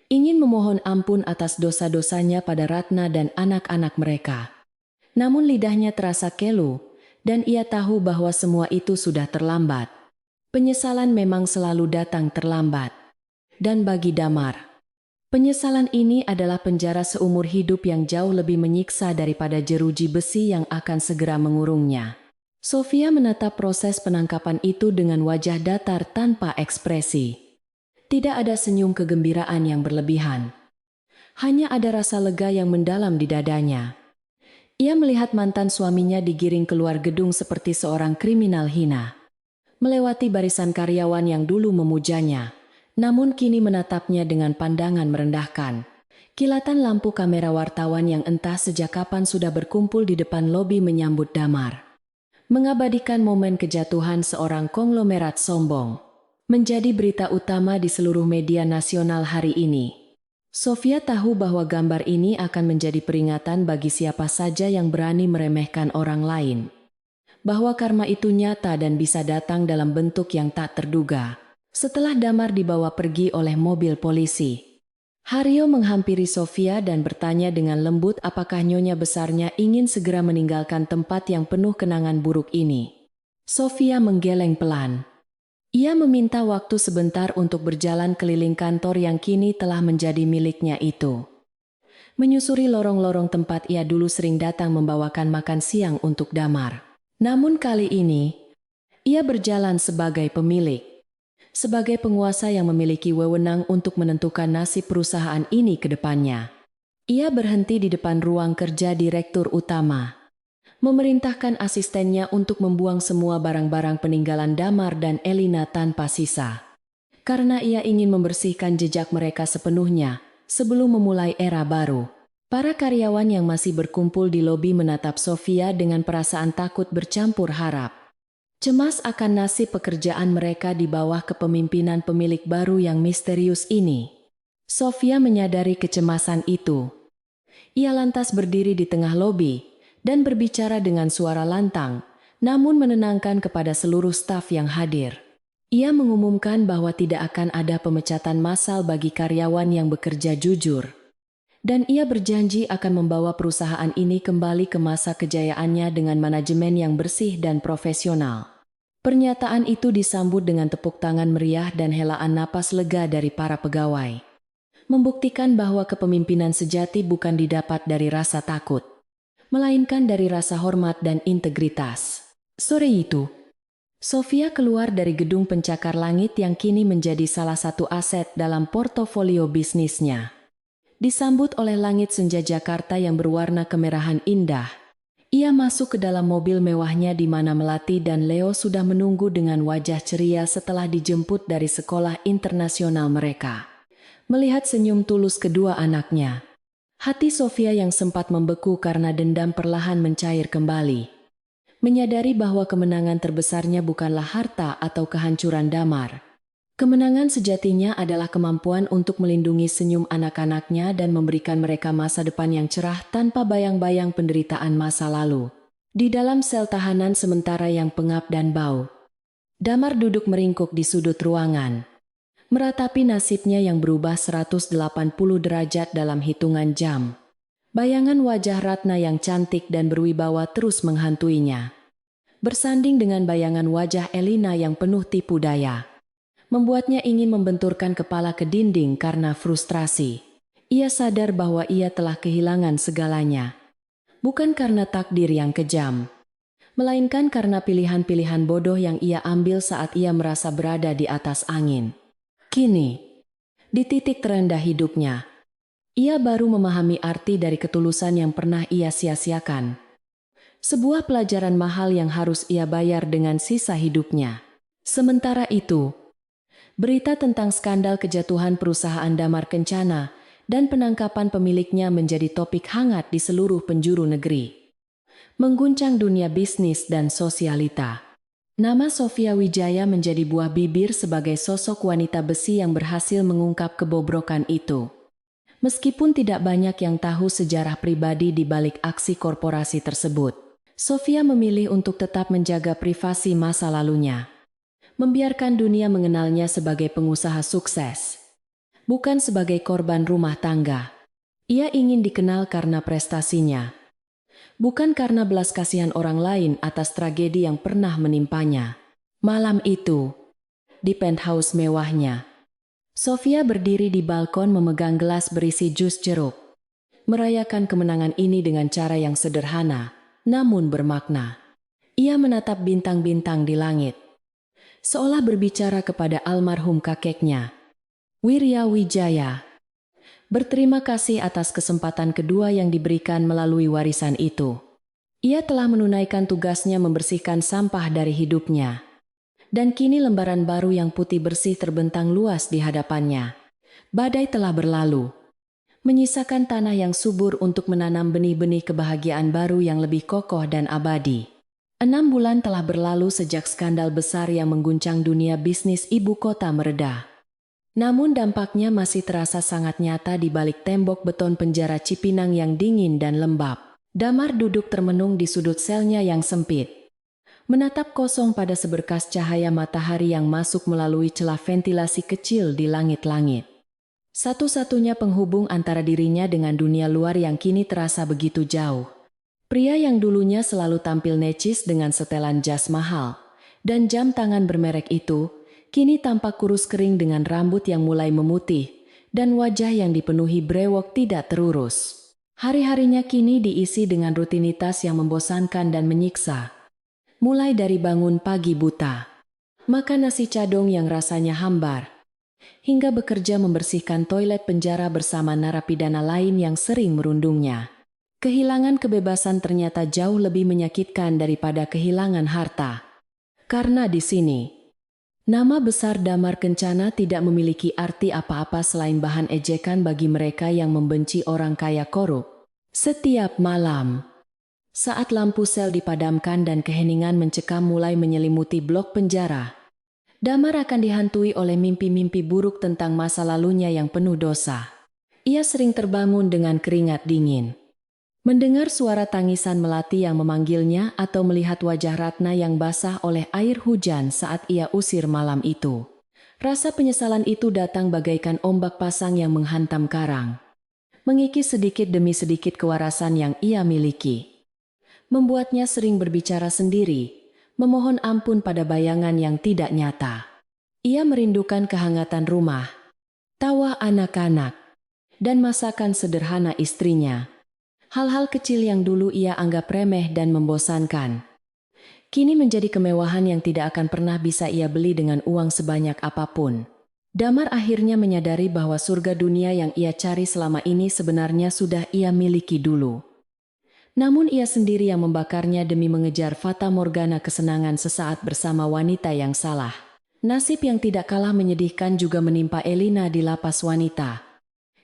ingin memohon ampun atas dosa-dosanya pada Ratna dan anak-anak mereka. Namun lidahnya terasa kelu, dan ia tahu bahwa semua itu sudah terlambat. Penyesalan memang selalu datang terlambat. Dan bagi Damar, penyesalan ini adalah penjara seumur hidup yang jauh lebih menyiksa daripada jeruji besi yang akan segera mengurungnya. Sofia menatap proses penangkapan itu dengan wajah datar tanpa ekspresi. Tidak ada senyum kegembiraan yang berlebihan. Hanya ada rasa lega yang mendalam di dadanya. Ia melihat mantan suaminya digiring keluar gedung seperti seorang kriminal hina, melewati barisan karyawan yang dulu memujanya, namun kini menatapnya dengan pandangan merendahkan. Kilatan lampu kamera wartawan yang entah sejak kapan sudah berkumpul di depan lobi menyambut Damar, mengabadikan momen kejatuhan seorang konglomerat sombong, menjadi berita utama di seluruh media nasional hari ini. Sofia tahu bahwa gambar ini akan menjadi peringatan bagi siapa saja yang berani meremehkan orang lain, bahwa karma itu nyata dan bisa datang dalam bentuk yang tak terduga. Setelah Damar dibawa pergi oleh mobil polisi, Haryo menghampiri Sofia dan bertanya dengan lembut apakah nyonya besarnya ingin segera meninggalkan tempat yang penuh kenangan buruk ini. Sofia menggeleng pelan. Ia meminta waktu sebentar untuk berjalan keliling kantor yang kini telah menjadi miliknya itu, menyusuri lorong-lorong tempat ia dulu sering datang membawakan makan siang untuk Damar. Namun kali ini, ia berjalan sebagai pemilik, sebagai penguasa yang memiliki wewenang untuk menentukan nasib perusahaan ini ke depannya. Ia berhenti di depan ruang kerja direktur utama, memerintahkan asistennya untuk membuang semua barang-barang peninggalan Damar dan Elina tanpa sisa, karena ia ingin membersihkan jejak mereka sepenuhnya sebelum memulai era baru. Para karyawan yang masih berkumpul di lobi menatap Sofia dengan perasaan takut bercampur harap, cemas akan nasib pekerjaan mereka di bawah kepemimpinan pemilik baru yang misterius ini. Sofia menyadari kecemasan itu. Ia lantas berdiri di tengah lobi dan berbicara dengan suara lantang, namun menenangkan kepada seluruh staf yang hadir. Ia mengumumkan bahwa tidak akan ada pemecatan massal bagi karyawan yang bekerja jujur. Dan ia berjanji akan membawa perusahaan ini kembali ke masa kejayaannya dengan manajemen yang bersih dan profesional. Pernyataan itu disambut dengan tepuk tangan meriah dan helaan napas lega dari para pegawai. Membuktikan bahwa kepemimpinan sejati bukan didapat dari rasa takut, melainkan dari rasa hormat dan integritas. Sore itu, Sofia keluar dari gedung pencakar langit yang kini menjadi salah satu aset dalam portofolio bisnisnya. Disambut oleh langit senja Jakarta yang berwarna kemerahan indah, ia masuk ke dalam mobil mewahnya di mana Melati dan Leo sudah menunggu dengan wajah ceria setelah dijemput dari sekolah internasional mereka. Melihat senyum tulus kedua anaknya, hati Sofia yang sempat membeku karena dendam perlahan mencair kembali. Menyadari bahwa kemenangan terbesarnya bukanlah harta atau kehancuran Damar. Kemenangan sejatinya adalah kemampuan untuk melindungi senyum anak-anaknya dan memberikan mereka masa depan yang cerah tanpa bayang-bayang penderitaan masa lalu. Di dalam sel tahanan sementara yang pengap dan bau, Damar duduk meringkuk di sudut ruangan, meratapi nasibnya yang berubah 180 derajat dalam hitungan jam. Bayangan wajah Ratna yang cantik dan berwibawa terus menghantuinya. Bersanding dengan bayangan wajah Elina yang penuh tipu daya, membuatnya ingin membenturkan kepala ke dinding karena frustrasi. Ia sadar bahwa ia telah kehilangan segalanya. Bukan karena takdir yang kejam, melainkan karena pilihan-pilihan bodoh yang ia ambil saat ia merasa berada di atas angin. Kini, di titik terendah hidupnya, ia baru memahami arti dari ketulusan yang pernah ia sia-siakan. Sebuah pelajaran mahal yang harus ia bayar dengan sisa hidupnya. Sementara itu, berita tentang skandal kejatuhan perusahaan Damar Kencana dan penangkapan pemiliknya menjadi topik hangat di seluruh penjuru negeri, mengguncang dunia bisnis dan sosialita. Nama Sofia Wijaya menjadi buah bibir sebagai sosok wanita besi yang berhasil mengungkap kebobrokan itu. Meskipun tidak banyak yang tahu sejarah pribadi di balik aksi korporasi tersebut, Sofia memilih untuk tetap menjaga privasi masa lalunya. Membiarkan dunia mengenalnya sebagai pengusaha sukses, bukan sebagai korban rumah tangga. Ia ingin dikenal karena prestasinya, bukan karena belas kasihan orang lain atas tragedi yang pernah menimpanya. Malam itu, di penthouse mewahnya, Sofia berdiri di balkon memegang gelas berisi jus jeruk, merayakan kemenangan ini dengan cara yang sederhana, namun bermakna. Ia menatap bintang-bintang di langit, seolah berbicara kepada almarhum kakeknya, Wirya Wijaya. Berterima kasih atas kesempatan kedua yang diberikan melalui warisan itu. Ia telah menunaikan tugasnya membersihkan sampah dari hidupnya. Dan kini lembaran baru yang putih bersih terbentang luas di hadapannya. Badai telah berlalu, menyisakan tanah yang subur untuk menanam benih-benih kebahagiaan baru yang lebih kokoh dan abadi. 6 bulan telah berlalu sejak skandal besar yang mengguncang dunia bisnis ibu kota mereda. Namun dampaknya masih terasa sangat nyata di balik tembok beton penjara Cipinang yang dingin dan lembab. Damar duduk termenung di sudut selnya yang sempit, menatap kosong pada seberkas cahaya matahari yang masuk melalui celah ventilasi kecil di langit-langit. Satu-satunya penghubung antara dirinya dengan dunia luar yang kini terasa begitu jauh. Pria yang dulunya selalu tampil necis dengan setelan jas mahal dan jam tangan bermerek itu, kini tampak kurus kering dengan rambut yang mulai memutih dan wajah yang dipenuhi brewok tidak terurus. Hari-harinya kini diisi dengan rutinitas yang membosankan dan menyiksa. Mulai dari bangun pagi buta, makan nasi cadong yang rasanya hambar, hingga bekerja membersihkan toilet penjara bersama narapidana lain yang sering merundungnya. Kehilangan kebebasan ternyata jauh lebih menyakitkan daripada kehilangan harta. Karena di sini, nama besar Damar Kencana tidak memiliki arti apa-apa selain bahan ejekan bagi mereka yang membenci orang kaya korup. Setiap malam, saat lampu sel dipadamkan dan keheningan mencekam mulai menyelimuti blok penjara, Damar akan dihantui oleh mimpi-mimpi buruk tentang masa lalunya yang penuh dosa. Ia sering terbangun dengan keringat dingin, mendengar suara tangisan Melati yang memanggilnya atau melihat wajah Ratna yang basah oleh air hujan saat ia usir malam itu. Rasa penyesalan itu datang bagaikan ombak pasang yang menghantam karang, mengikis sedikit demi sedikit kewarasan yang ia miliki. Membuatnya sering berbicara sendiri, memohon ampun pada bayangan yang tidak nyata. Ia merindukan kehangatan rumah, tawa anak-anak, dan masakan sederhana istrinya. Hal-hal kecil yang dulu ia anggap remeh dan membosankan, kini menjadi kemewahan yang tidak akan pernah bisa ia beli dengan uang sebanyak apapun. Damar akhirnya menyadari bahwa surga dunia yang ia cari selama ini sebenarnya sudah ia miliki dulu. Namun ia sendiri yang membakarnya demi mengejar fata morgana kesenangan sesaat bersama wanita yang salah. Nasib yang tidak kalah menyedihkan juga menimpa Elina di lapas wanita,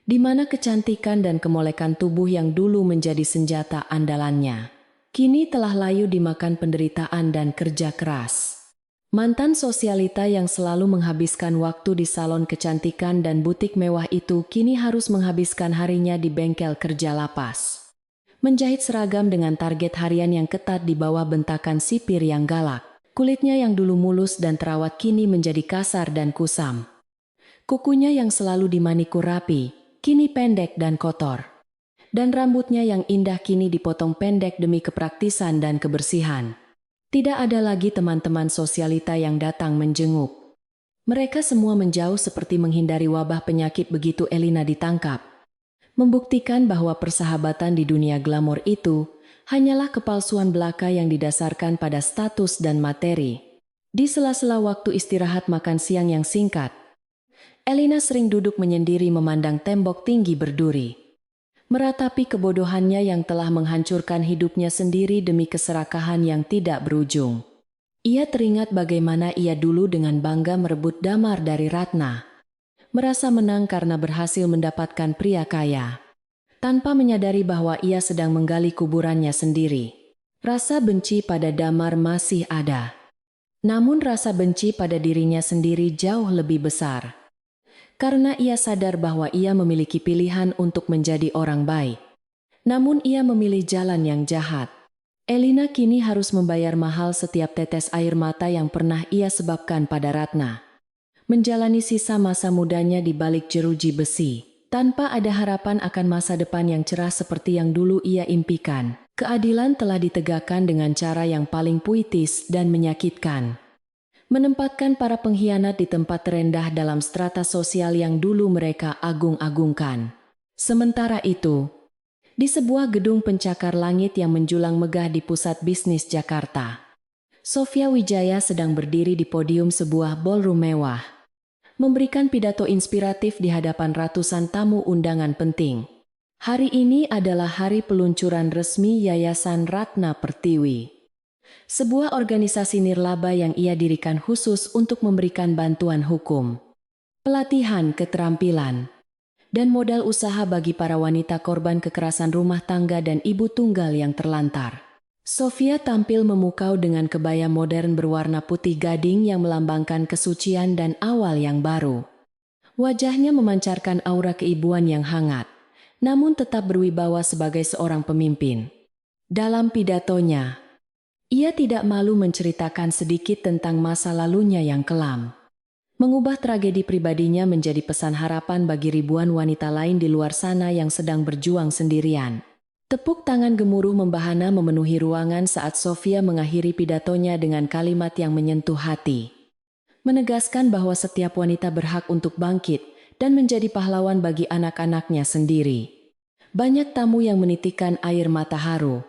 di mana kecantikan dan kemolekan tubuh yang dulu menjadi senjata andalannya, kini telah layu dimakan penderitaan dan kerja keras. Mantan sosialita yang selalu menghabiskan waktu di salon kecantikan dan butik mewah itu kini harus menghabiskan harinya di bengkel kerja lapas, menjahit seragam dengan target harian yang ketat di bawah bentakan sipir yang galak. Kulitnya yang dulu mulus dan terawat kini menjadi kasar dan kusam. Kukunya yang selalu dimanikur rapi, kini pendek dan kotor. Dan rambutnya yang indah kini dipotong pendek demi kepraktisan dan kebersihan. Tidak ada lagi teman-teman sosialita yang datang menjenguk. Mereka semua menjauh seperti menghindari wabah penyakit begitu Elina ditangkap. Membuktikan bahwa persahabatan di dunia glamor itu hanyalah kepalsuan belaka yang didasarkan pada status dan materi. Di sela-sela waktu istirahat makan siang yang singkat, Elina sering duduk menyendiri memandang tembok tinggi berduri, meratapi kebodohannya yang telah menghancurkan hidupnya sendiri demi keserakahan yang tidak berujung. Ia teringat bagaimana ia dulu dengan bangga merebut Damar dari Ratna, merasa menang karena berhasil mendapatkan pria kaya, tanpa menyadari bahwa ia sedang menggali kuburannya sendiri. Rasa benci pada Damar masih ada, namun rasa benci pada dirinya sendiri jauh lebih besar. Karena ia sadar bahwa ia memiliki pilihan untuk menjadi orang baik. Namun ia memilih jalan yang jahat. Elina kini harus membayar mahal setiap tetes air mata yang pernah ia sebabkan pada Ratna. Menjalani sisa masa mudanya di balik jeruji besi, tanpa ada harapan akan masa depan yang cerah seperti yang dulu ia impikan. Keadilan telah ditegakkan dengan cara yang paling puitis dan menyakitkan, menempatkan para pengkhianat di tempat terendah dalam strata sosial yang dulu mereka agung-agungkan. Sementara itu, di sebuah gedung pencakar langit yang menjulang megah di pusat bisnis Jakarta, Sofia Wijaya sedang berdiri di podium sebuah ballroom mewah, memberikan pidato inspiratif di hadapan ratusan tamu undangan penting. Hari ini adalah hari peluncuran resmi Yayasan Ratna Pertiwi, sebuah organisasi nirlaba yang ia dirikan khusus untuk memberikan bantuan hukum, pelatihan keterampilan, dan modal usaha bagi para wanita korban kekerasan rumah tangga dan ibu tunggal yang terlantar. Sofia tampil memukau dengan kebaya modern berwarna putih gading yang melambangkan kesucian dan awal yang baru. Wajahnya memancarkan aura keibuan yang hangat, namun tetap berwibawa sebagai seorang pemimpin. Dalam pidatonya, ia tidak malu menceritakan sedikit tentang masa lalunya yang kelam, mengubah tragedi pribadinya menjadi pesan harapan bagi ribuan wanita lain di luar sana yang sedang berjuang sendirian. Tepuk tangan gemuruh membahana memenuhi ruangan saat Sofia mengakhiri pidatonya dengan kalimat yang menyentuh hati, menegaskan bahwa setiap wanita berhak untuk bangkit dan menjadi pahlawan bagi anak-anaknya sendiri. Banyak tamu yang menitikkan air mata haru,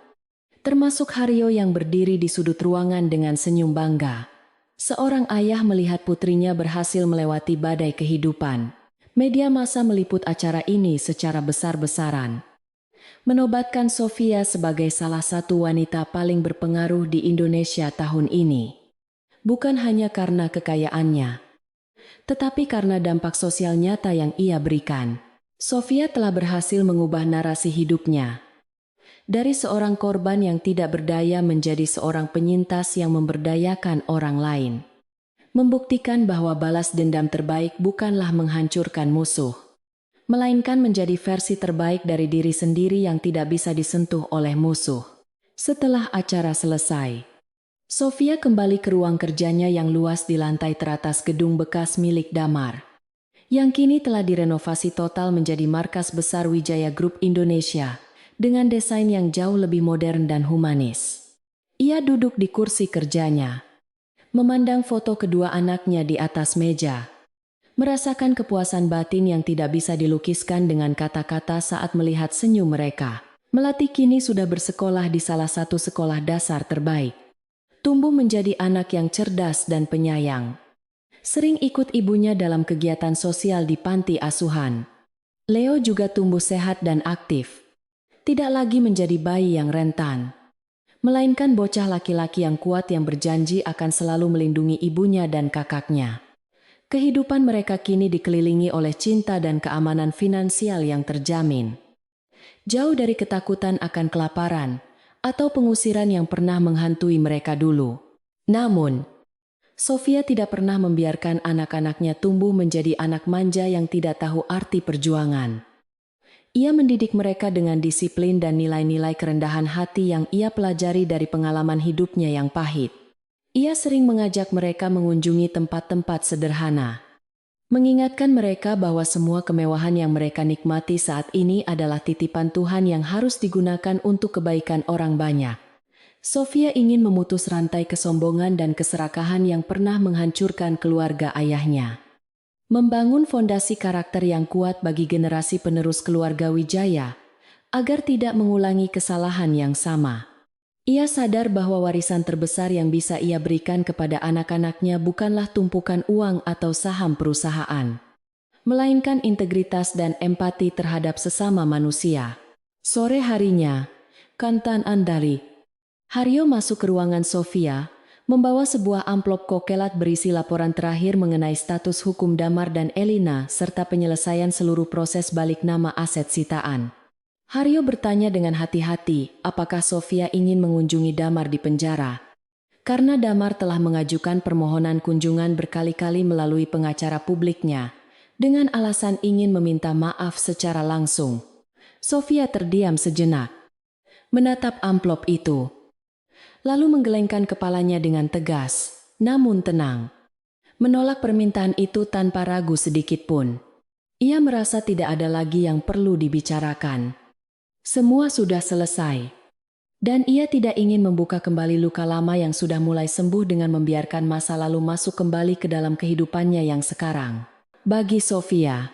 termasuk Haryo yang berdiri di sudut ruangan dengan senyum bangga. Seorang ayah melihat putrinya berhasil melewati badai kehidupan. Media massa meliput acara ini secara besar-besaran, menobatkan Sofia sebagai salah satu wanita paling berpengaruh di Indonesia tahun ini. Bukan hanya karena kekayaannya, tetapi karena dampak sosial nyata yang ia berikan. Sofia telah berhasil mengubah narasi hidupnya, dari seorang korban yang tidak berdaya menjadi seorang penyintas yang memberdayakan orang lain. Membuktikan bahwa balas dendam terbaik bukanlah menghancurkan musuh, melainkan menjadi versi terbaik dari diri sendiri yang tidak bisa disentuh oleh musuh. Setelah acara selesai, Sofia kembali ke ruang kerjanya yang luas di lantai teratas gedung bekas milik Damar. yang kini telah direnovasi total menjadi markas besar Wijaya Group Indonesia dengan desain yang jauh lebih modern dan humanis. Ia duduk di kursi kerjanya, memandang foto kedua anaknya di atas meja, merasakan kepuasan batin yang tidak bisa dilukiskan dengan kata-kata saat melihat senyum mereka. Melati kini sudah bersekolah di salah satu sekolah dasar terbaik. Tumbuh menjadi anak yang cerdas dan penyayang. Sering ikut ibunya dalam kegiatan sosial di panti asuhan. Leo juga tumbuh sehat dan aktif. Tidak lagi menjadi bayi yang rentan, melainkan bocah laki-laki yang kuat yang berjanji akan selalu melindungi ibunya dan kakaknya. Kehidupan mereka kini dikelilingi oleh cinta dan keamanan finansial yang terjamin. Jauh dari ketakutan akan kelaparan atau pengusiran yang pernah menghantui mereka dulu. Namun, Sofia tidak pernah membiarkan anak-anaknya tumbuh menjadi anak manja yang tidak tahu arti perjuangan. Ia mendidik mereka dengan disiplin dan nilai-nilai kerendahan hati yang ia pelajari dari pengalaman hidupnya yang pahit. Ia sering mengajak mereka mengunjungi tempat-tempat sederhana, mengingatkan mereka bahwa semua kemewahan yang mereka nikmati saat ini adalah titipan Tuhan yang harus digunakan untuk kebaikan orang banyak. Sofia ingin memutus rantai kesombongan dan keserakahan yang pernah menghancurkan keluarga ayahnya. Membangun fondasi karakter yang kuat bagi generasi penerus keluarga Wijaya, agar tidak mengulangi kesalahan yang sama. Ia sadar bahwa warisan terbesar yang bisa ia berikan kepada anak-anaknya bukanlah tumpukan uang atau saham perusahaan, melainkan integritas dan empati terhadap sesama manusia. Sore harinya, Kantan Andali, Haryo masuk ke ruangan Sofia, membawa sebuah amplop kokelat berisi laporan terakhir mengenai status hukum Damar dan Elina serta penyelesaian seluruh proses balik nama aset sitaan. Haryo bertanya dengan hati-hati apakah Sofia ingin mengunjungi Damar di penjara. Karena Damar telah mengajukan permohonan kunjungan berkali-kali melalui pengacara publiknya, dengan alasan ingin meminta maaf secara langsung. Sofia terdiam sejenak, menatap amplop itu, lalu menggelengkan kepalanya dengan tegas, namun tenang. Menolak permintaan itu tanpa ragu sedikit pun. Ia merasa tidak ada lagi yang perlu dibicarakan. Semua sudah selesai. Dan ia tidak ingin membuka kembali luka lama yang sudah mulai sembuh dengan membiarkan masa lalu masuk kembali ke dalam kehidupannya yang sekarang. Bagi Sofia,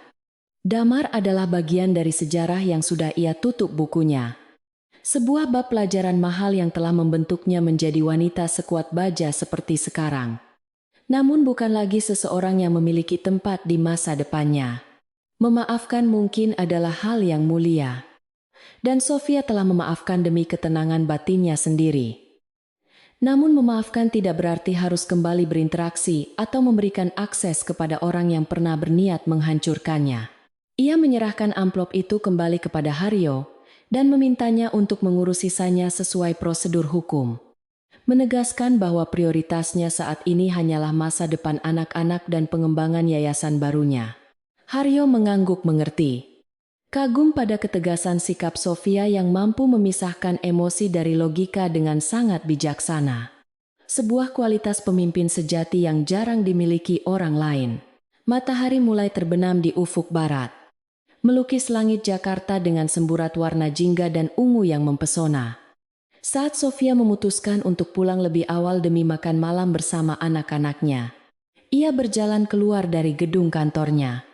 Damar adalah bagian dari sejarah yang sudah ia tutup bukunya. Sebuah bab pelajaran mahal yang telah membentuknya menjadi wanita sekuat baja seperti sekarang. Namun bukan lagi seseorang yang memiliki tempat di masa depannya. Memaafkan mungkin adalah hal yang mulia. Dan Sofia telah memaafkan demi ketenangan batinnya sendiri. Namun memaafkan tidak berarti harus kembali berinteraksi atau memberikan akses kepada orang yang pernah berniat menghancurkannya. Ia menyerahkan amplop itu kembali kepada Haryo dan memintanya untuk mengurus sisanya sesuai prosedur hukum. Menegaskan bahwa prioritasnya saat ini hanyalah masa depan anak-anak dan pengembangan yayasan barunya. Haryo mengangguk mengerti. Kagum pada ketegasan sikap Sofia yang mampu memisahkan emosi dari logika dengan sangat bijaksana. Sebuah kualitas pemimpin sejati yang jarang dimiliki orang lain. Matahari mulai terbenam di ufuk barat, melukis langit Jakarta dengan semburat warna jingga dan ungu yang mempesona. Saat Sofia memutuskan untuk pulang lebih awal demi makan malam bersama anak-anaknya, ia berjalan keluar dari gedung kantornya,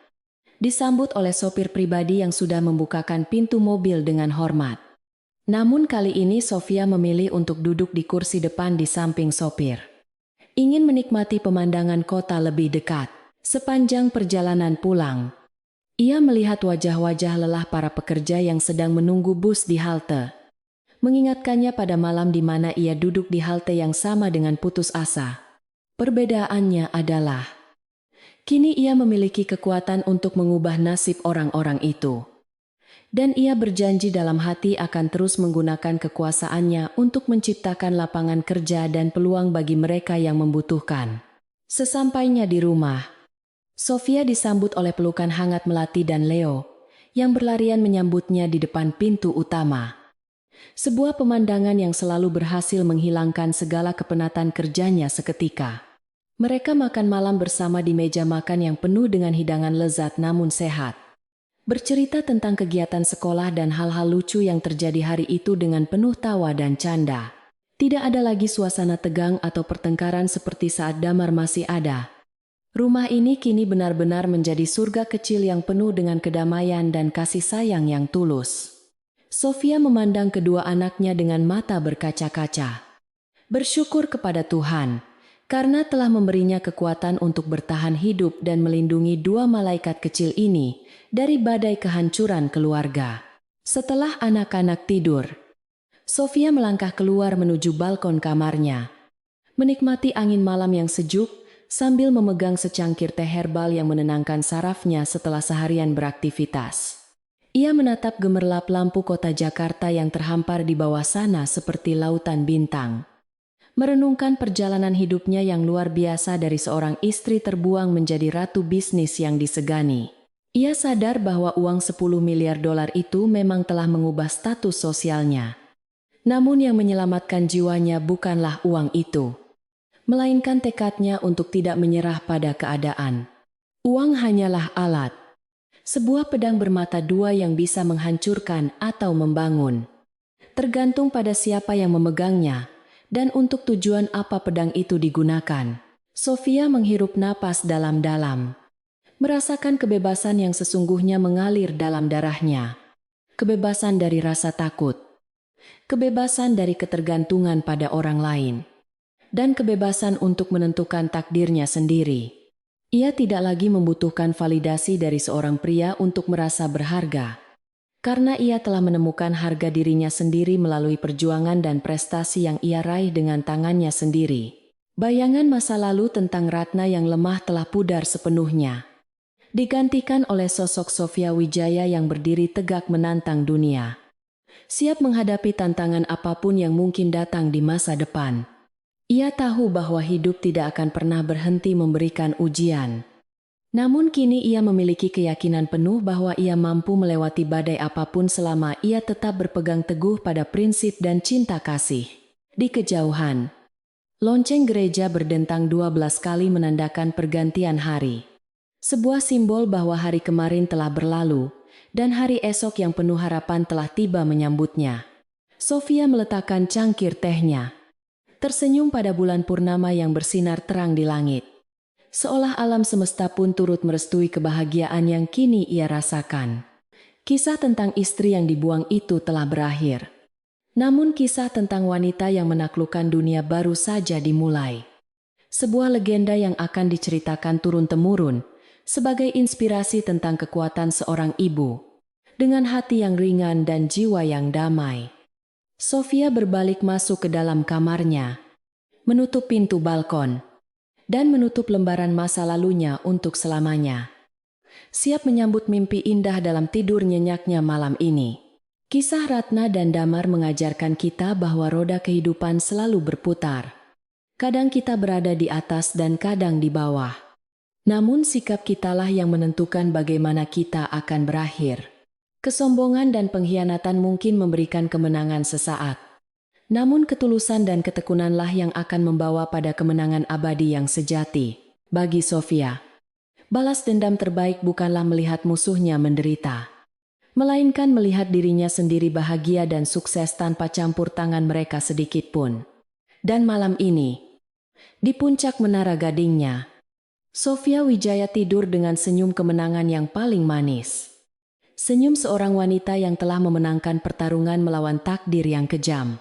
disambut oleh sopir pribadi yang sudah membukakan pintu mobil dengan hormat. Namun kali ini Sofia memilih untuk duduk di kursi depan di samping sopir. Ingin menikmati pemandangan kota lebih dekat. Sepanjang perjalanan pulang, ia melihat wajah-wajah lelah para pekerja yang sedang menunggu bus di halte. Mengingatkannya pada malam di mana ia duduk di halte yang sama dengan putus asa. Perbedaannya adalah kini ia memiliki kekuatan untuk mengubah nasib orang-orang itu. Dan ia berjanji dalam hati akan terus menggunakan kekuasaannya untuk menciptakan lapangan kerja dan peluang bagi mereka yang membutuhkan. Sesampainya di rumah, Sofia disambut oleh pelukan hangat Melati dan Leo, yang berlarian menyambutnya di depan pintu utama. Sebuah pemandangan yang selalu berhasil menghilangkan segala kepenatan kerjanya seketika. Mereka makan malam bersama di meja makan yang penuh dengan hidangan lezat namun sehat. Bercerita tentang kegiatan sekolah dan hal-hal lucu yang terjadi hari itu dengan penuh tawa dan canda. Tidak ada lagi suasana tegang atau pertengkaran seperti saat Damar masih ada. Rumah ini kini benar-benar menjadi surga kecil yang penuh dengan kedamaian dan kasih sayang yang tulus. Sofia memandang kedua anaknya dengan mata berkaca-kaca. Bersyukur kepada Tuhan, karena telah memberinya kekuatan untuk bertahan hidup dan melindungi dua malaikat kecil ini dari badai kehancuran keluarga. Setelah anak-anak tidur, Sofia melangkah keluar menuju balkon kamarnya, menikmati angin malam yang sejuk sambil memegang secangkir teh herbal yang menenangkan sarafnya setelah seharian beraktivitas. Ia menatap gemerlap lampu kota Jakarta yang terhampar di bawah sana seperti lautan bintang. Merenungkan perjalanan hidupnya yang luar biasa dari seorang istri terbuang menjadi ratu bisnis yang disegani. Ia sadar bahwa uang 10 miliar dolar itu memang telah mengubah status sosialnya. Namun yang menyelamatkan jiwanya bukanlah uang itu, melainkan tekadnya untuk tidak menyerah pada keadaan. Uang hanyalah alat, sebuah pedang bermata dua yang bisa menghancurkan atau membangun. Tergantung pada siapa yang memegangnya, dan untuk tujuan apa pedang itu digunakan. Sofia menghirup napas dalam-dalam, merasakan kebebasan yang sesungguhnya mengalir dalam darahnya. Kebebasan dari rasa takut, kebebasan dari ketergantungan pada orang lain, dan kebebasan untuk menentukan takdirnya sendiri. Ia tidak lagi membutuhkan validasi dari seorang pria untuk merasa berharga, karena ia telah menemukan harga dirinya sendiri melalui perjuangan dan prestasi yang ia raih dengan tangannya sendiri. Bayangan masa lalu tentang Ratna yang lemah telah pudar sepenuhnya, digantikan oleh sosok Sofia Wijaya yang berdiri tegak menantang dunia, siap menghadapi tantangan apapun yang mungkin datang di masa depan. Ia tahu bahwa hidup tidak akan pernah berhenti memberikan ujian. Namun kini ia memiliki keyakinan penuh bahwa ia mampu melewati badai apapun selama ia tetap berpegang teguh pada prinsip dan cinta kasih. Di kejauhan, lonceng gereja berdentang 12 kali menandakan pergantian hari. Sebuah simbol bahwa hari kemarin telah berlalu, dan hari esok yang penuh harapan telah tiba menyambutnya. Sofia meletakkan cangkir tehnya, tersenyum pada bulan purnama yang bersinar terang di langit. Seolah alam semesta pun turut merestui kebahagiaan yang kini ia rasakan. Kisah tentang istri yang dibuang itu telah berakhir. Namun kisah tentang wanita yang menaklukkan dunia baru saja dimulai. Sebuah legenda yang akan diceritakan turun-temurun, sebagai inspirasi tentang kekuatan seorang ibu, dengan hati yang ringan dan jiwa yang damai. Sofia berbalik masuk ke dalam kamarnya, menutup pintu balkon, dan menutup lembaran masa lalunya untuk selamanya. Siap menyambut mimpi indah dalam tidur nyenyaknya malam ini. Kisah Ratna dan Damar mengajarkan kita bahwa roda kehidupan selalu berputar. Kadang kita berada di atas dan kadang di bawah. Namun sikap kitalah yang menentukan bagaimana kita akan berakhir. Kesombongan dan pengkhianatan mungkin memberikan kemenangan sesaat. Namun ketulusan dan ketekunanlah yang akan membawa pada kemenangan abadi yang sejati. Bagi Sofia, balas dendam terbaik bukanlah melihat musuhnya menderita, melainkan melihat dirinya sendiri bahagia dan sukses tanpa campur tangan mereka sedikit pun. Dan malam ini, di puncak menara gadingnya, Sofia Wijaya tidur dengan senyum kemenangan yang paling manis. Senyum seorang wanita yang telah memenangkan pertarungan melawan takdir yang kejam.